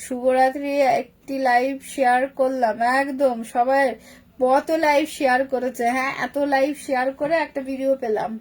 শুভরাত্রি একটি লাইভ শেয়ার করলাম, একদম সবাই কত লাইভ শেয়ার করেছে। হ্যাঁ এত লাইভ শেয়ার করে একটা ভিডিও পেলাম।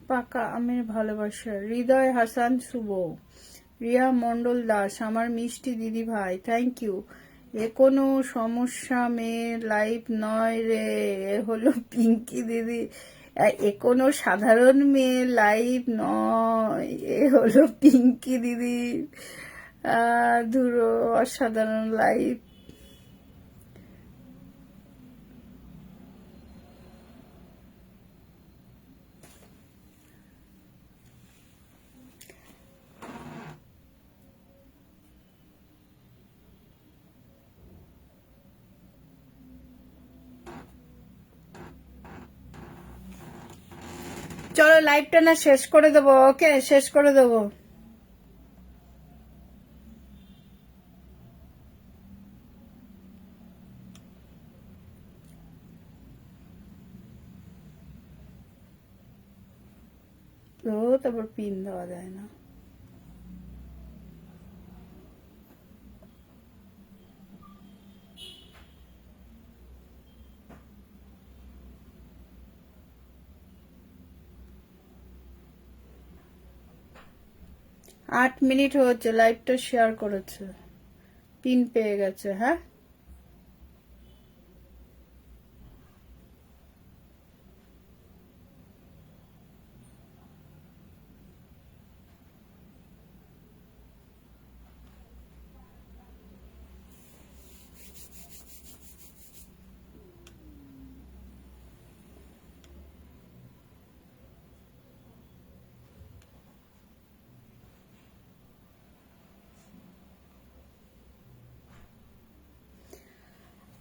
পাকা আমের ভালোবাসা, হৃদয় হাসান শুভ, রিয়া মন্ডল দাস, আমার মিষ্টি দিদি ভাই, থ্যাংক ইউ। এ কোনো সমস্যা মেয়ের লাইফ নয় রে, এ হলো পিঙ্কি দিদি, এ কোনো সাধারণ মেয়ের লাইফ নয়, এ হলো পিঙ্কি দিদি ধুরো অসাধারণ লাইফ। চলো লাইভটা না শেষ করে দেবো, ওকে শেষ করে দেবো। ও তারপর পিন দেওয়া যায় না। আট মিনিট হচ্ছে, লাইভটা শেয়ার করেছে, পিন পেয়ে গেছে। হ্যাঁ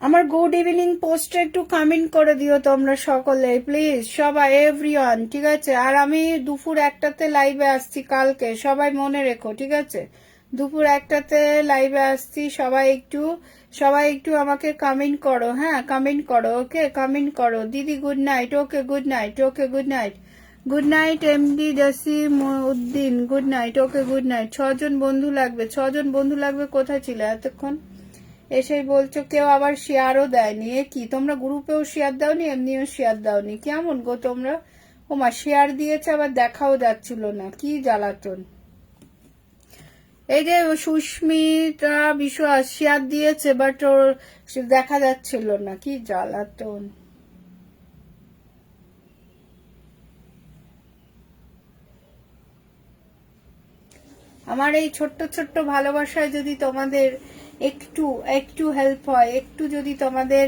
আমার গুড ইভিনিং পোস্টে একটু কমেন্ট করে দিও তোমরা সকলে প্লিজ, সবাই এভরিওয়ান, ঠিক আছে? আর আমি দুপুর 1টাতে লাইভে আসছি কালকে, সবাই মনে রেখো, ঠিক আছে? দুপুর 1টাতে লাইভে আসছি, সবাই একটু আমাকে কমেন্ট করো, হ্যাঁ কমেন্ট করো, ওকে কমেন্ট করো। দিদি good night, okay good night, okay good night, good night MD Jasim Uddin, good night, okay good night. 6জন বন্ধু লাগবে, 6জন বন্ধু লাগবে। কোথায় ছিল এতক্ষণ? এসেই বলছো কেউ আবার শেয়ারও দেয়নি। এ কি, তোমরা গ্রুপেও শেয়ার দাওনি, এমনিও শেয়ার দাওনি, কেমন গো তোমরা? ওমা শেয়ার দিয়েছে আবার দেখাও যাচ্ছিল না, কি জ্বালাতন। এই যে সুস্মিতা বিশ্বাস শেয়ার দিয়েছে বাট ওর দেখা যাচ্ছিল না, কি জ্বালাতন। আমার এই ছোট্ট ছোট্ট ভালোবাসায় যদি তোমাদের একটু একটু হেল্প হয়, একটু যদি তোমাদের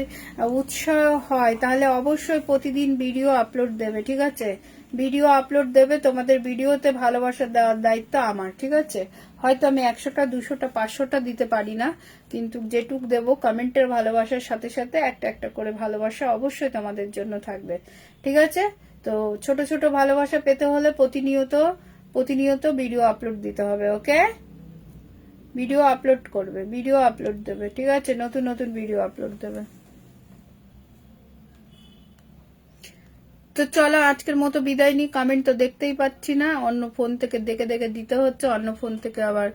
উৎসাহ হয়, তাহলে অবশ্যই প্রতিদিন ভিডিও আপলোড দেবে, ঠিক আছে? ভিডিও আপলোড দেবে, তোমাদের ভিডিওতে ভালোবাসা দেওয়ার দায়িত্ব আমার, ঠিক আছে? হয়তো আমি 100টা 200টা 500টা দিতে পারি না, কিন্তু যেটুক দেবো কমেন্টের ভালোবাসার সাথে সাথে একটা একটা করে ভালোবাসা অবশ্যই তোমাদের জন্য থাকবে, ঠিক আছে? তো ছোট ছোট ভালোবাসা পেতে হলে প্রতিনিয়ত ভিডিও আপলোড দিতে হবে, ওকে? ভিডিও আপলোড করবে, ভিডিও আপলোড দেবে, ঠিক আছে? নতুন নতুন ভিডিও আপলোড দেবে। তো চলো আজকের মতো বিদায় নিই। কমেন্ট তো দেখতেই পাচ্ছি না, অন্য ফোন থেকে দেখে দেখে দিতে হচ্ছে, অন্য ফোন থেকে আবার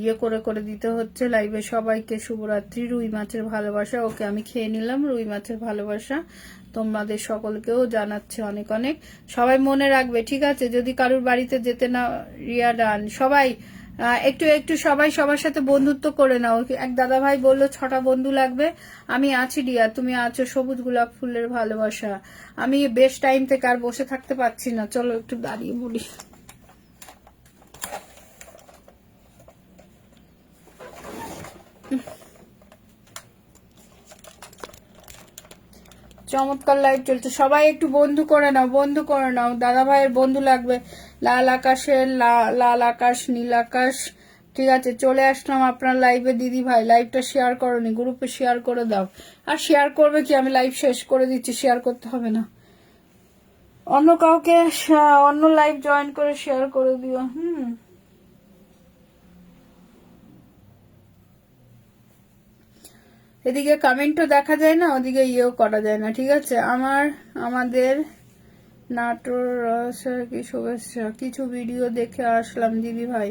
ইয়ে করে করে দিতে হচ্ছে লাইভে। সবাইকে শুভরাত্রি, রুই মাছের ভালোবাসা। ওকে আমি খেয়ে নিলাম রুই মাছের ভালোবাসা, তোমাদের সকলকেও জানাচ্ছে অনেক অনেক। সবাই মনে রাখবে, ঠিক আছে? যদি কারুর বাড়িতে যেতে না, রিয়া ডান, সবাই একটু একটু সবাই সবার সাথে বন্ধুত্ব করে নাও। এক দাদা ভাই বললো 6টা বন্ধু লাগবে, আমি আছি রিয়া, তুমি আছো। সবুজ গোলাপ ফুলের ভালোবাসা। আমি বেশ টাইম থেকে আর বসে থাকতে পারছি না, চলো একটু দাঁড়িয়ে বলি। চমৎকার লাইভ চলছে, সবাই একটু বন্ধু করে নাও, বন্ধু করে নাও। দাদা ভাইয়ের বন্ধু লাগবে, লাল আকাশের লাল আকাশ, নীল আকাশ, ঠিক আছে? চলে আসলাম আপনার লাইভে। দিদি ভাই লাইভটা শেয়ার করোনি, গ্রুপে শেয়ার করে দাও। আর শেয়ার করবে কি, আমি লাইভ শেষ করে দিচ্ছি, শেয়ার করতে হবে না। অন্য কাউকে অন্য লাইভ জয়েন করে শেয়ার করে দিও। এদিকে কমেন্টও দেখা যায় না, ওদিকে ইয়েও করা যায় না, ঠিক আছে? আমাদের নাটোর কি শুভেচ্ছা। কিছু ভিডিও দেখে আসলাম দিদি ভাই,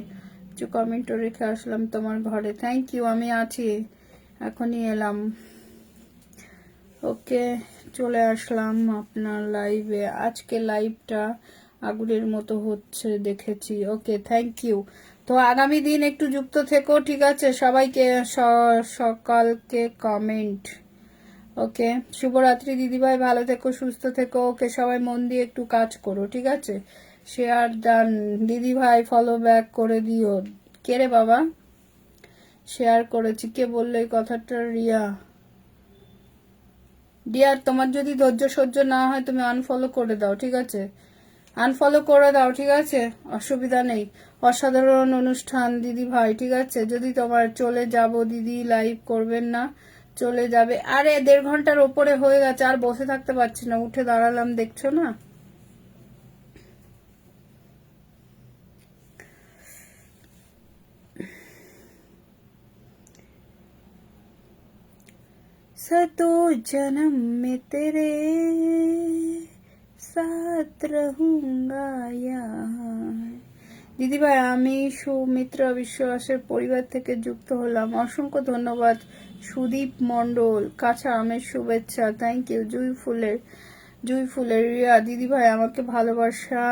কিছু কমেন্টও রেখে আসলাম তোমার ঘরে। থ্যাংক ইউ, আমি আছি, এখনই এলাম। ওকে চলে আসলাম আপনার লাইভে। আজকে লাইভটা আগুনের মতো হচ্ছে দেখেছি, ওকে থ্যাংক ইউ। তো আগামী দিন একটু যুক্ত থেকো, ঠিক আছে? সবাইকে সকালকে কমেন্ট, ওকে? শুভরাত্রি দিদিভাই, ভালো থেকো, সুস্থ থেকো, ওকে? সবাই মন দিয়ে একটু কাজ করো, ঠিক আছে? Share done. দিদিভাই ফলো ব্যাক করে দিও। কে রে বাবা? শেয়ার করেছি, কে বললো এই কথাটা? রিয়া। ডিয়ার, তোমার যদি ধৈর্য সহ্য না হয় তুমি আনফলো করে দাও, ঠিক আছে? আনফলো করে দাও, ঠিক আছে? অসুবিধা নেই। অসাধারণ অনুষ্ঠান দিদি ভাই, ঠিক আছে? যদি তোমার চলে যাব দিদি, লাইভ করবেন না, চলে যাবে। আরে 1.5 ঘন্টার ওপরে হয়ে গেছে, আর বসে থাকতে পারছি না, উঠে দাঁড়ালাম, দেখছো না? सतो जन्म में तेरे साथ रहूंगा यार। দিদি ভাই, আমি সুমিত্রা বিশ্বাসের পরিবার থেকে যুক্ত হলাম, অসংখ্য ধন্যবাদ। সুদীপ মন্ডল, কাঁচা আমের শুভেচ্ছা, থ্যাংক ইউ। জুই ফুলের রিয়া, দিদি ভাই আমাকে ভালোবাসা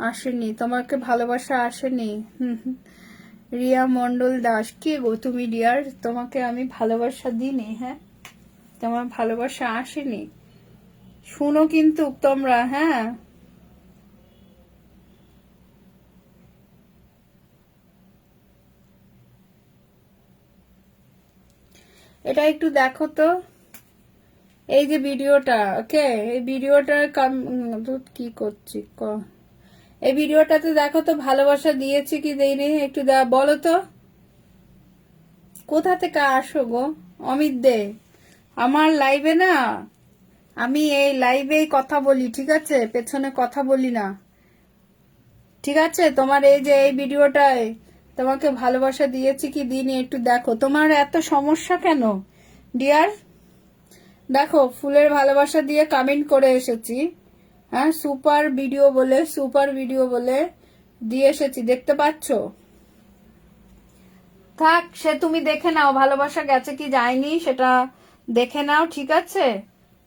আসেনি, তোমাকে ভালোবাসা আসেনি। রিয়া মন্ডল দাস, কে গো তুমি ডিয়ার? তোমাকে আমি ভালোবাসা দিইনি, হ্যাঁ? তোমার ভালোবাসা আসেনি, শুনো কিন্তু তোমরা, হ্যাঁ? এটা একটু দেখো তো, এই যে ভিডিওটা, ওকে? এই ভিডিওটা কি করছি, এই ভিডিওটাতে দেখো তো ভালোবাসা দিয়েছি কি দেইনি, একটু বলো তো। কোথা থেকে আসো গো? অমিত দে, আমার লাইভে না, আমি এই লাইভেই কথা বলি, ঠিক আছে, পেছনে কথা বলি না, ঠিক আছে। তোমার এই যে এই ভিডিওটায় তোমাকে ভালোবাসা দিয়েছি কি দিইনি একটু দেখো। তোমার এত সমস্যা কেন ডিয়ার? দেখো, ফুলের ভালোবাসা দিয়ে কমেন্ট করে এসেছি, হ্যাঁ, সুপার ভিডিও বলে দিয়ে এসেছি, দেখতে পাচ্ছ? থাক, সে তুমি দেখে নাও, ভালোবাসা গেছে কি যায়নি সেটা দেখে নাও, ঠিক আছে।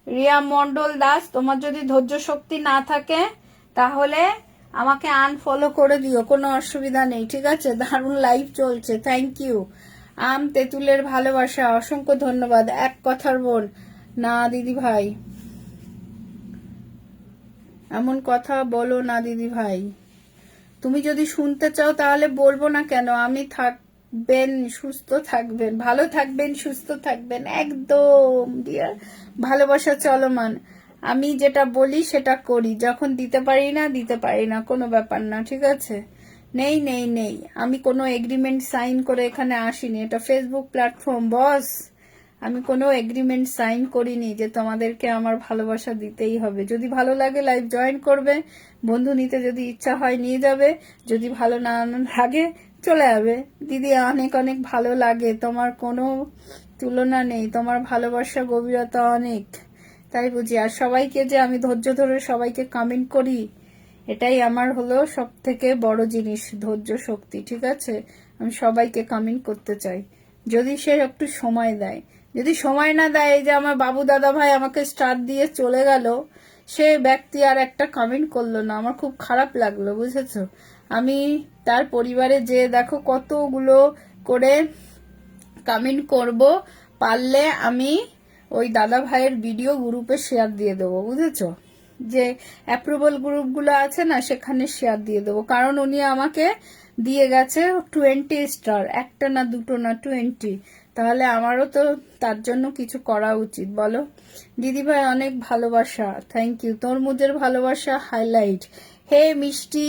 রিয়া মন্ডল দাস, তোমার যদি ধৈর্য শক্তি না থাকে তাহলে আমাকে আনফলো করে দিও, কোনো অসুবিধা নেই, ঠিক আছে। দারুণ লাইভ চলছে, থ্যাংক ইউ। আম তেঁতুলের ভালোবাসা, অসংখ্য ধন্যবাদ। এক কথার বোন, না দিদি ভাই, এমন কথা বলো না দিদি ভাই। তুমি যদি শুনতে চাও তাহলে বলবো না কেন? আমি থাকবেন, সুস্থ থাকবেন, ভালো থাকবেন, সুস্থ থাকবেন, একদম ডিয়ার। ভালোবাসা চলমান, আমি যেটা বলি সেটা করি, যখন দিতে পারি না, কোনো ব্যাপার না, ঠিক আছে। নেই নেই নেই, আমি কোনো এগ্রিমেন্ট সাইন করে এখানে আসিনি, এটা ফেসবুক প্ল্যাটফর্ম বস। আমি কোনো এগ্রিমেন্ট সাইন করিনি যে তোমাদেরকে আমার ভালোবাসা দিতেই হবে। যদি ভালো লাগে লাইভ জয়েন করবে, বন্ধু নিতে যদি ইচ্ছা হয় নিয়ে যাবে, যদি ভালো না লাগে চলে যাবে। দিদি অনেক অনেক ভালো লাগে, তোমার কোনো তুলনা নেই, তোমার ভালোবাসা গভীরতা অনেক, তাই বুঝি। আর সবাইকে যে আমি ধৈর্য ধরে সবাইকে কমেন্ট করি, এটাই আমার হলো সব থেকে বড় জিনিস, ধৈর্য শক্তি, ঠিক আছে। আমি সবাইকে কমেন্ট করতে চাই, যদি সে একটু সময় দেয়। যদি সময় না দেয়, এই যে আমার বাবু দাদা ভাই আমাকে স্টার দিয়ে চলে গেল, সে ব্যক্তি আর একটা কমেন্ট করলো না, আমার খুব খারাপ লাগলো, বুঝেছো। আমি তার পরিবারে যে দেখো কতগুলো করে কমেন্ট করব, পারলে আমি ওই দাদা ভাইয়ের ভিডিও গ্রুপে শেয়ার দিয়ে দেবো, বুঝেছো। যে অ্যাপ্রুভাল গ্রুপগুলো আছে না, সেখানে শেয়ার দিয়ে দেবো, কারণ উনি আমাকে দিয়ে গেছে 20 স্টার, একটা না দুটো না 20। তাহলে আমারও তো তার জন্য কিছু করা উচিত, বলো। দিদি ভাই অনেক ভালোবাসা, থ্যাংক ইউ। তরমুজের ভালোবাসা হাইলাইট। হে মিষ্টি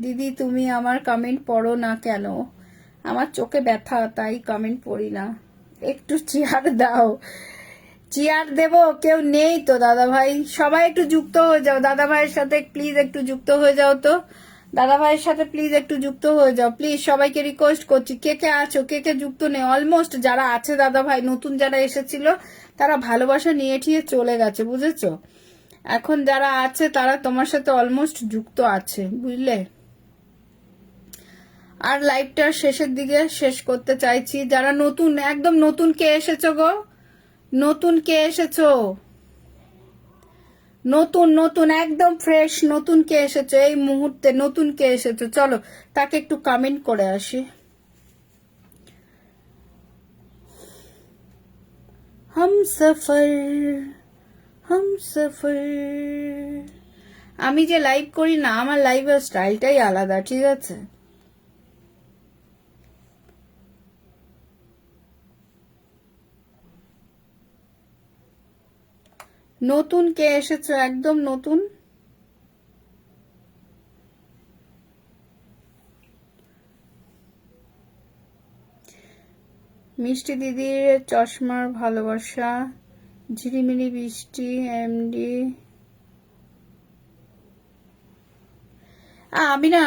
দিদি, তুমি আমার কমেন্ট পড়ো না কেন? আমার চোখে ব্যথা, তাই কমেন্ট পড়ি না। একটু চেয়ার দাও। চেয়ার দেব, কেউ নেই তো দাদা ভাই, সবাই একটু যুক্ত হয়ে যাও দাদা ভাইয়ের সাথে, প্লিজ একটু যুক্ত হয়ে যাও তো দাদা ভাইয়ের সাথে, প্লিজ একটু যুক্ত হয়ে যাও, প্লিজ সবাইকে রিকোয়েস্ট করছি। কে কে আছো, কে কে যুক্ত নেই? অলমোস্ট যারা আছে দাদা ভাই, নতুন যারা এসেছিল তারা ভালোবাসা নিয়ে ঠিয়ে চলে গেছে, বুঝেছো। এখন যারা আছে তারা তোমার সাথে অলমোস্ট যুক্ত আছে, বুঝলে। আর লাইভটা শেষের দিকে শেষ করতে চাইছি। যারা নতুন, একদম নতুন কে এসেছো গো, নতুন কে এসেছো, নতুন একদম ফ্রেশ নতুন কে এসেছো এই মুহূর্তে, নতুন কে এসেছো, চলো তাকে একটু কমেন্ট করে আসি। হামসফর। আমি যে লাইভ করি না, আমার লাইভের স্টাইলটাই আলাদা, ঠিক আছে। নতুন কে এসেছো, একদম নতুন। মিষ্টি দিদির চশমার ভালোবাসা, ঝিরিমিরি বৃষ্টি এমডি। আমি না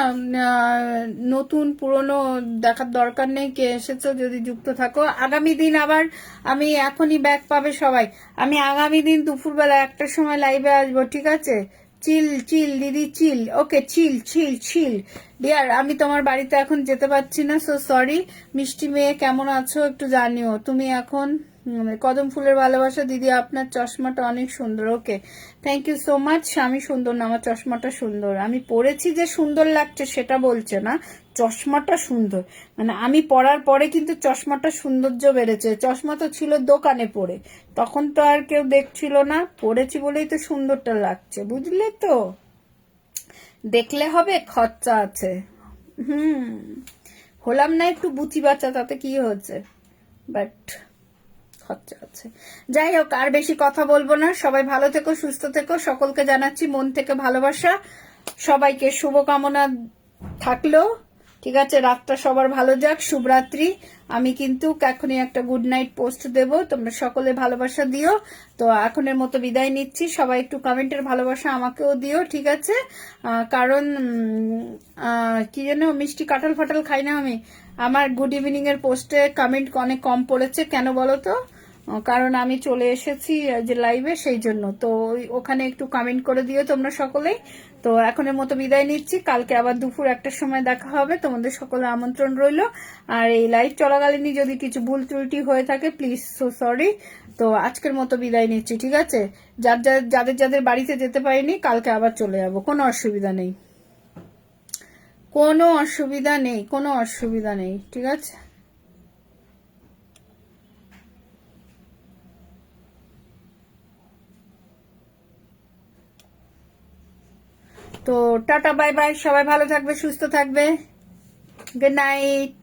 নতুন পুরনো দেখার দরকার নেই, কে এসেছো যদি যুক্ত থাকো। আগামী দিন আবার আমি, এখনই ব্যাক পাবে সবাই, আমি আগামী দিন দুপুরবেলা 1টার সময় লাইভে আসবো, ঠিক আছে। চিল চিল দিদি চিল, ওকে চিল চিল চিল ডিয়ার। আমি তোমার বাড়িতে এখন যেতে পারছি না, সো সরি। মিষ্টি মেয়ে কেমন আছো একটু জানিও। তুমি এখন কদম ফুলের ভালোবাসা দিদি, আপনার চশমাটা অনেক সুন্দর, okay thank you so much. আমি সুন্দর না, আমার চশমাটা সুন্দর। আমি পরেছি যে সুন্দর লাগছে সেটা বলছে না, চশমাটা সুন্দর, মানে আমি পরার পরে কিন্তু চশমাটা সৌন্দর্য বেড়েছে। চশমা তো ছিল দোকানে পরে, তখন তো আর কেউ দেখছিল না, পরেছি বলেই তো সুন্দরটা লাগছে, বুঝলে তো। দেখলে হবে, খরচা আছে। হলাম না একটু বুচি বাচ্চা, তাতে কি হচ্ছে, বাট খরচা আছে। যাই হোক, আর বেশি কথা বলবো না। সবাই ভালো থেকো, সুস্থ থেকো, সকলকে জানাচ্ছি মন থেকে ভালোবাসা, সবাইকে শুভকামনা থাকলো। ঠিক আছে, রাতটা সবার ভালো যাক, শুভরাত্রি। আমি কিন্তু এখনই একটা গুড নাইট পোস্ট দেব, তোমরা সকলে ভালোবাসা দিও। তো এখনের মতো বিদায় নিচ্ছি, সবাই একটু কমেন্টের ভালোবাসা আমাকেও দিও, ঠিক আছে? কারণ কি যেন মিষ্টি কাঁঠাল ফাটাল খাই না আমি। আমার গুড ইভিনিং এর পোস্টে কমেন্ট অনেক কম পড়েছে, কেন বলো তো? কারণ আমি চলে এসেছি যে লাইভে, সেই জন্য। তো ওখানে একটু কমেন্ট করে দিও তোমরা সকলেই। তো এখনের মতো বিদায় নিচ্ছি, কালকে আবার দুপুর 1টার সময় দেখা হবে, তোমাদের সকলের আমন্ত্রণ রইল। আর এই লাইভ চলাকালীনই যদি কিছু ভুল ত্রুটি হয়ে থাকে প্লিজ সো সরি। তো আজকের মতো বিদায় নিচ্ছি, ঠিক আছে? যাদের যাদের বাড়িতে যেতে পারিনি, কালকে আবার চলে যাব, কোনো অসুবিধা নেই, কোনো অসুবিধা নেই, কোনো অসুবিধা নেই, ঠিক আছে? তো টাটা বাই বাই, সবাই ভালো থাকবে, সুস্থ থাকবে, গুড নাইট।